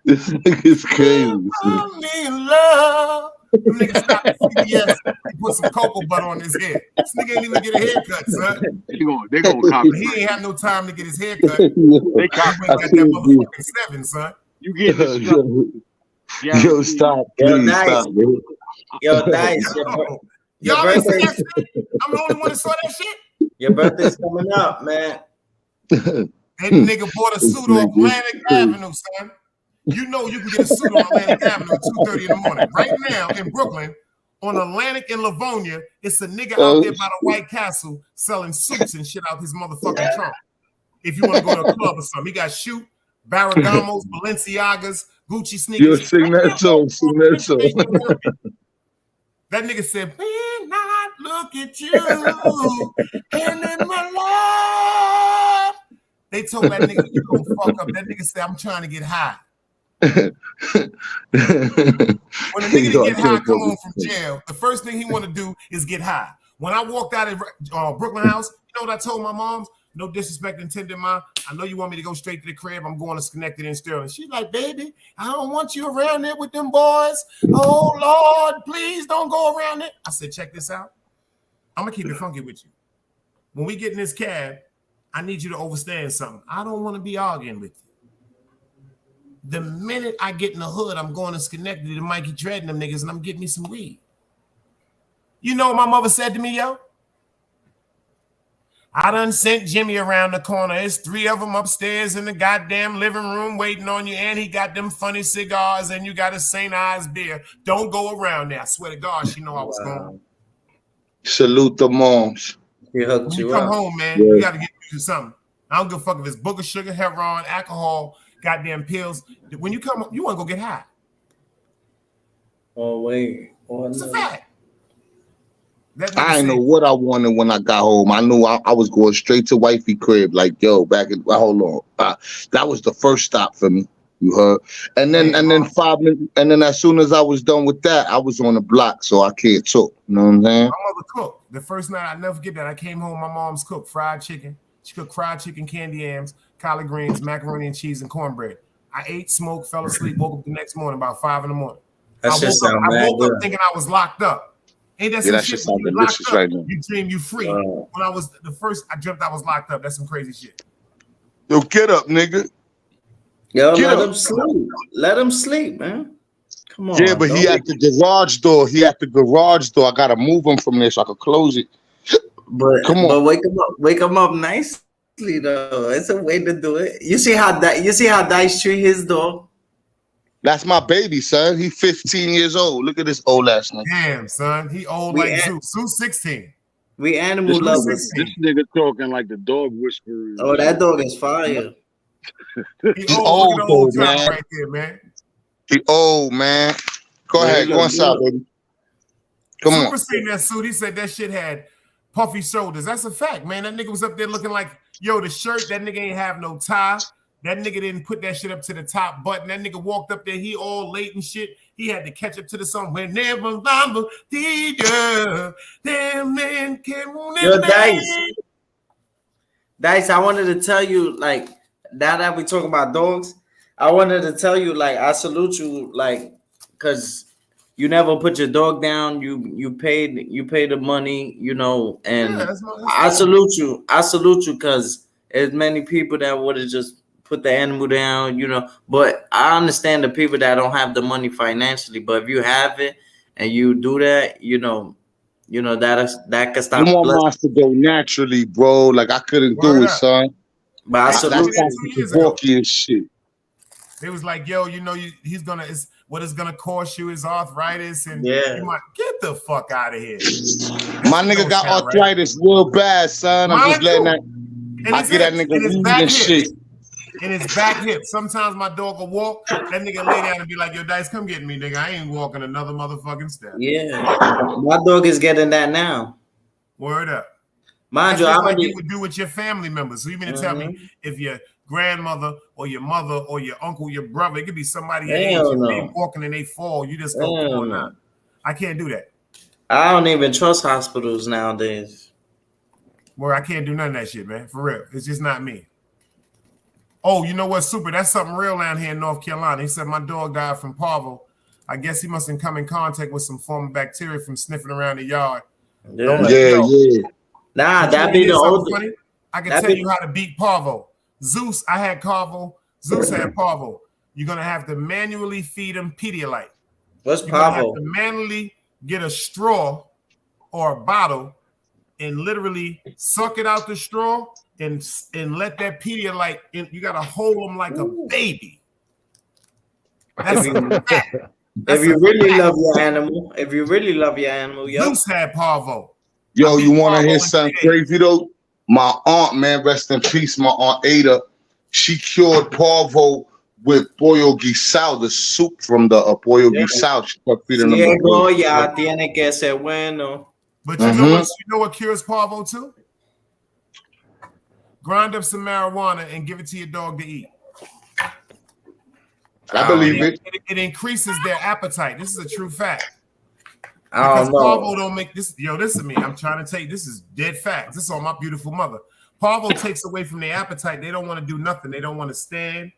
This nigga's crazy. Me in love. Them niggas stopped at CVS and put some cocoa butter on his head. This nigga ain't even get a haircut, son. They gonna copy. He ain't have no time to get his haircut. They copy. Got that motherfucking 7, son. You get this stuff. Yo, stop. Please stop, man. Yo, Dice. Y'all ain't see that shit? I'm the only one that saw that shit? Your birthday's coming up, man. That nigga bought a suit on Atlantic Avenue, son. You know you can get a suit on Atlantic Avenue at 2:30 in the morning. Right now in Brooklyn, on Atlantic and Livonia, it's a nigga out there by the White Castle selling suits and shit out his motherfucking trunk. If you want to go to a club or something, he got shoot, Barragamos, Balenciagas, Gucci sneakers. Yo, sing that song. Sing that song. That nigga said, "We not look at you, and in my love." They told that nigga, "You gonna fuck up." That nigga said, "I'm trying to get high." When a nigga to get high come home from jail, the first thing he want to do is get high. When I walked out of Brooklyn House, you know what I told my moms? No disrespect intended, Ma. I know you want me to go straight to the crib. I'm going to Schenectady and Sterling. She's like, "Baby, I don't want you around there with them boys. Oh, Lord, please don't go around there." I said, "Check this out. I'm going to keep it funky with you. When we get in this cab, I need you to understand something. I don't want to be arguing with you. The minute I get in the hood, I'm going to Schenectady to Mikey Dread and them niggas, and I'm getting me some weed." You know what my mother said to me, yo? "I done sent Jimmy around the corner. There's 3 of them upstairs in the goddamn living room waiting on you, and he got them funny cigars, and you got a St. Ives beer. Don't go around there." I swear to God, she know I was going. Salute the moms. When you come home, man, you got to get you something. I don't give a fuck if it's booger sugar, heroin, alcohol, goddamn pills. When you come, you want to go get high. Oh, wait. It's a fact. I didn't know what I wanted when I got home. I knew I was going straight to wifey crib. Like, yo, hold on. That was the first stop for me. You heard? And then 5 minutes, and then as soon as I was done with that, I was on the block, so I can't talk. You know what I'm saying? My mother cooked. The first night, I never forget that. I came home, my mom's cooked fried chicken. She cooked fried chicken, candy yams, collard greens, macaroni and cheese, and cornbread. I ate, smoked, fell asleep, woke up the next morning about 5 in the morning. I woke up thinking I was locked up. Ain't that some shit? When you locked up, right now. You dream you free. When I was I dreamt I was locked up. That's some crazy shit. Yo, get up, nigga. Yo, let him sleep. Let him sleep, man. Come on. Yeah, but he at the garage door. I gotta move him from there so I can close it. But come on. But wake him up nicely though. It's a way to do it. You see how Dice treat his dog? That's my baby, son. He 15 years old. Look at this old ass nigga. Damn, son. He old like Zeus. Zeus 16. We animal lovers. This nigga talking like the dog whisperer. Oh, that dog is fire. He old man. Right there, man. He old, man. Go ahead. Go inside, baby. Come on. Super seen that suit. He said that shit had puffy shoulders. That's a fact, man. That nigga was up there looking like, yo, the shirt, that nigga ain't have no tie. That nigga didn't put that shit up to the top button. That nigga walked up there, he all late and shit. He had to catch up to the song. Whenever I'm damn man can Yo, Dice, I wanted to tell you, like, now that we talking about dogs, I wanted to tell you, like, I salute you, like, cause you never put your dog down. You paid the money, you know, and Yeah, that's I fine. salute you. I salute you, cause there's many people that would have just put the animal down, you know. But I understand the people that don't have the money financially. But if you have it and you do that, that could I stop want blood. mine to go naturally, bro. Like I couldn't do Word it, up. son. But I They told That's me salute that like you. 2 years ago. Kevorkian and shit. They was like, yo, you know, he's gonna, what it's gonna cost you is arthritis, and Yeah. you might get the fuck out of here. My nigga got arthritis real bad, son. I'm Mine just letting too. that. And I his get that hips, nigga and his weed back and hips, shit. and his back hips. Sometimes my dog will walk. That nigga lay down and be like, yo, Dice, come get me, nigga. I ain't walking another motherfucking step. Yeah. My dog is getting that now. Word up. Mind That's you, just I'm like gonna you would do with your family members. So you mean to tell me Mhm. if your grandmother or your mother or your uncle, your brother, it could be somebody your age, Hell if they no. walking and they fall, you just go, Hell come on no. now. I can't do that. I don't even trust hospitals nowadays. Boy, I can't do none of that shit, man. For real. It's just not me. Oh, you know what, Super? That's something real down here in North Carolina. He said my dog died from parvo. I guess he must have come in contact with some form of bacteria from sniffing around the yard. Don't let Yeah, yo. yeah. Nah, But you that wanna be hear the something old. funny? I can That tell be you how to beat parvo. Zeus, I had parvo. Zeus had parvo. You're gonna have to manually feed him Pedialyte. what's You're gonna have parvo? to manually get a straw or a bottle and literally suck it out the straw and let that Pedialyte in. You gotta hold them like a baby. That's If a you fact. if That's you a really fact. love your animal, yo. Zeus had parvo. Yo, I you beat want to parvo hear in something 3 days. crazy though? My aunt, man, rest in peace. My aunt Ada, she cured parvo with pollo guisado, the soup from the pollo Yeah. guisado. She kept feeding them the Ciego pollo ya guisado. tiene que ser bueno. But you know what cures parvo too? Grind up some marijuana and give it to your dog to eat. I believe it. It increases their appetite. This is a true fact. I Because don't know. parvo don't make this. Yo, listen to me. I'm trying to take this is dead fact. This is on my beautiful mother. Parvo takes away from their appetite. They don't want to do nothing. They don't want to stand.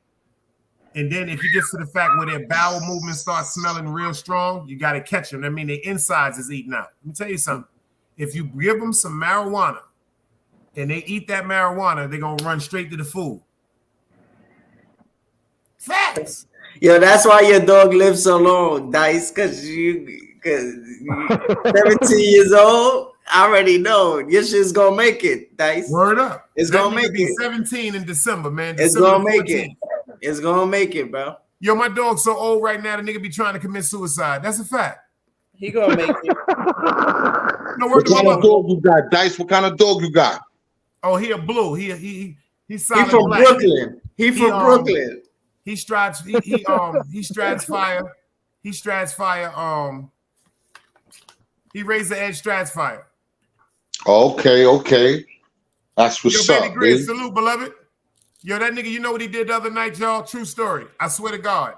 And then if you get to the fact where their bowel movements start smelling real strong, you got to catch them. That means their insides is eating out. Let me tell you something. If you give them some marijuana and they eat that marijuana, they're going to run straight to the food. Facts. Yo, that's why your dog lives so long, Dice, because you 17 years old. I already know your shit's gonna make it, Dice. Word up. It's That gonna nigga make be it. 17 in December, man. It's December gonna make 14th. it. It's gonna make it, bro. Yo, my dog's so old right now, the nigga be trying to commit suicide. That's a fact. He gonna make it. No What word to my kind of mother. dog you got, Dice? What kind of dog you got? Oh, he a blue. He's He solid from black. Brooklyn. He from Brooklyn. He strats fire. He strats fire. He raised the edge strats fire. Okay. That's what's Yo, baby up, Grizz, baby. salute, beloved. Yo, that nigga, you know what he did the other night, y'all? True story. I swear to God.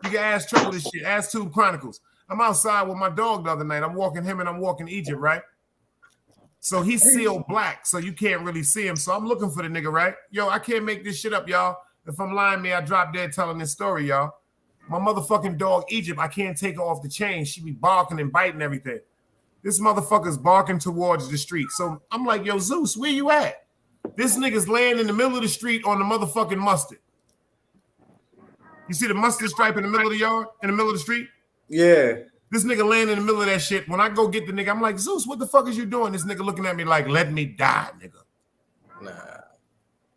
You can ask Trouble this shit. Ask Tube Chronicles. I'm outside with my dog the other night. I'm walking him and I'm walking Egypt, right? So he's sealed black, so you can't really see him. So I'm looking for the nigga, right? Yo, I can't make this shit up, y'all. If I'm lying, me, I drop dead telling this story, y'all. My motherfucking dog, Egypt, I can't take her off the chain. She be barking and biting everything. This motherfucker's barking towards the street. So I'm like, yo, Zeus, where you at? This nigga's laying in the middle of the street on the motherfucking mustard. You see the mustard stripe in the middle of the yard, in the middle of the street? Yeah. This nigga laying in the middle of that shit. When I go get the nigga, I'm like, Zeus, what the fuck is you doing? This nigga looking at me like, let me die, nigga. Nah.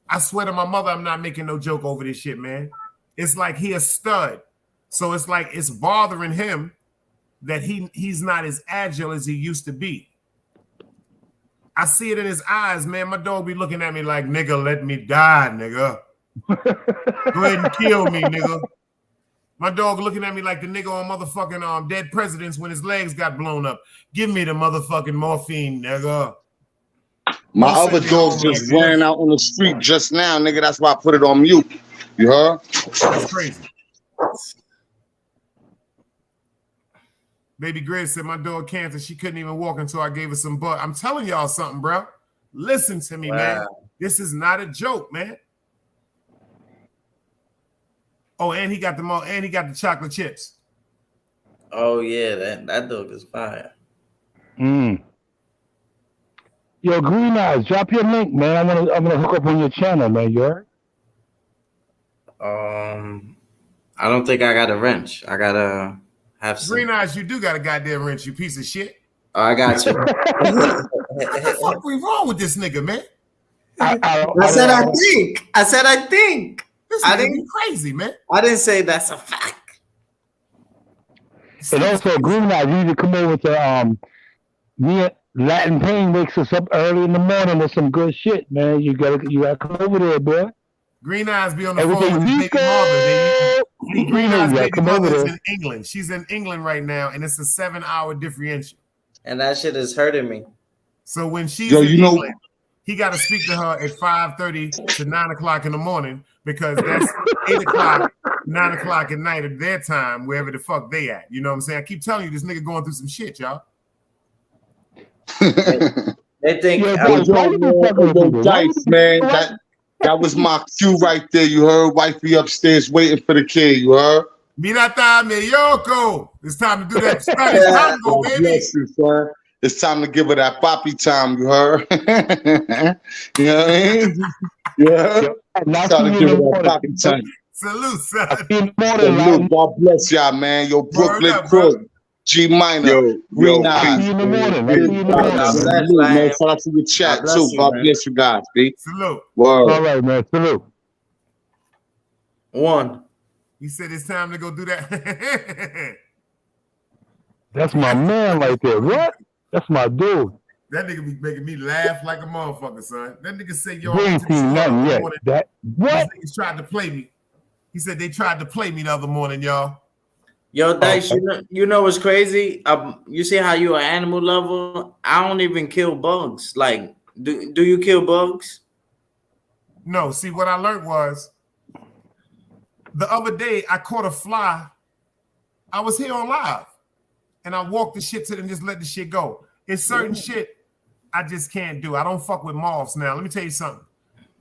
I swear to my mother, I'm not making no joke over this shit, man. It's like he a stud. So it's like it's bothering him that he's not as agile as he used to be. I see it in his eyes, man. My dog be looking at me like, nigga, let me die, nigga. Go ahead and kill me, nigga. My dog looking at me like the nigga on motherfucking Dead Presidents when his legs got blown up. Give me the motherfucking morphine, nigga. My Don't other send me dog home just like ran this. out on the street just now, nigga. That's why I put it on mute. You heard? That's crazy. Baby Grace said my dog cancer. She couldn't even walk until I gave her some butt. I'm telling y'all something, bro. Listen to me, man. This is not a joke, man. Oh, and he got the chocolate chips. Oh yeah, that dog is fire. Mm. Yo, Green Eyes, drop your link, man. I'm gonna hook up on your channel, man. You heard? I don't think I got a wrench. I gotta have some. Green Eyes, you do got a goddamn wrench, you piece of shit. Oh, I got you. What the fuck we wrong with this nigga, man? I said I think. I said I think. This I nigga didn't be crazy, man. I didn't say that's a fact. And also, Green Eyes, you need to come over to me. Latin Pain wakes us up early in the morning with some good shit, man. You gotta come over there, boy. Green Eyes be on the Everything phone with his baby Rico. mother. Green Eyes' baby come mother over is there. in England. She's in England right now, and it's a 7-hour differential. And that shit is hurting me. So when she's Yo, in you know- England, he got to speak to her at 5:30 to 9 o'clock in the morning because that's 8 o'clock, 9 o'clock at night at their time, wherever the fuck they at. You know what I'm saying? I keep telling you, this nigga going through some shit, y'all. They think Dice, man. That was my cue right there. You heard? Wifey upstairs waiting for the kid. You heard? Mirata Miyoko. It's time to do that Spanish tango, God baby. bless you, son. It's time to give her that poppy time. You heard? You know what I mean? Yeah. It's time to give her that poppy time. Salute, son. Salute. God bless y'all, man. Yo, Brooklyn Crook, G minor, Green Eyes. Man, shout out to the chat too. God bless you guys, B. Salute. Word. All right, man. Salute. One. You said it's time to go do that. That's my man right there. What? That's my dude. That nigga be making me laugh like a motherfucker, son. That nigga said, yo, We ain't seen nothing yet. That what? These niggas tried to play me. He said they tried to play me the other morning, y'all. Yo, Dice, you know what's crazy? You see how you an animal lover? I don't even kill bugs. Like, do you kill bugs? No, see, what I learned was the other day I caught a fly. I was here on live and I walked the shit to them and just let the shit go. It's certain shit I just can't do. I don't fuck with moths now. Let me tell you something.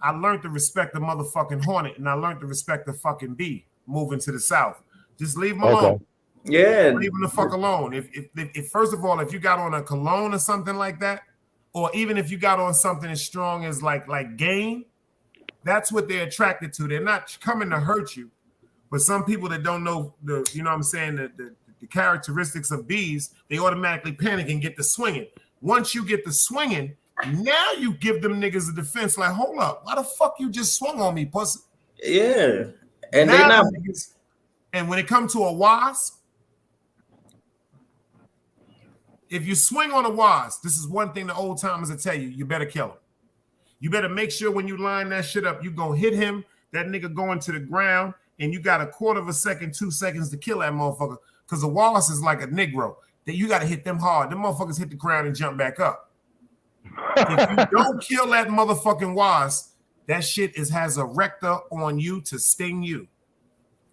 I learned to respect the motherfucking hornet and I learned to respect the fucking bee moving to the south. Just leave them alone. Yeah. Leave them the fuck alone. If first of all, if you got on a cologne or something like that, or even if you got on something as strong as like game, that's what they're attracted to. They're not coming to hurt you. But some people that don't know the, you know what I'm saying, the characteristics of bees, they automatically panic and get the swinging. Once you get the swinging, now you give them niggas a defense. Like, hold up, why the fuck you just swung on me, pussy? Yeah, and now they not. Niggas, and when it comes to a wasp, if you swing on a wasp, this is one thing the old timers will tell you: you better kill him. You better make sure when you line that shit up, you gonna hit him. That nigga going to the ground. And you got a quarter of a second, 2 seconds to kill that motherfucker. Because the Wallace is like a Negro. That you got to hit them hard. Them motherfuckers hit the ground and jump back up. If you don't kill that motherfucking wasp, that shit has a rector on you to sting you.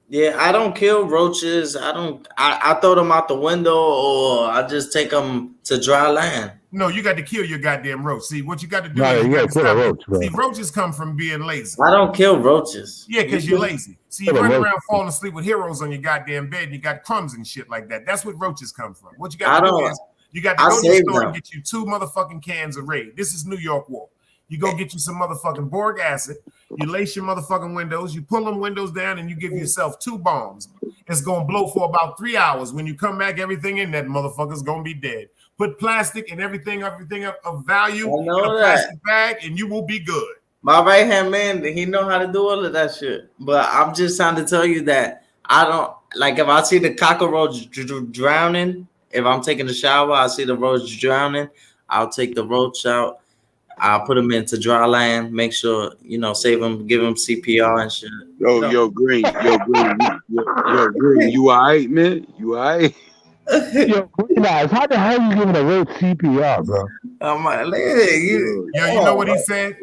Yeah, I don't kill roaches. I throw them out the window or I just take them to dry land. No, you got to kill your goddamn roach. See, what you got to do No, is you gotta kill a roach, bro. see, roaches come from being lazy. I don't kill roaches. Yeah, because you're lazy. See, you Kill a run roach. around falling asleep with heroes on your goddamn bed and you got crumbs and shit like that. That's what roaches come from. What you got to do is you got to go to the store and get you 2 motherfucking cans of Raid. This is New York War. You go get you some motherfucking boric acid. You lace your motherfucking windows. You pull them windows down and you give yourself 2 bombs. It's going to blow for about 3 hours. When you come back, everything in that motherfucker's going to be dead. Put plastic and everything of value in a plastic bag and you will be good. My right hand man, he know how to do all of that shit. But I'm just trying to tell you that I don't, like if I see the cockroach drowning, if I'm taking a shower, I see the roach drowning, I'll take the roach out. I'll put him into dry land, make sure, save him, give him CPR and shit. Yo, Green, Green, you all right, man? You all right? Yo, Green Eyes, how the hell you giving a roach CPR, bro? I'm like, you know what he said?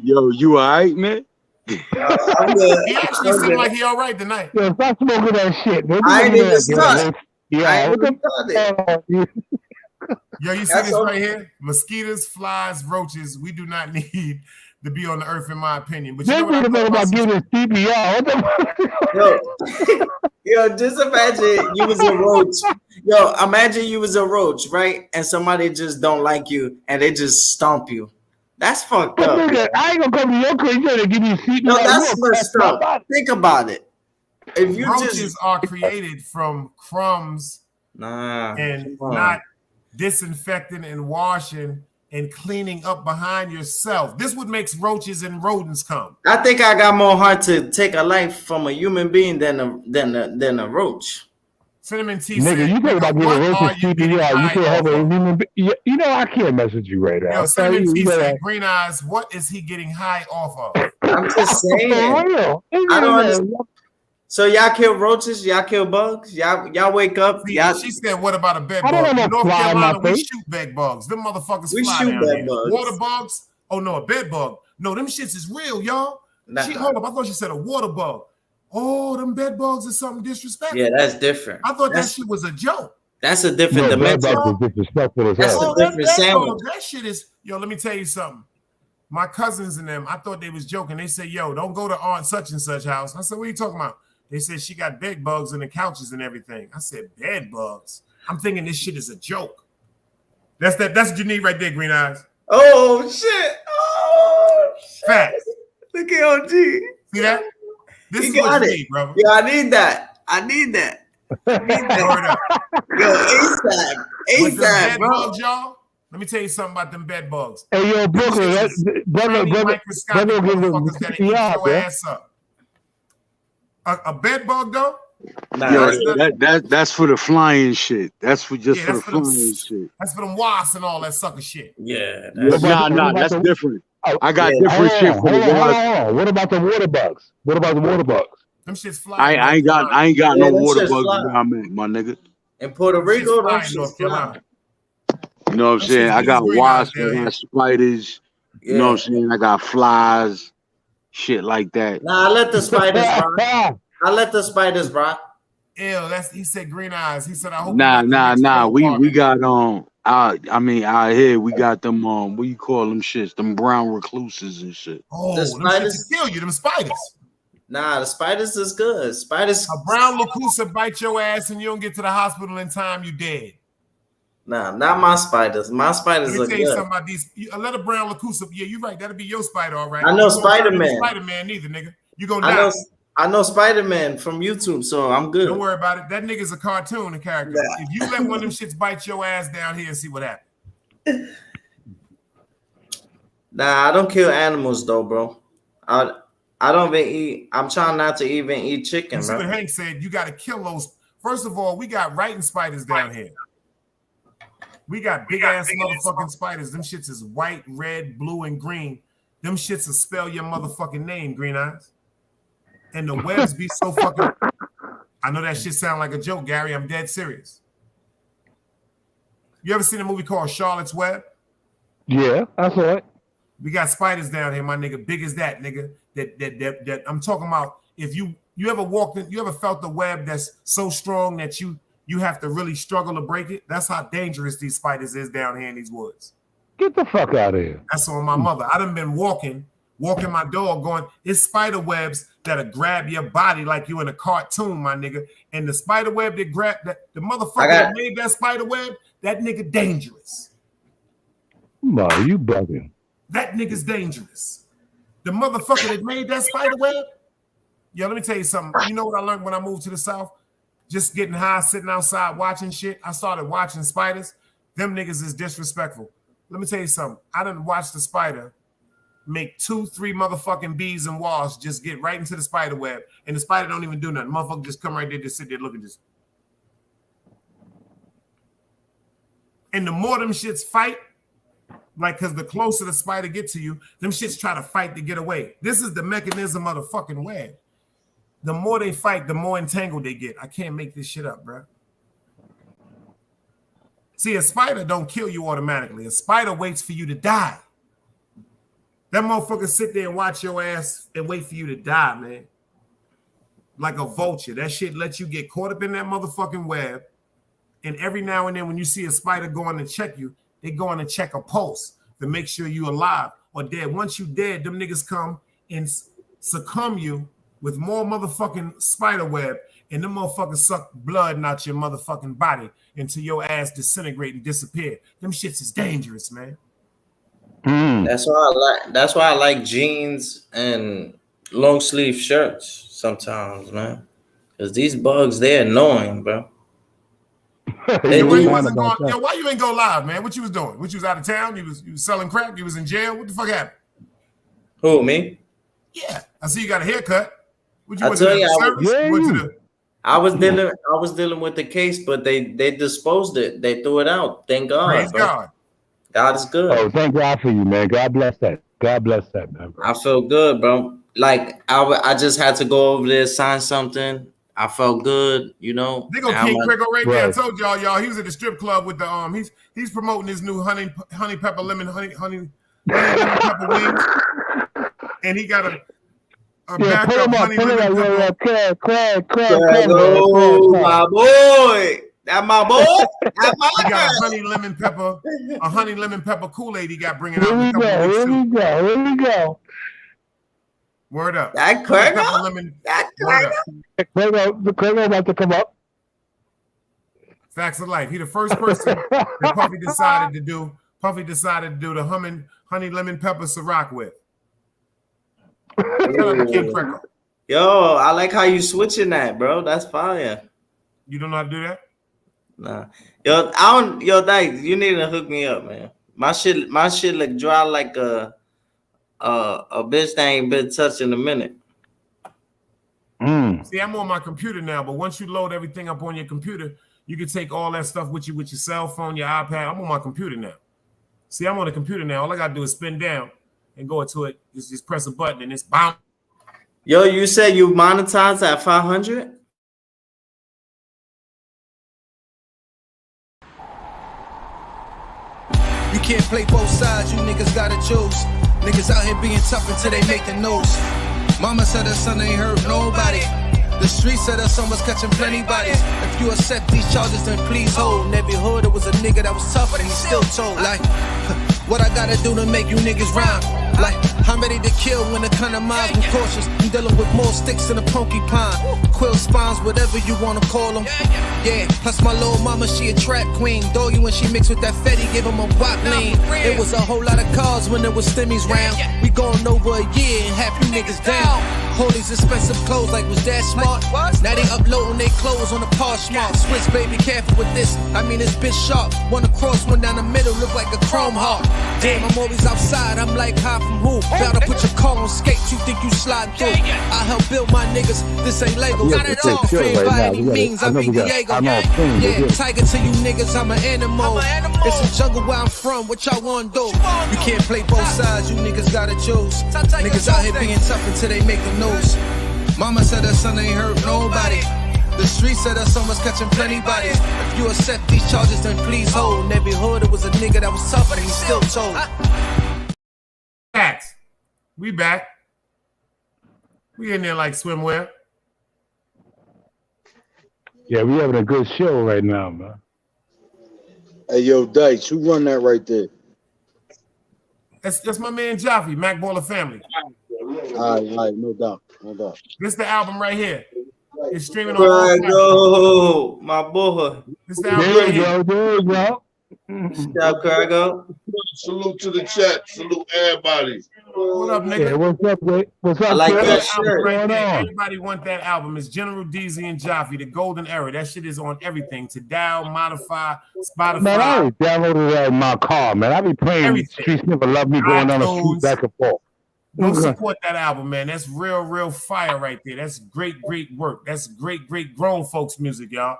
Yo, you all right, man? He actually seemed like he all right tonight. Yo, stop smoking that shit, man. I ain't even started. Yeah, Yo, you see this right here? Mosquitoes, flies, roaches. We do not need to be on the earth, in my opinion. But you This know what I nigga know talking about some giving CPR. What the fuck? Yo, just imagine you was a roach. Yo, imagine you was a roach, right? And somebody just don't like you and they just stomp you. That's fucked But up. nigga, I ain't gonna come to your crib to give you CPR. No, You that's gonna messed catch my up. body. Think about it. If you roaches just are created from crumbs and come on. not disinfecting and washing and cleaning up behind yourself. This what makes roaches and rodents come. I think I got more heart to take a life from a human being than a roach. Cinnamon T Nigga, said, you talk about giving what are roaches you getting CPR. You high can't help off a of? human being. You know, I can't mess with you right now. Yo, I'll tell Cinnamon you, T you said, know, Green Eyes, what is he getting high off of? I'm just saying. for real. I don't understand. So y'all kill roaches, y'all kill bugs, y'all wake up. See, y'all, she said, what about a bed I don't bug? want In no North fly in my Carolina, we face. shoot bed bugs. Them motherfuckers We fly shoot down bed here. bugs. Water bugs? Oh, no, a bed bug. No, them shits is real, y'all. Hold up, I thought she said a water bug. Oh, them bed bugs is something disrespectful. Yeah, that's different. I thought that shit was a joke. That's a different bed dimension. bugs is disrespectful as That's hell. a different sandwich. That shit is, yo, let me tell you something. My cousins and them, I thought they was joking. They said, yo, don't go to Aunt such and such house. I said, what are you talking about? They said she got bed bugs in the couches and everything. I said, bed bugs? I'm thinking this shit is a joke. That's what you need right there, Green Eyes. Oh, shit. Oh, shit. Facts. Look at OG. See that? This he is what got you it. need, brother. Yeah, I need that. I need that. I need that. Yo, ASAP. With them ASAP, bed bro. bugs, y'all. Let me tell you something about them bed bugs. Hey, yo, Brooklyn, brother, microscopic give him motherfuckers that'll eat CPR, your bro. ass up. A bed bug, though? Yo, that's for the flying shit. That's for just for the flying shit. That's for them wasps and all that sucker shit. Yeah. Nah, that's different. I got different shit for the wasps. What about the water bugs? What about the water bugs? Them shits fly. I ain't got no them water shits bugs fly. where I'm at, my nigga. In Puerto Rico, fly them in North shits fly. Carolina. You know what I'm saying? I got wasps, I got spiders. You know what I'm saying? I got flies, shit like that. Nah, I let the spiders rock. I let the spiders rock. Ew, he said Green Eyes. He said I hope. Nah. We got out here we got them what you call them shits? Them brown recluses and shit. Oh, The them spiders- shits will kill you. Them spiders. Nah, the spiders is good. Spiders. A brown lacusa bite your ass and you don't get to the hospital in time. You dead. Nah, not my spiders. My spiders Let are me tell you good. something about these. Let a brown lacusa. Yeah, you're right. That'll be your spider, all right. I know You won't turn into Spider-Man. Spider-Man neither, nigga. You gonna die. I know Spider-Man from YouTube, so I'm good. Don't worry about it. That nigga's a cartoon, a character. If you let one of them shits bite your ass down here and see what happens. Nah, I don't kill animals though, bro. I don't even eat. I'm trying not to even eat chicken, You see bro. what Hank said? You got to kill those. First of all, we got writing spiders down here. We got big ass motherfucking spiders. Them shits is white, red, blue, and green. Them shits will spell your motherfucking name, Green Eyes. And the webs be so fucking. I know that shit sound like a joke, Gary. I'm dead serious. You ever seen a movie called Charlotte's Web? Yeah, I saw it. We got spiders down here, my nigga. Big as that, nigga. That I'm talking about. If you ever walked in, you ever felt the web that's so strong that you have to really struggle to break it? That's how dangerous these spiders is down here in these woods. Get the fuck out of here. That's on my mother. I done been walking my dog going, it's spider webs that'll grab your body like you in a cartoon, my nigga. And the spider web that grab that the motherfucker that made that spider web, that nigga dangerous. No, you bugging. That nigga's dangerous. The motherfucker that made that spider web. Yo, let me tell you something. You know what I learned when I moved to the South? Just getting high, sitting outside watching shit. I started watching spiders. Them niggas is disrespectful. Let me tell you something. I done watched the spider make 2-3 motherfucking bees and wasps just get right into the spider web, and the spider don't even do nothing. Motherfucker just come right there, just sit there looking just. And the more them shits fight, like, because the closer the spider get to you, them shits try to fight to get away. This is the mechanism of the fucking web. The more they fight, the more entangled they get. I can't make this shit up, bro. See, a spider don't kill you automatically. A spider waits for you to die. That motherfucker sit there and watch your ass and wait for you to die, man. Like a vulture. That shit lets you get caught up in that motherfucking web. And every now and then when you see a spider going to check you, they going to check a pulse to make sure you're alive. or dead. Once you dead, them niggas come and succumb you with more motherfucking spider web, and them motherfuckers suck blood out your motherfucking body until your ass disintegrate and disappear. Them shits is dangerous, man. That's why I like jeans and long sleeve shirts sometimes, man. Cause these bugs, they're annoying, bro. Why you ain't go live, man? What you was doing? What you was out of town? You was selling crack? You was in jail? What the fuck happened? Who, me? Yeah, I see you got a haircut. What I tell you, I was dealing with the case, but they disposed it. They threw it out. Thank God. Praise God. God is good. Oh, thank God for you, man. God bless that. God bless that, man. Bro. I feel good, bro. Like I just had to go over there, sign something. I felt good, you know. They go King Crickle right there. I told y'all, he was at the strip club with the he's promoting his new honey pepper lemon lemon pepper wings, and he got a backup honey lemon pepper. Oh, my boy. That's my boy. That's my he got a honey lemon pepper Kool-Aid he got bringing out. Here we go. Word up. That Craigo? The Craigo about to come up. Facts of life. He the first person that Puffy decided to do the honey lemon pepper Ciroc with. Yo, I like how you switching that, bro. That's fire. You don't know how to do that? Nah. Yo, Dice, you need to hook me up, man. My shit look dry like a bitch that ain't been touched in a minute. See, I'm on my computer now, but once you load everything up on your computer, you can take all that stuff with you with your cell phone, your iPad. I'm on my computer now. See, I'm on the computer now. All I gotta do is spin down and go into it. Just press a button and it's bound. Yo, you said you monetize at 500? You can't play both sides, you niggas gotta choose. Niggas out here being tough until they make the news. Mama said her son ain't hurt nobody. The street said her son was catching plenty bodies. If you accept these charges, then please hold. In every hood, it was a nigga that was tougher than he still told. Like, what I gotta do to make you niggas rhyme? Like, I'm ready to kill when the kind of mind I'm cautious. I'm dealing with more sticks than a porcupine. Quill spines, whatever you wanna call them. Yeah, plus my little mama, she a trap queen. Doggy, when she mixed with that Fetty, give him a wop lean. It was a whole lot of cars when there was stimmies round. We going over a year and half you niggas down. All these expensive clothes, like was that smart? Now they uploading their clothes on the Poshmark. Switch, baby, careful with this. I mean, it's bitch sharp. One across, one down the middle, look like a chrome heart. Damn, I'm always outside. I'm like, hi from who? Bout to put your car on skates. You think you slide through? I help build my niggas. This ain't Lego. Not at all. Fame by any means. I'm Diego. Yeah, tiger to you niggas. I'm an animal. It's a jungle where I'm from. What y'all wanna do? You can't play both sides. You niggas gotta choose. Niggas out here being tough until they make the news. Mama said her son ain't hurt nobody. The street said her son was catching plenty bodies. If you accept these charges, then please hold. In every hood, it was a nigga that was tougher than he still told. Facts. We back. We in there like swimwear. Yeah, we having a good show right now, man. Hey, yo, Dice, who run that right there? That's my man Jaffe, Mac Baller Family. All right, no doubt. This the album right here. It's streaming on Craigo, my boy. This the album right here. There you go. Stop, Craigo. Salute to the chat. Salute everybody. What up, nigga? Yeah, what's up, Wait? What's up, I like Chris? that shirt. Right there. Everybody want that album. It's General Deezy and Jaffe, the golden era. That shit is on everything. Tidal, Modify, Spotify. Man, I already downloaded that in my car, man. I be playing Everything. Streets Never Love Me going on the street back and forth. Go support that album, man. That's real fire right there. That's great work. That's great grown folks music, y'all.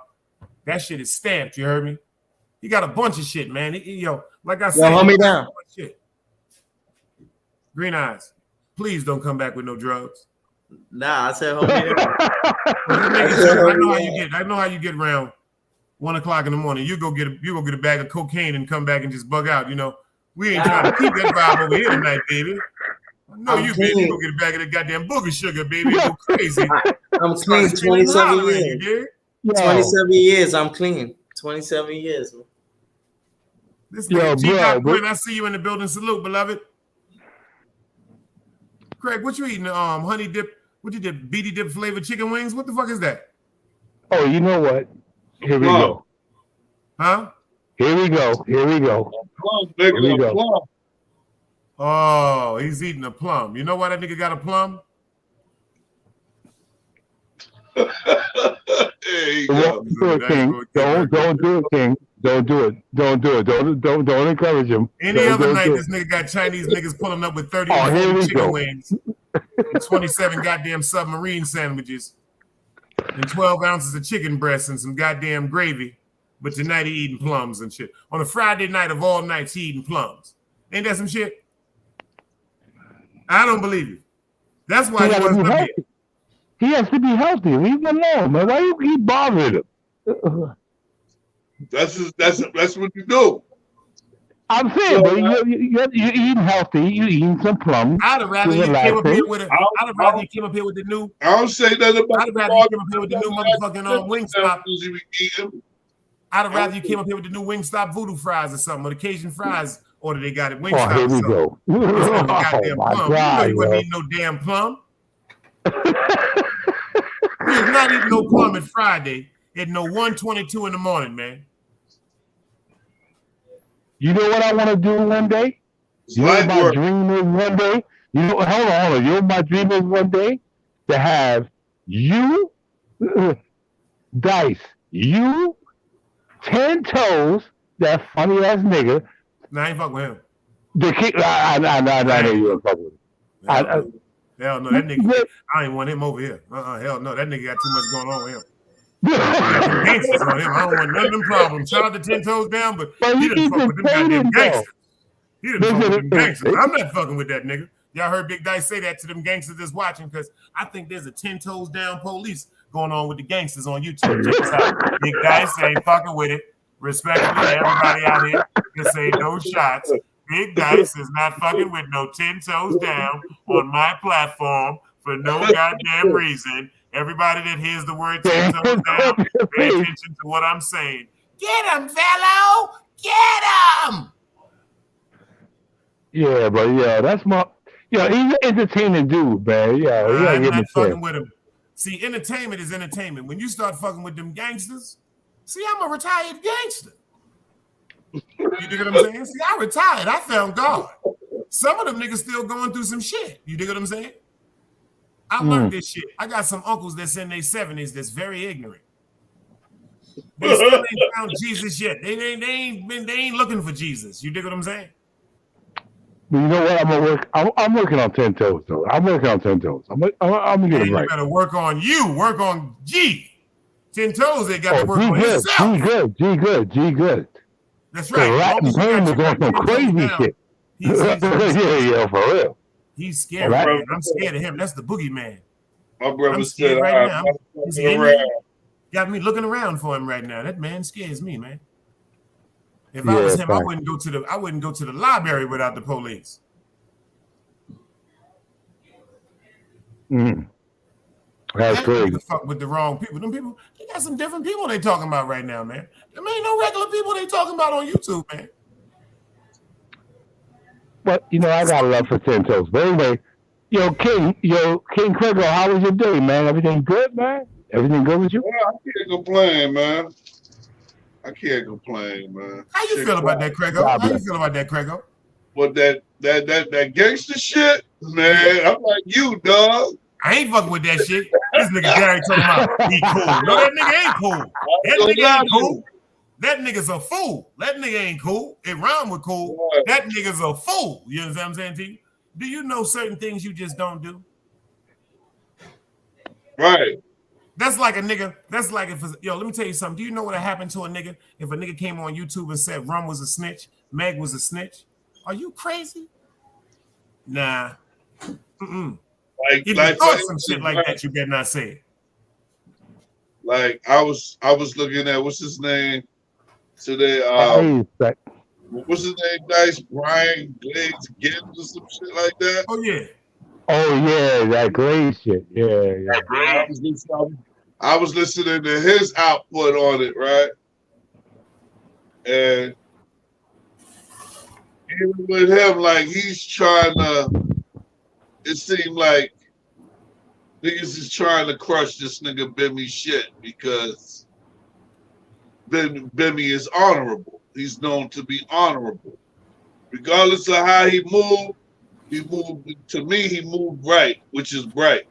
That shit is stamped. You heard me? He got a bunch of shit, man. Like I said, hold me down. Shit. Green Eyes, please don't come back with no drugs. Nah, I said hold me down. I know how you get around 1 o'clock in the morning. You go get a bag of cocaine and come back and just bug out. You know, we ain't trying to keep that vibe over here tonight, baby. No, you baby, you go get a bag of that goddamn booger sugar, baby. Go crazy. I'm clean 27 years. 27 years, I'm clean. 27 years. Man. This nigga G. Quinn, I see you in the building. Salute, beloved. Craig, what you eating? Honey dip. What you did? BD dip flavored chicken wings. What the fuck is that? Oh, you know what? Here we go. Huh? Here we go. Here we go. Here we go. Oh, he's eating a plum. You know why that nigga got a plum? There you go. Don't do it, King. Don't do it, King. Don't do it. Don't do it. Don't encourage him. Any other night, this nigga got Chinese niggas pulling up with 30 chicken wings and 27 goddamn submarine sandwiches and 12 ounces of chicken breasts and some goddamn gravy. But tonight he eating plums and shit. On a Friday night of all nights, he eating plums. Ain't that some shit? I don't believe you. That's why he wasn't up here. He has to be healthy. Leave him alone, man. Why you keep bothering him? That's what you do. I'm saying, but you're eating healthy. You're eating some plums. I'd have rather you came up here with a. I'd have rather you came up here with the new. I don't say nothing about. I'd have rather you came up here with the new motherfucking Wingstop. I'd have rather you came up here with the new Wingstop voodoo fries or something, or the Cajun fries, or they got it Wingstop. Oh, here we go. Oh my God! You know you wasn't eating no damn plum. You was not eating no plum at Friday at no 1:22 in the morning, man. You know what I want to do one day? You know what my dream is one day? You know, hold on. You know what my dream is one day? To have you, Dice, you, 10 toes, that funny ass nigga. Nah, I ain't fuck with him. The king, I know you don't fuck with him. Hell no, that nigga, I ain't want him over here. Hell no, that nigga got too much going on with him. Gangsters on him. I don't want none of them problems. Shout out to 10 Toes Down, but he didn't fuck with them goddamn gangsters. He didn't fuck with them gangsters. I'm not fucking with that nigga. Y'all heard Big Dice say that to them gangsters that's watching, because I think there's a 10 Toes Down police going on with the gangsters on YouTube. Check this out. Big Dice ain't fucking with it. Respectfully, everybody out here can say no shots. Big Dice is not fucking with no 10 Toes Down on my platform for no goddamn reason. Everybody that hears the word 10 toes down, pay attention to what I'm saying. Get him, fellow! Get him! Yeah, but yeah, that's my. He's an entertaining dude, man. Yeah, I'm not fucking with him. See, entertainment is entertainment. When you start fucking with them gangsters, see, I'm a retired gangster. You dig what I'm saying? See, I retired. I found God. Some of them niggas still going through some shit. You dig what I'm saying? I learned this shit. I got some uncles that's in their 70s that's very ignorant. They still ain't found Jesus yet. They ain't looking for Jesus. You dig what I'm saying? But you know what? I'm working on 10 toes though. I'm working on 10 toes. I'm gonna get it right. You better work on you. Work on G. 10 toes. They got to work on himself. G good. That's right. Latin brain was on some crazy shit. Yeah, for real. He's scary, man. I'm scared of him. That's the boogeyman. My brother said right now. Got me looking around for him right now. That man scares me, man. If I was him, I wouldn't go to the library without the police. That's crazy. Fuck with the wrong people. Them people, they got some different people they talking about right now, man. There ain't no regular people they talking about on YouTube, man. But I got love for 10 toes. But anyway, King Craig, how was your day, man? Everything good, man? Everything good with you? Yeah, I can't complain, man. How you feel about that, Craigo? How you feel about that, Craigo? But that gangster shit, man, I'm like you, dog. I ain't fucking with that shit. This nigga Gary talking about he cool. No, that nigga ain't cool. That nigga ain't cool. That nigga's a fool. That nigga ain't cool. It rhyme with cool. Right. That nigga's a fool. You understand what I'm saying to you? Do you know certain things you just don't do? Right. That's like a nigga. That's like if let me tell you something. Do you know what happened to a nigga if a nigga came on YouTube and said Rum was a snitch, Meg was a snitch? Are you crazy? Nah. If you thought some shit like that, you better not say it. Like I was looking at what's his name today. What's his name? Dice Brian Glaze Gibbs or some shit like that. Oh yeah. That Glaze shit. Yeah. I was listening to his output on it, right? And even with him, like he's trying to. it seemed like niggas is trying to crush this nigga Bimmy shit because Bimmy is honorable. He's known to be honorable. Regardless of how he moved to me, he moved right, which is bright.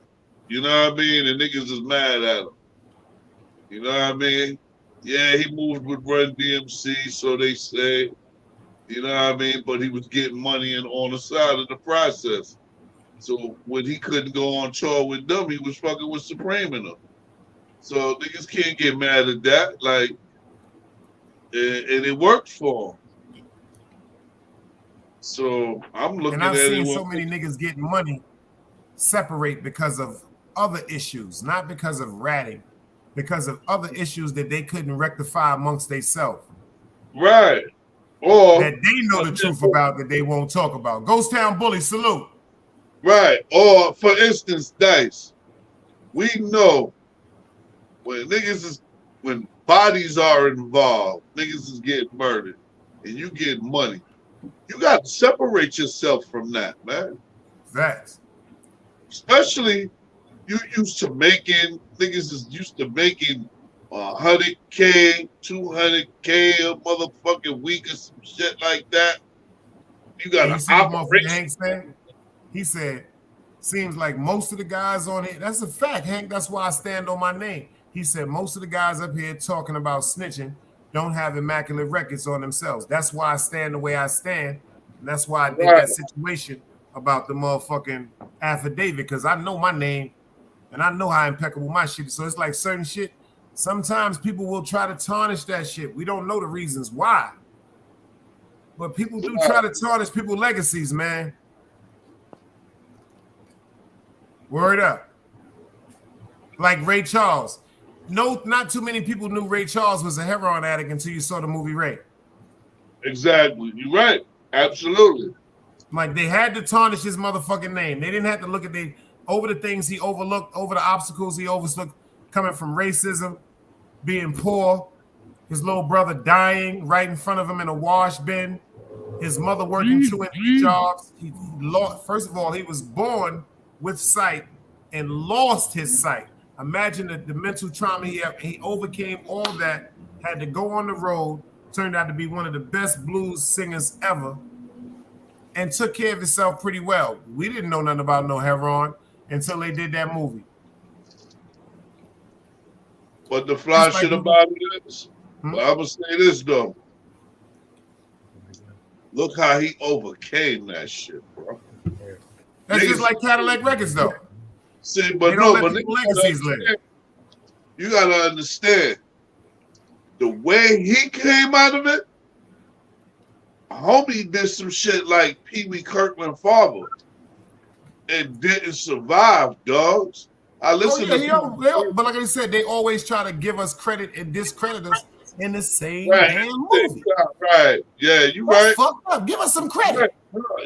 You know what I mean? And niggas is mad at him. You know what I mean? Yeah, he moved with Run DMC, so they say. You know what I mean? But he was getting money and on the side of the process. So when he couldn't go on tour with them, he was fucking with Supreme in them. So niggas can't get mad at that. Like, and it worked for him. So I'm looking at it. And I've seen so many niggas getting money separate because of other issues, not because of ratting, because of other issues that they couldn't rectify amongst themselves. Right. Or that they know the truth about that they won't talk about. Ghost Town Bully, salute. Right. Or for instance, Dice, we know when bodies are involved, niggas is getting murdered, and you get money. You got to separate yourself from that, man. Facts. Especially niggas is used to making 100K, 200K a motherfucking week or some shit like that. You got to operate. Hank said? He said, seems like most of the guys on it, that's a fact, Hank. That's why I stand on my name. He said most of the guys up here talking about snitching don't have immaculate records on themselves. That's why I stand the way I stand. And that's why I did that situation about the motherfucking affidavit, because I know my name and I know how impeccable my shit is. So it's like certain shit. Sometimes people will try to tarnish that shit. We don't know the reasons why. But people do try to tarnish people's legacies, man. Word up. Like Ray Charles. No, not too many people knew Ray Charles was a heroin addict until you saw the movie Ray. Exactly. You're right. Absolutely. Like they had to tarnish his motherfucking name. They didn't have to look at over the things he overlooked, over the obstacles he overlooked, coming from racism, being poor, his little brother dying right in front of him in a wash bin, his mother working 2 and 3 jobs. He lost, first of all, he was born with sight and lost his sight. Imagine the mental trauma he overcame all that, had to go on the road, turned out to be one of the best blues singers ever, and took care of himself pretty well. We didn't know nothing about no heroin until they did that movie. But the fly shit about it is, I'm going to say this, though. Look how he overcame that shit, bro. That's just like Cadillac Records, though. See, but no, but you got to understand, the way he came out of it, homie did some shit like Pee Wee Kirkland father and didn't survive, dogs. I listen to but like I said, they always try to give us credit and discredit us in the same damn movie. Right. Yeah, you right. Fuck up. Give us some credit.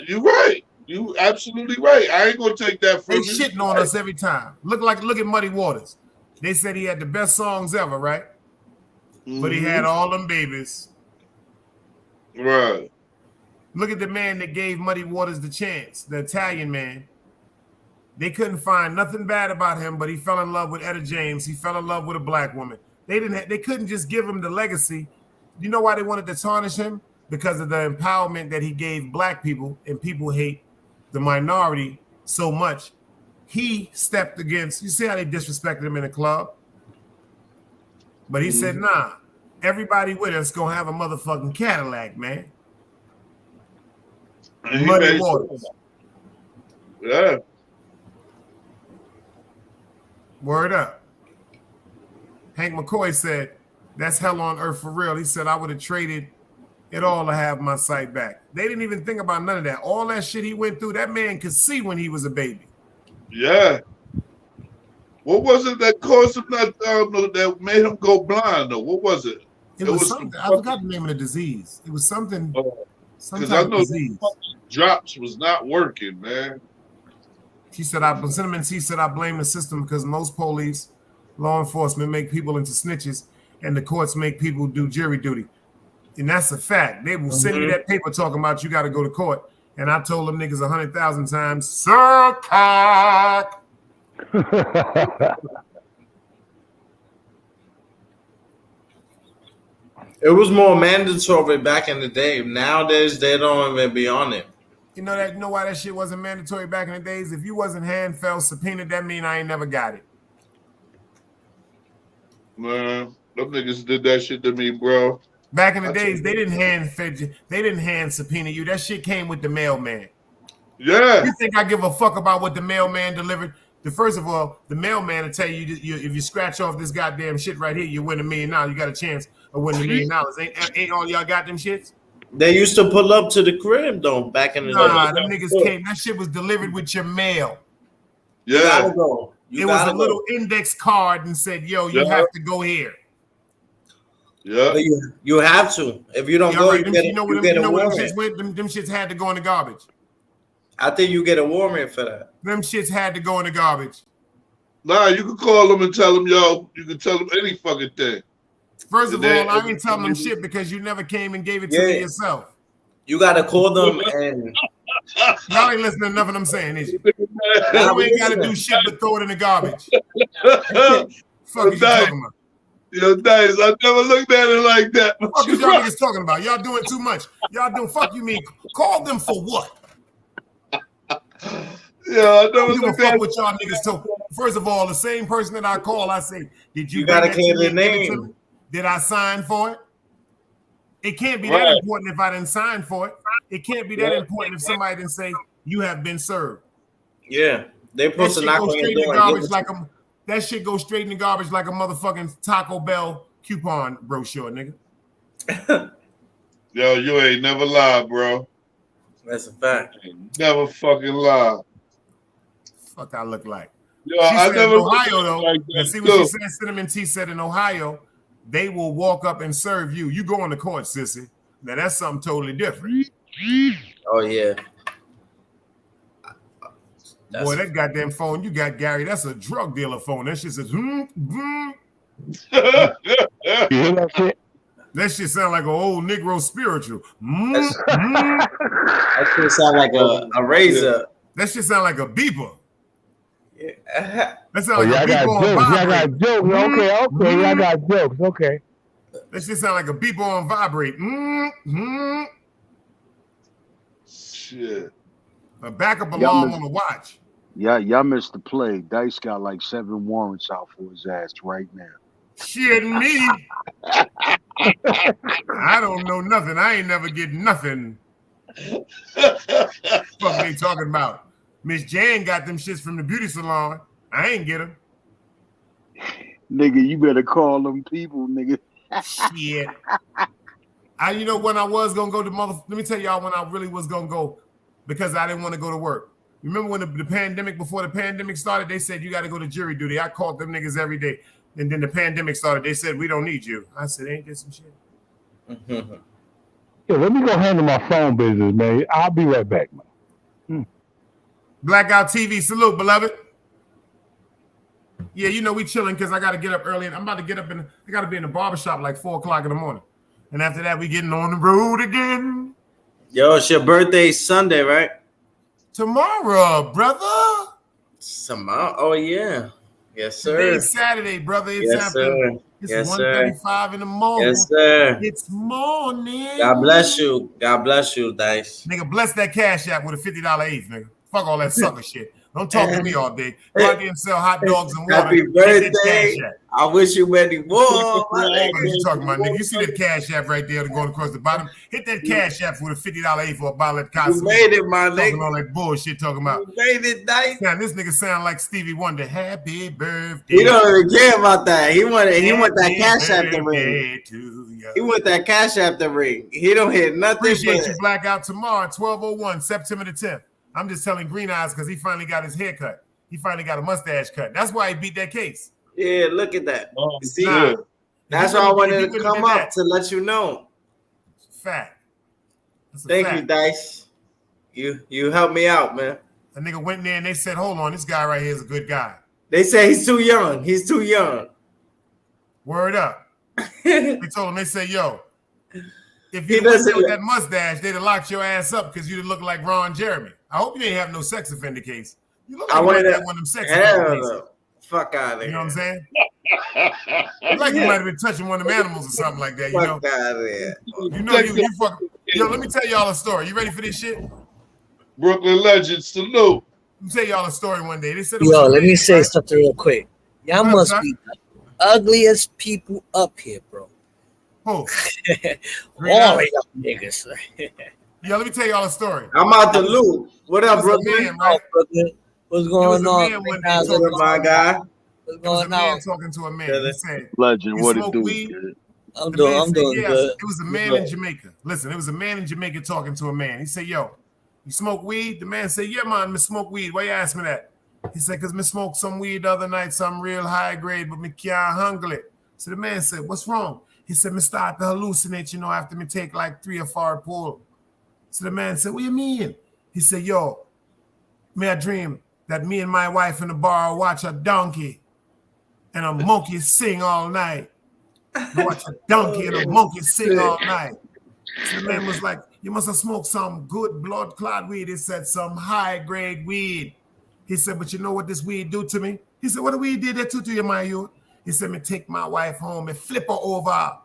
You right. You absolutely right. I ain't gonna take that from you. They shitting on us every time. Look at Muddy Waters. They said he had the best songs ever, right? Mm-hmm. But he had all them babies. Right. Look at the man that gave Muddy Waters the chance, the Italian man. They couldn't find nothing bad about him, but he fell in love with Etta James. He fell in love with a black woman. They couldn't just give him the legacy. You know why they wanted to tarnish him? Because of the empowerment that he gave black people, and people hate the minority so much. He stepped against, you see how they disrespected him in the club? But he said, nah, everybody with us gonna have a motherfucking Cadillac, man. Muddy Waters. Yeah. Word up. Hank McCoy said, that's hell on earth for real. He said, I would have traded it all to have my sight back. They didn't even think about none of that. All that shit he went through, that man could see when he was a baby. Yeah. What was it that caused him that made him go blind, though? What was it? It was something. I forgot the name of the disease. It was something. Because I know disease. Drops was not working, man. He said, he said, I blame the system because most police, law enforcement make people into snitches and the courts make people do jury duty. And that's a fact. They will send you that paper talking about you got to go to court. And I told them niggas 100,000 times, sir, cock. It was more mandatory back in the day. Nowadays, they don't even be on it. You know why that shit wasn't mandatory back in the days? If you wasn't hand-fell subpoenaed, that mean I ain't never got it. Man, them niggas did that shit to me, bro. Back in the days, they didn't hand subpoena you. That shit came with the mailman. Yeah. You think I give a fuck about what the mailman delivered? First of all, the mailman will tell you, if you scratch off this goddamn shit right here, you win $1 million. You got a chance of winning $1 million. Ain't all y'all got them shits? They used to pull up to the crib though back in the day. Nah, them niggas came. That shit was delivered with your mail. Yeah. You gotta go. It was a little index card and said, "Yo, you have to go here." Yeah. You have to. If you don't go, you get a warrant. Them shits had to go in the garbage. I think you get a warrant for that. Them shits had to go in the garbage. Nah, you can call them and tell them, yo, you can tell them any fucking thing. First of all, I ain't telling them shit because you never came and gave it to me yourself. You gotta call them and y'all ain't listening to nothing I'm saying, is you? You ain't gotta do shit but throw it in the garbage. Fuck is you talking about? Yo, Dice, I never looked at it like that. What the fuck is y'all niggas talking about? Y'all doing too much. Y'all doing fuck you mean. Call them for what? Yeah, I never give a fuck what y'all niggas told. First of all, the same person that I call, I say, did you gotta clear the name? Did I sign for it? It can't be that important if I didn't sign for it. It can't be that important if somebody didn't say you have been served. Yeah, they supposed to knock on your door. That shit goes straight in the garbage like a motherfucking Taco Bell coupon brochure, nigga. Yo, you ain't never lied, bro. That's a fact. Never fucking lied. Fuck, I look like. Yo, she I said never in Ohio though. Like and see what she said. Cinnamon T said in Ohio, they will walk up and serve you. You go on the court, sissy. Now that's something totally different. Oh yeah. Boy, that goddamn phone you got, Gary, that's a drug dealer phone. That shit says, You hear that shit? That shit sound like an old Negro spiritual. That shit sound like a razor. That shit sound like a beeper. Yeah. That sound like a beeper on Y'all vibrate. got jokes. Okay. Y'all got jokes. Okay. That shit sound like a beeper on vibrate. Shit. A backup alarm on the watch. Yeah, y'all missed the play. Dice got like 7 warrants out for his ass right now. Shit, me. I don't know nothing. I ain't never get nothing. Fuck they talking about? Miss Jane got them shits from the beauty salon. I ain't get them. Nigga, you better call them people, nigga. Shit. You know when I was gonna go to let me tell y'all when I really was gonna go because I didn't want to go to work. Remember when the pandemic, before the pandemic started, they said you got to go to jury duty. I called them niggas every day. And then the pandemic started. They said, we don't need you. I said, ain't this some shit? Yeah, let me go handle my phone business, man. I'll be right back, man. Blackout TV, salute, beloved. Yeah, you know we chilling because I got to get up early. And I'm about to get up I got to be in the barbershop like 4 o'clock in the morning. And after that, we getting on the road again. Yo, it's your birthday Sunday, right? Tomorrow, brother. Tomorrow? Oh, yeah. Yes, sir. Today's Saturday, brother. It's happening. It's 1:35 in the morning. Yes, sir. It's morning. God bless you. God bless you, Dice. Nigga, bless that Cash App with a $50 eighth, nigga. Fuck all that sucker shit. Don't talk to me all day. Go out there and sell hot dogs and water. Happy birthday. I wish you many more. What are you talking about, nigga? You see that Cash App right there going across the bottom? Hit that Cash App with a $50 eighth for a bottle of Cosmo. You made it, my nigga. Talking all that bullshit talking about. You made it, Dice. Now, this nigga sound like Stevie Wonder. Happy birthday. He don't even care about that. He want that Cash App to ring. He want that Cash App to ring. He don't hear nothing. Appreciate you, Blackout. Tomorrow, 12:01, September the 10th. I'm just telling Green Eyes because he finally got his hair cut. He finally got a mustache cut. That's why he beat that case. Yeah, look at that. See, that's why I wanted to come up to let you know. Fact. Thank you, Dice. You helped me out, man. A nigga went in there and they said, hold on, this guy right here is a good guy. They say he's too young. He's too young. Word up. They told him, they say, yo, If you wasn't with that mustache, they'd have locked your ass up because you'd look like Ron Jeremy. I hope you didn't have no sex offender case. You look like you might have one of them sex offender cases. Fuck out of here. You know what I'm saying? Like you might have been touching one of them animals or something like that. You know? Fuck out of here. You know you fuck. Yo, let me tell y'all a story. You ready for this shit? Brooklyn legend, salute. Let me tell y'all a story one day. They said, yo, let me say something real quick. Y'all must be the ugliest people up here, bro. Who? All of y'all niggas. Yo, let me tell y'all a story. I'm out the loop. What up, Brooklyn? Man, right? What's going on? What's my guy? What's going on? Talking to a man. He said, legend, what it do? I'm doing good. It was a man in Jamaica. Listen, it was a man in Jamaica talking to a man. He said, yo, you smoke weed? The man said, yeah, man, me smoke weed. Why you ask me that? He said, because me smoked some weed the other night, some real high grade, but me can't handle it. So the man said, what's wrong? He said, me start to hallucinate, after me take like 3 or 4 pull. So the man said, what you mean? He said, yo, me I dream that me and my wife in the bar watch a donkey and a monkey sing all night. We watch a donkey and a monkey sing all night. So the man was like, you must have smoked some good blood clot weed. He said, some high grade weed. He said, but you know what this weed do to me? He said, what the weed did that to you, my youth? He said, me take my wife home and flip her over.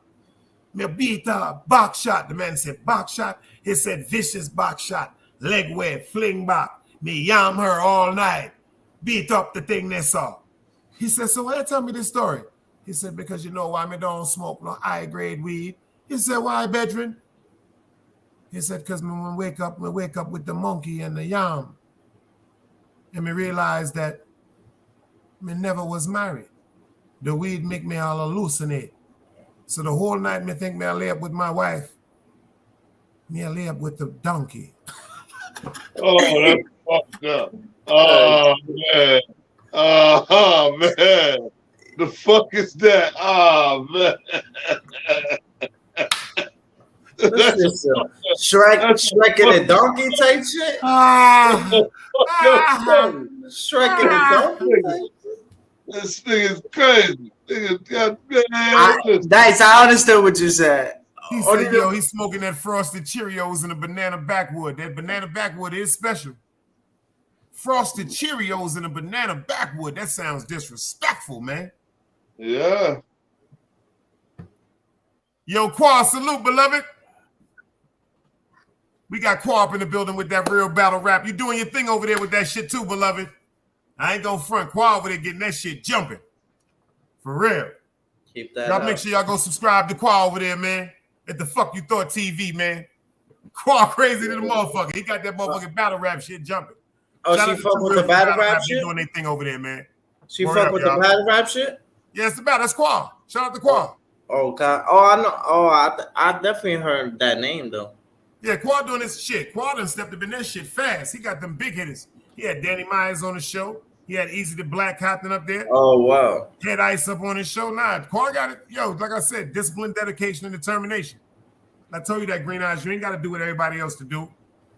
Me beat her, box shot. The man said, box shot? He said, vicious box shot, leg wave, fling back. Me yam her all night, beat up the thing they saw. He said, so why you tell me this story? He said, because you know why me don't smoke no high grade weed. He said, why, bedroom? He said, because when we wake up with the monkey and the yam. And me realize that me never was married. The weed make me all hallucinate. So the whole night me think me I lay up with my wife. Me I lay up with the donkey. Oh, that's fucked up. Oh, man. Oh, man. The fuck is that? Oh, man. Shrek and a donkey type shit? Shrek and a donkey type shit? This thing is crazy. Dice, I understood what you said. He said, yo, he's smoking that frosted Cheerios in a banana backwood. That banana backwood is special. Frosted Cheerios in a banana backwood. That sounds disrespectful, man. Yeah. Yo, Quad, salute, beloved. We got Quad in the building with that real battle rap. You doing your thing over there with that shit too, beloved. I ain't gonna front. Quad over there getting that shit jumping. For real. Keep that y'all up. Make sure y'all go subscribe to Quad over there, man. At the Fuck You Thought TV, man. Quad crazy to the motherfucker. He got that motherfucking battle rap shit jumping. Oh, she fuck with the battle rap shit? Doing their thing over there, man. She fuck with the battle rap shit? Yeah, it's the battle. That's Quad. Shout out to Quad. Oh, God. Oh, I know. Oh, I definitely heard that name, though. Yeah, Quad doing this shit. Quad done stepped up in that shit fast. He got them big hitters. He had Danny Myers on the show. He had Easy the Black Captain up there. Oh, wow. He had Ice up on his show. Nah, Quad got it. Yo, like I said, discipline, dedication, and determination. I told you that, Green Eyes, you ain't got to do what everybody else to do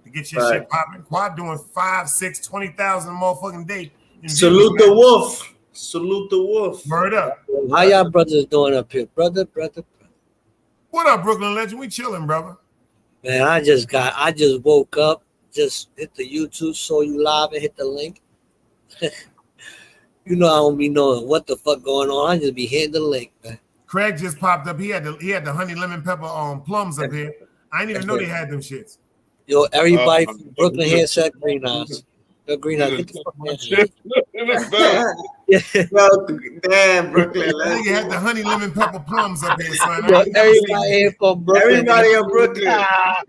to get your shit popping. Quad doing 5, 6, 20,000 motherfucking day. Salute the wolf. Salute the wolf. Word up. How y'all brothers doing up here? Brother. What up, Brooklyn Legend? We chilling, brother. Man, I just woke up, just hit the YouTube, saw you live and hit the link. You know I don't be knowing what the fuck going on. I just be hitting the link, man. Craig just popped up. He had the honey lemon pepper plums up here. I didn't even know they had them shits. Yo, everybody from Brooklyn here said Green Eyes. Yo, Green Eyes, get the fuck out of here. Damn, Brooklyn. Nigga had the honey lemon pepper plums up here, son. Yo, everybody here from Brooklyn. Everybody in Brooklyn.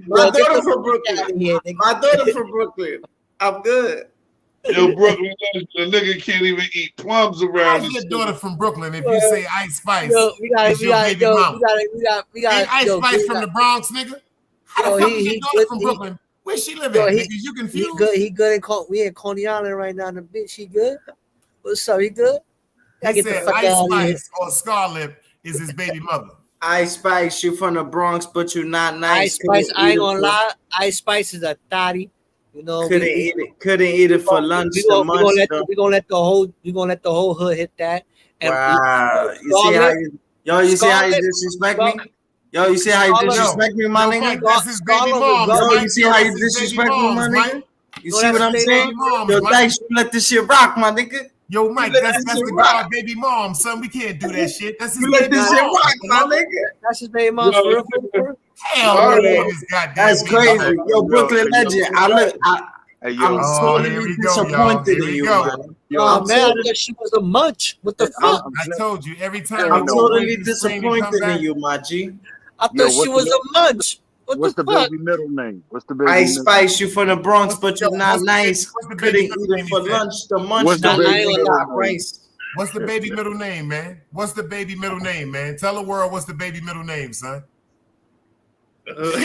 My daughter from Brooklyn. My daughter from Brooklyn. I'm good. Yo, Brooklyn, the nigga can't even eat plums around. How's your daughter from Brooklyn if you say Ice Spice? Yo, we got Ain't Ice Spice from the Bronx, nigga? How the fuck is your daughter from Brooklyn? Where she live at, nigga? You confused? He good in we in Coney Island right now. The bitch, he good? What's up? He good? He said Ice Spice or Scarlett is his baby mother. Ice Spice, you from the Bronx, but you not nice. Ice Spice, I ain't gonna lie. Ice Spice is a thotty. You know, couldn't eat it for lunch. We gonna let the whole hood hit that. And wow, you see how you disrespect me? Yo, you see how you Scarlett- disrespect me, my Yo, nigga? Mike, that's his baby Scarlett moms, was Yo, Mike. you see Yo, how you that's his baby disrespect me, my moms, nigga? Mike. You No, see that's what his I'm baby saying? moms, Yo, Mike. Dice, you let this shit rock, my nigga. Yo, Mike, let that's that shit the rock. God baby mom, son. We can't do that shit. That's his You let baby this shit mom. rock, my nigga. That's his baby mom Yo, for real, for real. Hell no, Alright. it is goddamn That's baby crazy. mom. Yo, Brooklyn Hey, yo, legend. Hey, yo. I'm Oh, here totally we go, y'all. disappointed Here in we you, go. man. Yo, Oh I'm man, I totally, thought she was a munch. What the fuck? I told you, every time I'm you know, go totally crazy scream and come disappointed in back. you, my G. I thought Yo, she was a munch. What what's the the fuck? baby middle name? What's the baby I middle? spice you from the Bronx, but Yo, you're not nice. what's the Couldn't baby eat middle name it he for said? lunch. The munch What's the don't baby even middle got name? rice. What's the baby middle name, man? What's the baby middle name, man? Tell the world what's the baby middle name, son. What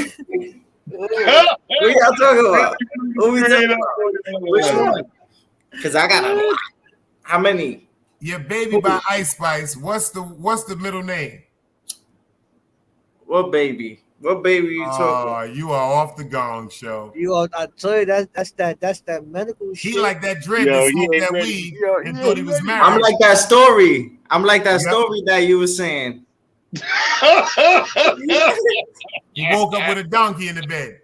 y'all talking about? What we talking about? Which one? Because I got a lot. How many? Your baby by Ice Spice. What's the middle name? What baby? What baby you talking about? Oh, you are off the gong show. You are, I tell you that's that medical shit. He like that dread Yo, that he smoked ain't that ready. weed Yo, and he thought he ain't was ready. married. I'm like that story. I'm like that Yep. story that you were saying. He woke up with a donkey in the bed.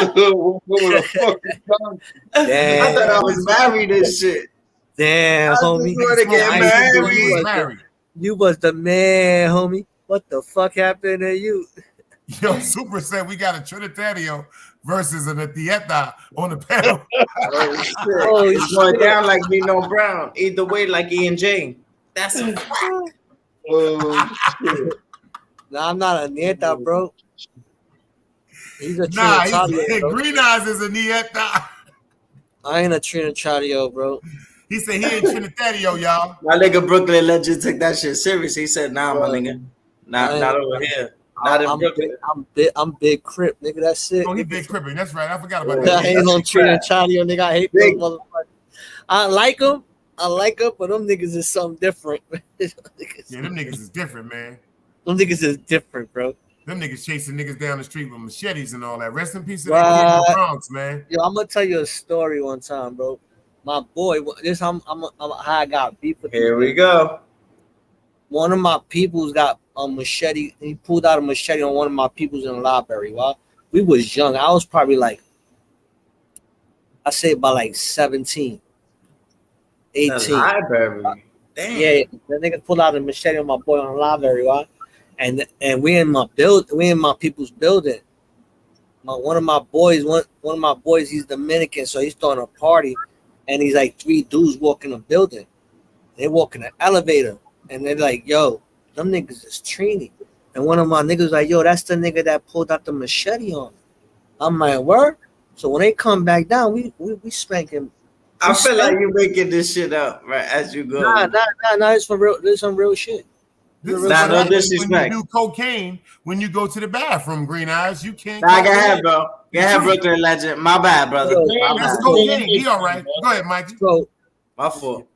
With a fucking tongue. Damn, I thought I was married and shit. damn, I just homie. want to get Smoke weed and thought he You was was married. married. You was the man, homie. What the fuck happened to you? Yo, Super said we got a Trinitario versus an Atieta on the panel. Oh shit! Oh, It's going shit. down like Nino Brown. Either way, like E and J. That's a fact. Oh, shit. Nah, I'm not a nieta, bro. He's a Nah, Trinitario, bro. Green Eyes is a Nieta. I ain't a Trinitario, bro. He said he ain't Trinitario, y'all. My nigga Brooklyn legend took that shit serious. He said, "Nah, my nigga, not over here, not in Brooklyn." I'm big Crip, nigga. That's it. Oh, he big cripping. That's right. I forgot about that. I ain't no Trinitario, nigga. I hate those Big. motherfuckers. I like them, but them niggas is something different. Yeah, them niggas is different, man. Them niggas is different, bro. Them niggas chasing niggas down the street with machetes and all that. Rest in peace to that kid in the Bronx, man. Yo, I'm gonna tell you a story one time, bro. My boy, this how I got beef with. Here we go. One of my peoples got a machete. He pulled out a machete on one of my peoples in the library. Well, we was young. I was probably like, I say about like 17, 18. The library. Damn. Yeah, the nigga pulled out a machete on my boy on the library, right? And we in my people's building. One of my boys, he's Dominican, so he's throwing a party, and he's like 3 dudes walking the building. They walk in the elevator, and they're like, "Yo, them niggas is Trini." And one of my niggas like, "Yo, that's the nigga that pulled out the machete on him." I'm like, "Word?" So when they come back down, we spank him. I feel like you're making this shit up right as you go. Nah, it's for real. This is some real shit. This is Nah, what no happens when disrespect. you do cocaine. When you go to the bathroom, Green Eyes, you can't. Nah, go ahead, bro. Go ahead, Brooklyn legend. My bad, brother. My That's bad. cocaine. He all right. Go ahead, Mikey. So My fault.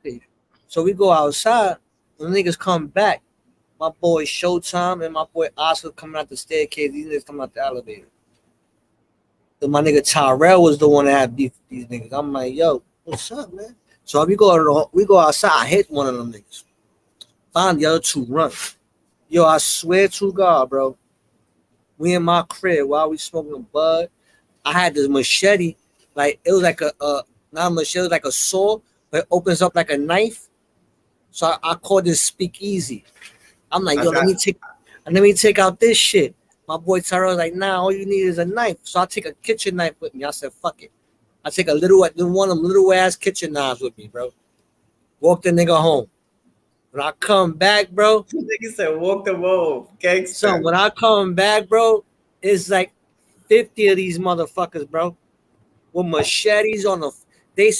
So we go outside. When the niggas come back, my boy Showtime and my boy Oscar coming out the staircase. These niggas coming out the elevator. So my nigga Tyrell was the one that had beef with these niggas. I'm like, yo, what's up, man? So we go outside. I hit one of them niggas. Find the other 2 run. Yo, I swear to God, bro. We in my crib while we smoking a bud. I had this machete, like it was like not a machete, it was like a saw, but it opens up like a knife. So I called this speakeasy. I'm like, yo, let me take out this shit. My boy Tyrell was like, nah, all you need is a knife. So I take a kitchen knife with me. I said, fuck it. I take one of them little ass kitchen knives with me, bro. Walk the nigga home. When I come back, bro. Nigga said, walk the road. Gangster. So when I come back, bro, it's like 50 of these motherfuckers, bro. With machetes on the they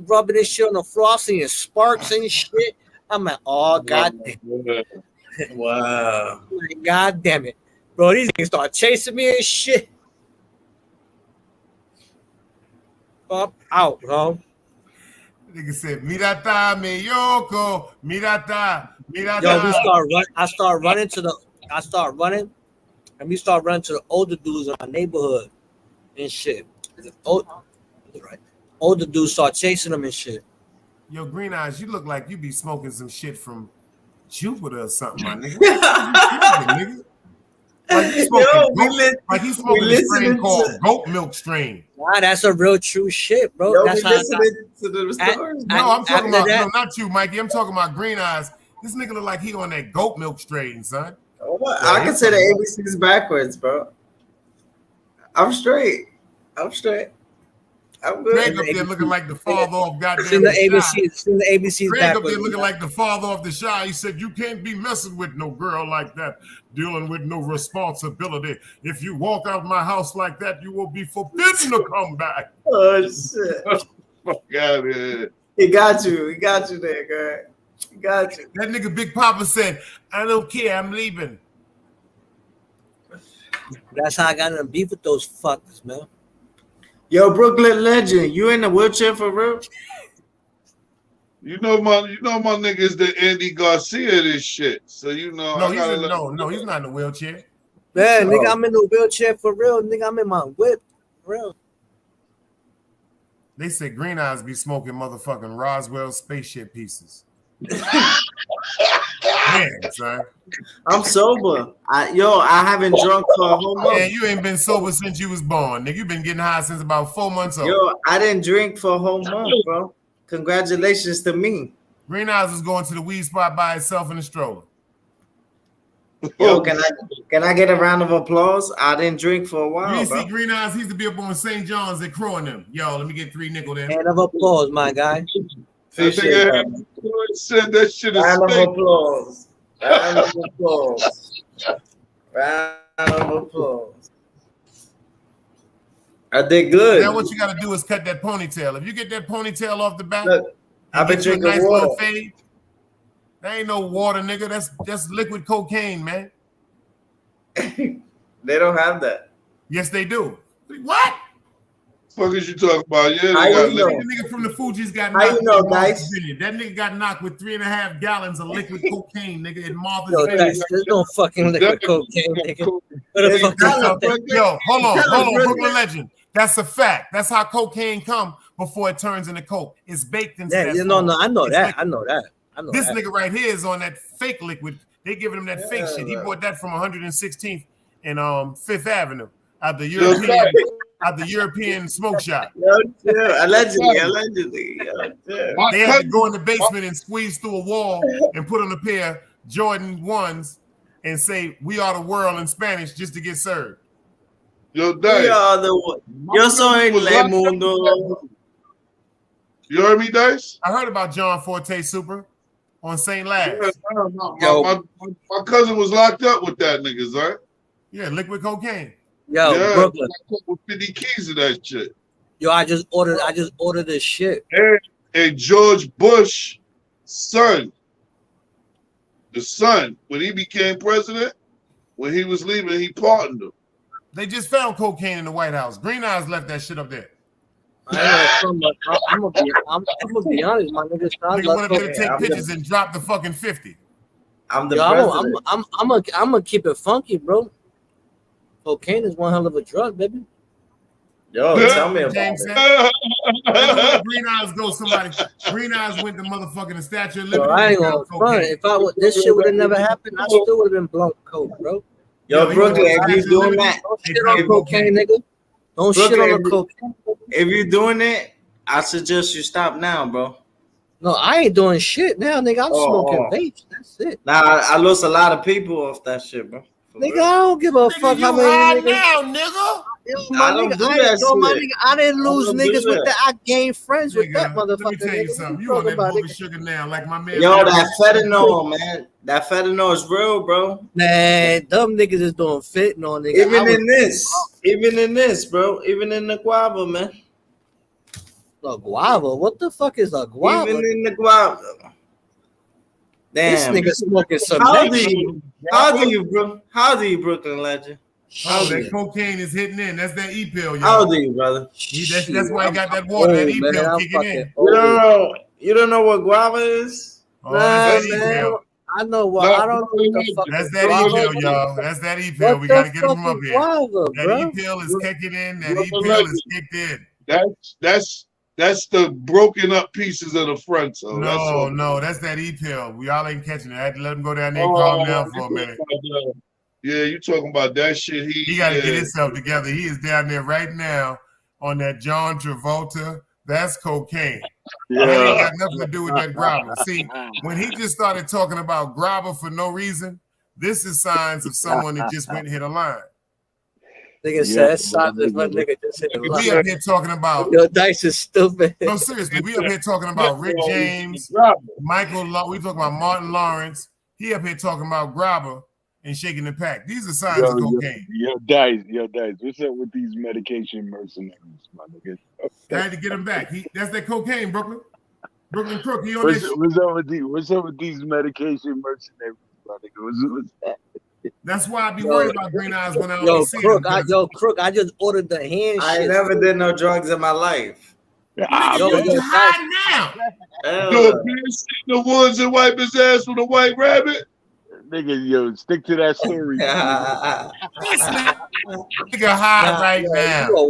rubbing this shit on the floor. I'm seeing sparks and shit. I'm like, oh god damn. Wow. Like, god damn it. Bro, these niggas start chasing me and shit. Up out, bro. Nigga said, Mirata, me yoko, mirata, mirata. Yo, I start running, and we start running to the older dudes in our neighborhood and shit. Older dudes start chasing them and shit. Yo, Green Eyes, you look like you be smoking some shit from Jupiter or something, my nigga. What you smoking, nigga? Like he's smoking Yo, he's smoking a strain called goat milk strain. Nah, that's a real true shit, bro. Yo, That's we how listening to the stories. No, I'm talking about that, no, not you, Mikey. I'm talking about Green Eyes. This nigga look like he on that goat milk strain, son. I can say the ABCs backwards, bro. I'm straight. I'm good. Greg up there looking like the father of goddamn Sing the ABCs Greg up backwards. there looking like the father of the Shy. He said, "You can't be messing with no girl like that, dealing with no responsibility. If you walk out my house like that, you will be forbidden to come back." Oh shit! Fuck out of here. He got you. He got you there, Greg. He got you. That nigga Big Papa said, "I don't care. I'm leaving." That's how I got in beef with those fuckers, man. Yo, Brooklyn legend, you in the wheelchair for real? You know my nigga's the Andy Garcia of this shit. So No, he's not in the wheelchair. Man, nigga, I'm in the wheelchair for real. Nigga, I'm in my whip for real. They said Green Eyes be smoking motherfucking Roswell spaceship pieces. Damn, son. I'm sober. I haven't drunk for a whole month. Man, you ain't been sober since you was born, nigga. You been getting high since about 4 months old. Yo, I didn't drink for a whole month, bro. Congratulations to me. Green Eyes was going to the weed spot by itself in the stroller. Yo, can I get a round of applause? I didn't drink for a while, You bro. see Green Eyes, he used to be up on St. John's at Crow and them. Yo, let me get 3 nickel there. Hand of applause, my guy. Appreciate that. Said that shit is Round of fake. applause. Round of applause. Round of applause. I did good. Now what you got to do is cut that ponytail. If you get that ponytail off the back, Look, I've been get you a drinking nice water. little fade. That ain't no water, nigga. That's just liquid cocaine, man. They don't have that. Yes, they do. What? Fuck is you talking about? Yeah, How they got you know? The nigga from the Fugees got How knocked you know, with Martha's Dice? Vineyard. That nigga got knocked with 3.5 gallons of liquid cocaine, nigga, in Martha's Yo, Vineyard. there's no fucking liquid cocaine, nigga. What the fuck is up there? Yo, hold on, Brooklyn. Brooklyn legend. That's a fact. That's how cocaine come before it turns into coke. It's baked into Yeah, that. you know, form. no, I know It's that. liquid. I know that. I know This that. nigga right here is on that fake liquid. They giving him that fake shit. He bought that from 116th and 5th Avenue at the European smoke shop. Allegedly. They had to go in the basement and squeeze through a wall and put on a pair of Jordan 1s and say "We are the world" in Spanish just to get served. Yo, Dice. Yo soy el mundo. You heard me, Dice? I heard about John Forte Super on St. Labs. My cousin was locked up with that niggas, right? Yeah, liquid cocaine. Yo, Yeah, Brooklyn. with 50 keys of that shit. Yo, I just ordered this shit. And George Bush's son, the son, when he became president, when he was leaving, he pardoned him. They just found cocaine in the White House. Green Eyes left that shit up there. I'm gonna be honest, my nigga. Nigga went up there to take pictures and dropped the fucking 50. I'm the Yo, president. I'm gonna keep it funky, bro. Cocaine is one hell of a drug, baby. Yo, tell me about James it. said, everywhere Green Eyes go, Green Eyes went to motherfucking the Statue of Liberty. Bro, I ain't gonna front. If this shit would have never happened, I still would have been blown coke, bro. Yo, Brooklyn, if you doing that, Don't shit on cocaine, nigga. Don't shit on the cocaine. If you doing it, I suggest you stop now, bro. No, I ain't doing shit now, nigga. I'm smoking vapes. That's it. Nah, I lost a lot of people off that shit, bro. Nigga, I don't give a fuck how many niggas. nigga. Yo, I don't do that shit. I didn't lose I don't do niggas with that. that. I gained friends with that Let me motherfucker. tell you nigga. something. What You on that talking booger about, sugar now, like my man. Yo, that fentanyl, man. That fentanyl is real, bro. Man, dumb niggas is doing fentanyl, nigga. Even in this, bro. Even in the guava, man. A guava? What the fuck is a guava? Even in the guava. This Damn. nigga smoking some. How do you, Brooklyn legend? Oh, that cocaine is hitting in. That's that E-pill, How y'all. old are you, brother? That's why he got that water, that old, man. E-pill I'm kicking in. fucking You don't know what guava is? Oh, that's that man. E-pill. I know what. I don't know what the fuck. That's is that guava. E-pill, y'all. That's that E-pill. What We got to the get him fuck up is here. guava, That bro? E-pill is kicking in. That E-pill is kicked in. That's the broken up pieces of the front. So that's all. No, that's that E-pill. We all ain't catching it. I had to let him go down there and calm down for a minute. Yeah, you talking about that shit. He got to get himself together. He is down there right now on that John Travolta. That's cocaine. Yeah. That ain't got nothing to do with that grabber. See, when he just started talking about grabber for no reason, this is signs of someone that just went and hit a line. Nigga said signs of a nigga just hit a line. We up here talking about Yo, Dice is stupid. no, seriously, we up here talking about Rick James, Michael. We talking about Martin Lawrence. He up here talking about grabber and shaking the pack. These are signs of cocaine. Yo, Dice. What's up with these medication mercenaries, my nigga? I had to get him back. That's that cocaine, Brooklyn. Brooklyn Crook. He on that shit. What's up with these medication mercenaries, my nigga? What's that? That's why I be worried about green eyes when I Yo, only see Crook, them. Crook, I just ordered the hand I shit. never did no drugs in my life. You hiding now. Yo, the woods and wipe his ass with a white rabbit. Nigga, yo, stick to that story. Nigga high right now. You a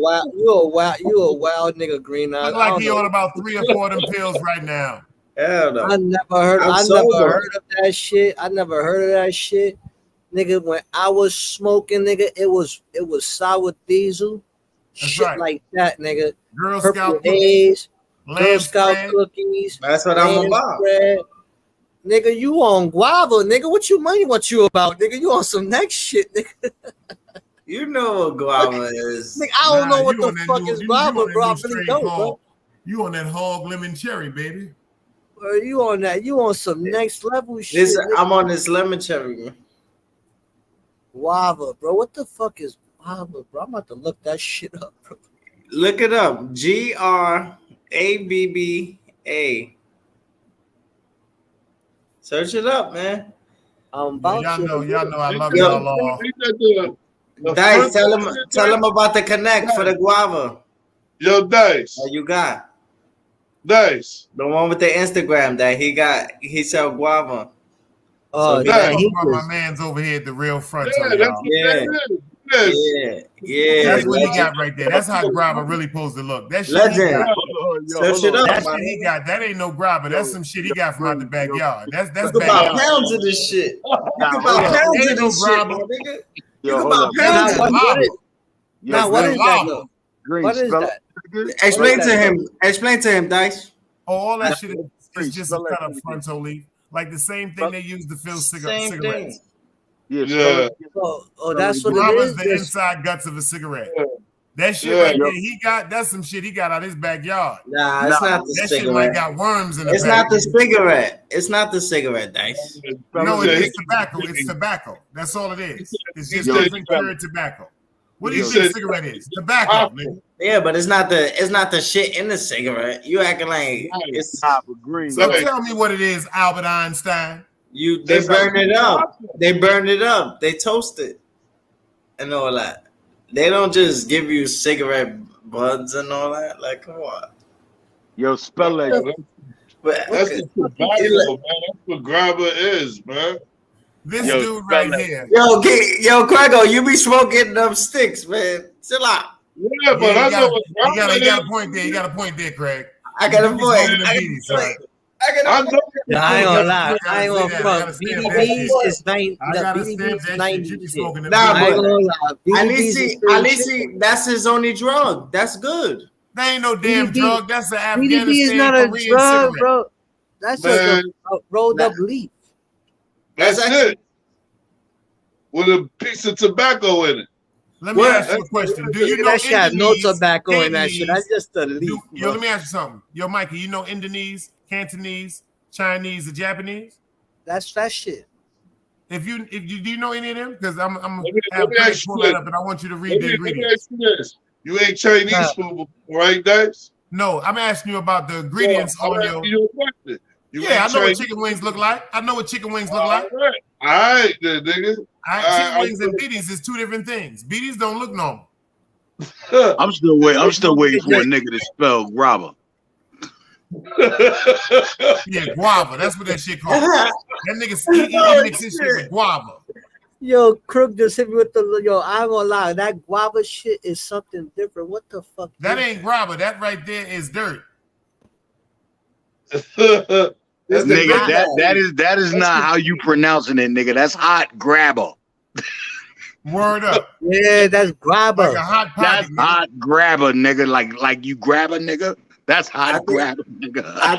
wild nigga, green eyes. Look like he on about 3 or 4 of them pills right now. Hell no. I never heard of that shit. I never heard of that shit. Nigga, when I was smoking, nigga, it was sour diesel. That's shit right. like that, nigga. Girl Purple Scout Haze, cookies, Girl lamb Scout spread. cookies. That's what I'm lamb about. spread. Nigga, you on guava, nigga. What you you about, nigga? You on some next shit, nigga. You know what guava is. Nigga, I don't know what you the on that fuck new- is you guava, on that bro. I new really strain don't, bro. called- You on that hog lemon cherry, baby. Bro, you on that? You on some next level shit? This, nigga. I'm on this lemon cherry. Guava, bro. What the fuck is guava, bro? I'm about to look that shit up, bro. Look it up. GRABBA. Search it up, man. I'm about Y'all to. know I love Yo. y'all all. Dice, tell him about the connect for the guava. Yo, Dice. That you got. Dice. The one with the Instagram that he sell guava. Oh, So yeah, That's why my man's over here at the real front. Yeah, y'all. that's what that is. Yes. Yeah. That's what he got right there. That's how grabber really supposed to look. That shit Legend. he got. Search it up, That man. shit he got. That ain't no grabber. That's some shit he got from out the backyard. That's You can buy backyard. pounds of this shit. You can hold buy up. pounds Ain't of no this shit, grabber. my nigga. Yo, You can hold buy up. pounds of Now, this Now, what is that, lava. though? Green, What is spell that? it. Explain What is to that? him. Explain to him, Dice. Oh, all that shit Green, is just a spell that cut up shit frontal leaf. Like the same thing they use to fill Same cigarettes. thing. Yeah, Yeah. Oh, that's what it Grabber's is. the Just- inside guts of a cigarette. That shit Yeah. right there, he got that's some shit he got out his backyard. Nah, it's not the That shit might cigarette. got worms in the It's back. not the cigarette. It's not the cigarette, Dice. No, Yeah, it's tobacco. It's tobacco. That's all it is. It's just Yo, different cured tobacco. What do you He think a said- cigarette is? Tobacco, nigga. Yeah, but it's not the shit in the cigarette. You acting like it's green. So tell me what it is, Albert Einstein. they burn it up. They burn it up. They toast it and all that. They don't just give you cigarette buds and all that. Like, come on. Yo, spell that. But, That's the tobacco, man. That's what grabber is, man. This Yo, dude right spell that. here. yo, Craigo, you be smoking them sticks, man. Chill out. Yeah, but Yeah, I you know got, what you, got, grabber you got is. a point there. You got a point there, Craig. I got a You be point. smoking the I got beaties, a point. son. I know. I ain't gonna lie. I ain't I gonna gotta front. stamp that BDBs shit. is 90. I gotta stamp BDBs is that shit. 90 You be shit. smoking the Nah, I ain't but gonna lie. at BDBs least is see, free that's his only drug. That's good. That ain't no damn BDB drug. That's an BDB is Afghanistan not a Korean drug, cigarette. bro. That's Man. a rolled up leaf. That's actually- it. With a piece of tobacco in it. Let me ask you a question. Do you know That shit has no Indonese? tobacco in that shit. That's just a Do- leaf. Yo, let me ask you something. Yo, Mikey, you know Indonese, Cantonese, Chinese, or Japanese? That's that shit. If you do you know any of them? Because I'm Let me have Craig ask you pull that this. up, and I want you to read Let the me ingredients. ask you this. You ain't Chinese Nah. food before, right, Dice? No, I'm asking you about the ingredients I'm on asking your. you a question. You Yeah, I ain't know what Chinese. chicken wings look like. I know what chicken wings look All like. right. All right, then, nigga. Chicken I- wings and beaties is two different things. Beaties don't look normal. I'm still waiting for a nigga to spell grabber. Yeah, guava. That's what that shit called. That nigga he mix his shit with guava. Yo, Crook just hit me with the yo. I ain't gonna lie. That guava shit is something different. What the fuck? That ain't guava. That right there is dirt. It's the Nigga, big- that is not how you pronouncing it, nigga. That's hot grabber. Word up. Yeah, that's grabber. Like a hot pocket. That's hot grabber, nigga. Like you grab a nigga. That's hot grabber, nigga. I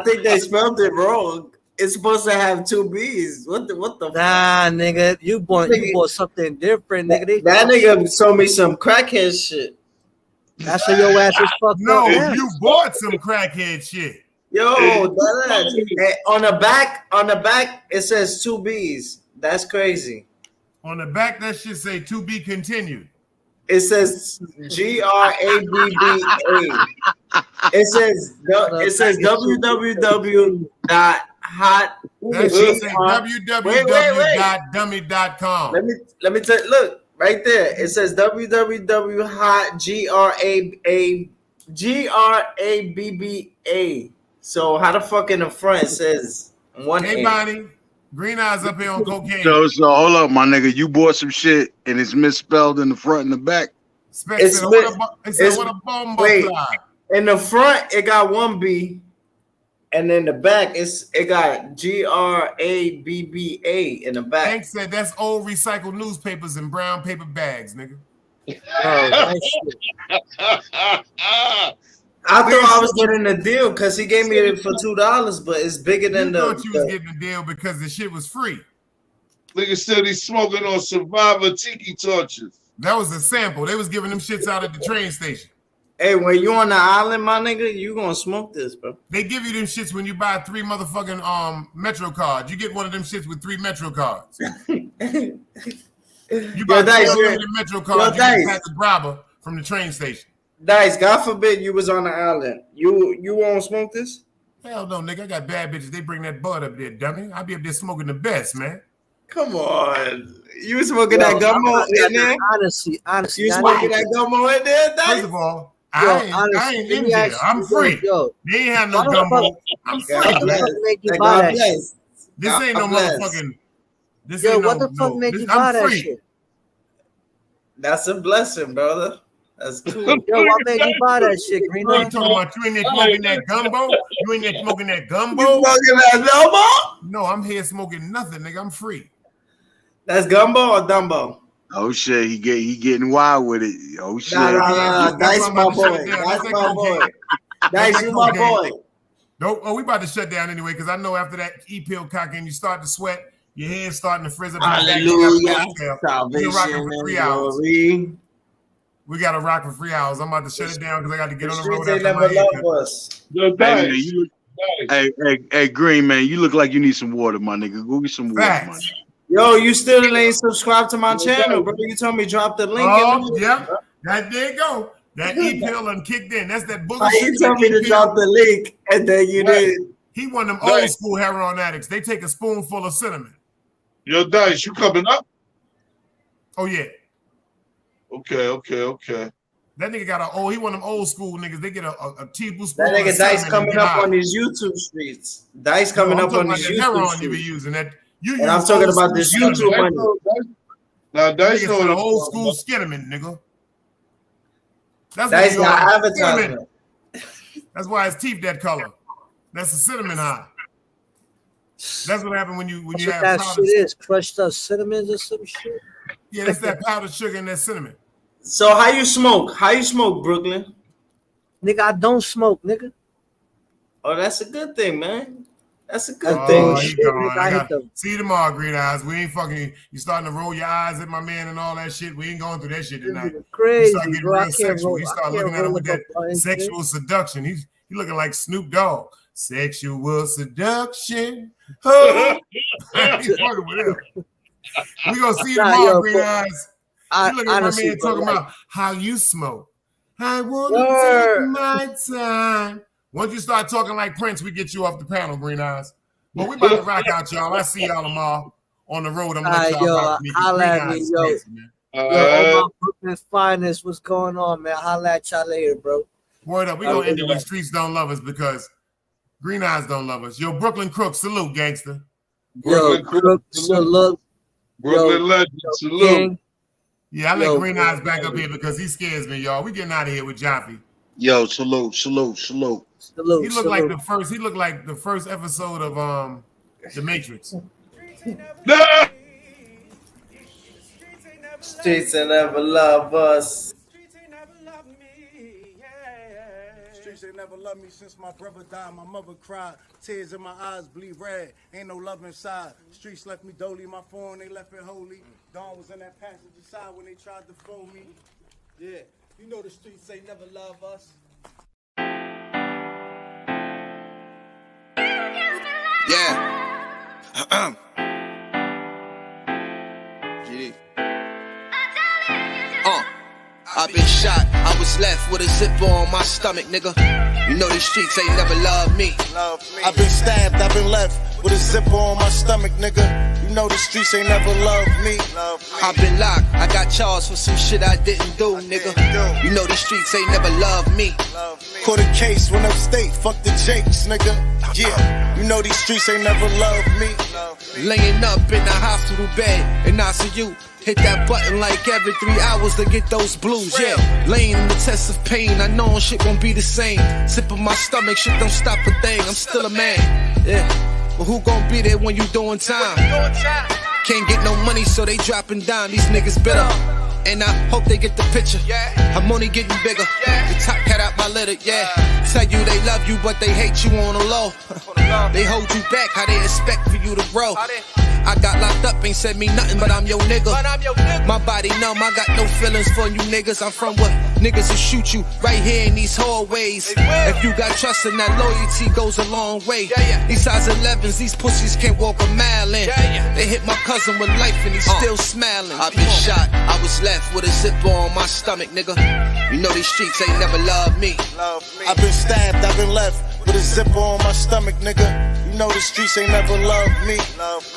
think they spelled it wrong. It's supposed to have 2 B's. What the Nah, nigga, you bought something different, nigga. That nigga sold me some crackhead shit. That's why your ass is fucked No, up. Yeah. you bought some crackhead shit. Yo, hey, on the back, it says 2 B's. That's crazy. On the back, that shit say to be continued. It says GRABBA. It says www.hot. That shit say www.dummy.com. Let me tell you, look right there. It says www.hot.grabba. So how the fuck in the front says one? Hey, Bonnie, Green Eyes up here on cocaine. So hold up, my nigga. You bought some shit and it's misspelled in the front and the back. It's what a bomb. Wait, in the front it got 1 B, and in the back it got GRABBA in the back. Hank said that's old recycled newspapers in brown paper bags, nigga. I thought I was getting a deal because he gave me it for $2, but it's bigger than you thought you was getting a deal because the shit was free. Nigga said he's smoking on Survivor tiki torches. That was a sample. They was giving them shits out at the train station. Hey, when you on the island, my nigga, you gonna smoke this, bro. They give you them shits when you buy 3 motherfucking Metro cards. You get one of them shits with 3 Metro cards. You buy 3 Metro cards, you get pack the grabber from the train station. Dice, God forbid you was on the island. You won't smoke this? Hell no, nigga. I got bad bitches. They bring that bud up there, dummy. I be up there smoking the best, man. Come on. You smoking that gummo in there? Honestly. You smoking that gummo in there, Dice? First of all, I ain't in there. I'm free. They ain't have no gumbo. I'm free, man. This ain't no motherfucking. This ain't what the fuck make you buy that shit? That's a blessing, brother. That's cool. Yo, what made you buy that shit, Green? What are you talking about? You ain't there smoking that gumbo? You ain't there smoking that gumbo? You smoking that gumbo? No, I'm here smoking nothing, nigga. I'm free. That's gumbo or Dumbo? Oh shit, he getting wild with it. Oh shit. Nah, Dice my boy. That's my boy. Dice, you my boy. Nope. Oh, we about to shut down anyway, because I know after that E-pill cocking, you start to sweat, your head's starting to frizz up. Hallelujah. You're rocking for 3 hours. We got to rock for 3 hours. I'm about to shut it down because I got to get on the road. They never love us. Hey, Green man, you look like you need some water, my nigga. Go get some water, man. Yo, you still ain't subscribed to my channel, bro. You told me drop the link. Yeah. There you go. That E-pill and kicked in. That's that bullshit. You told me to drop the link, and then you did. He one of them old school heroin addicts. They take a spoonful of cinnamon. Yo, Dice, you coming up? Oh, yeah. Okay. That nigga got he one of them old school niggas. They get a teaspoon. That nigga Dice coming up on these YouTube streets. Dice coming up on these YouTube streets. You be using that. And I'm talking about this YouTube money. Now Dice know the old school skinnamin, nigga. That's Dice got advertisement. That's why his teeth that color. That's the cinnamon high. That's what happened when you have that shit is crushed up cinnamon or some shit. Yeah, that's that powdered sugar and that cinnamon. So how you smoke, Brooklyn? Nigga, I don't smoke, nigga. Oh, that's a good thing, man. That's a good thing. See you tomorrow, Green Eyes. We ain't fucking. You starting to roll your eyes at my man and all that shit. We ain't going through that shit tonight. Crazy, you start getting real sexual. You start looking at him with that sexual seduction. He looking like Snoop Dogg. Sexual seduction. Oh. He's fucking with him. We gonna see you tomorrow, Green Eyes. You look at my man talking about how you smoke. I want to take my time. Once you start talking like Prince, we get you off the panel, Green Eyes. But we about to rock out, y'all. I see y'all tomorrow on the road. I'm gonna let y'all rock me. Holla at me, yo. All my Brooklyn finest. What's going on, man? Holla at y'all later, bro. Word up. We gonna end it with Streets Don't Love Us because Green Eyes don't love us. Yo, Brooklyn Crook, salute, gangster. Brooklyn Crook, salute. Brooklyn Legend, salute. Yeah, I let Green Eyes back up here because he scares me, y'all. We getting out of here with Jaffe. Yo, salute. He looked like the first. He looked like the first episode of The Matrix. Streets ain't never love us. Streets ain't never loved me since my brother died. My mother cried. Tears in my eyes bleed red. Ain't no love inside. Streets left me dolly. My phone, they left it holy. Dawn was in that passenger side when they tried to phone me. Yeah, you know the streets ain't never love us. Yeah. GD. I've been shot, I was left with a zipper on my stomach, nigga. You know these streets ain't never loved me. I've been stabbed, I've been left with a zipper on my stomach, nigga. You know the streets ain't never loved me. I've been locked, I got charged for some shit I didn't do, nigga. You know these streets ain't never loved me. Caught a case, went upstate, fuck the Jakes, nigga. Yeah, you know these streets ain't never loved me. Laying up in the hospital bed in ICU. Hit that button like every 3 hours to get those blues, yeah. Laying in the test of pain, I know shit won't be the same. Sip of my stomach, shit don't stop a thing, I'm still a man, yeah. But who gon' be there when you doing time? Can't get no money, so they dropping down, these niggas bitter. And I hope they get the picture. I'm only getting bigger. The top cat out my litter, yeah. Tell you they love you, but they hate you on the low. They hold you back, how they expect for you to grow. I got locked up, ain't said me nothing, but I'm your nigga. My body numb, I got no feelings for you niggas. I'm from what niggas will shoot you right here in these hallways. If you got trust and that loyalty goes a long way. These size 11s, these pussies can't walk a mile in. They hit my cousin with life and he's still smiling. I've been shot, I was left with a zipper on my stomach, nigga. You know these streets ain't never loved me. I've been stabbed, I've been left with a zipper on my stomach, nigga. You know the streets ain't never loved me.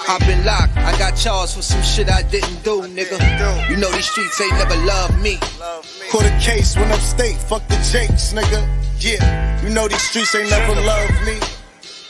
I've been locked, I got charged for some shit I didn't do, nigga. You know these streets ain't never loved me. Caught a case, went upstate, fuck the Jakes, nigga. Yeah, you know these streets ain't never loved me.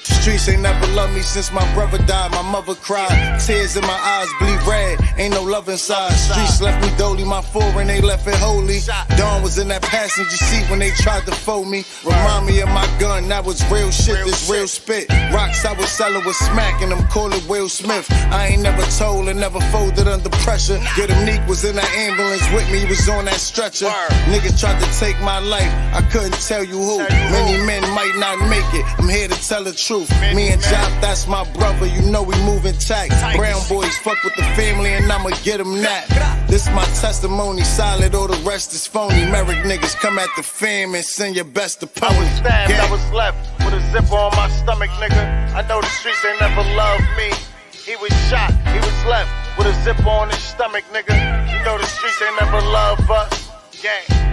Streets ain't never loved me since my brother died. My mother cried. Tears in my eyes bleed red. Ain't no love inside. Streets left me dolly. My foreign, they left it holy. Dawn was in that passenger seat when they tried to fold me. Remind me of my gun. That was real shit. This real spit. Rocks I was selling was smacking them. Call it Will Smith. I ain't never told and never folded under pressure. Yeah, the Neek was in that ambulance with me. He was on that stretcher. Niggas tried to take my life. I couldn't tell you who. Many men might not make it. I'm here to tell the truth. Me and Job, that's my brother, you know we moving tight. Brown boys fuck with the family and I'ma get them that. This my testimony, solid, all the rest is phony. Merrick niggas come at the fam and send your best opponent. I was stabbed, I was left with a zipper on my stomach, nigga. I know the streets ain't never loved me. He was shot, he was left with a zipper on his stomach, nigga. You know the streets ain't never loved us. Gang.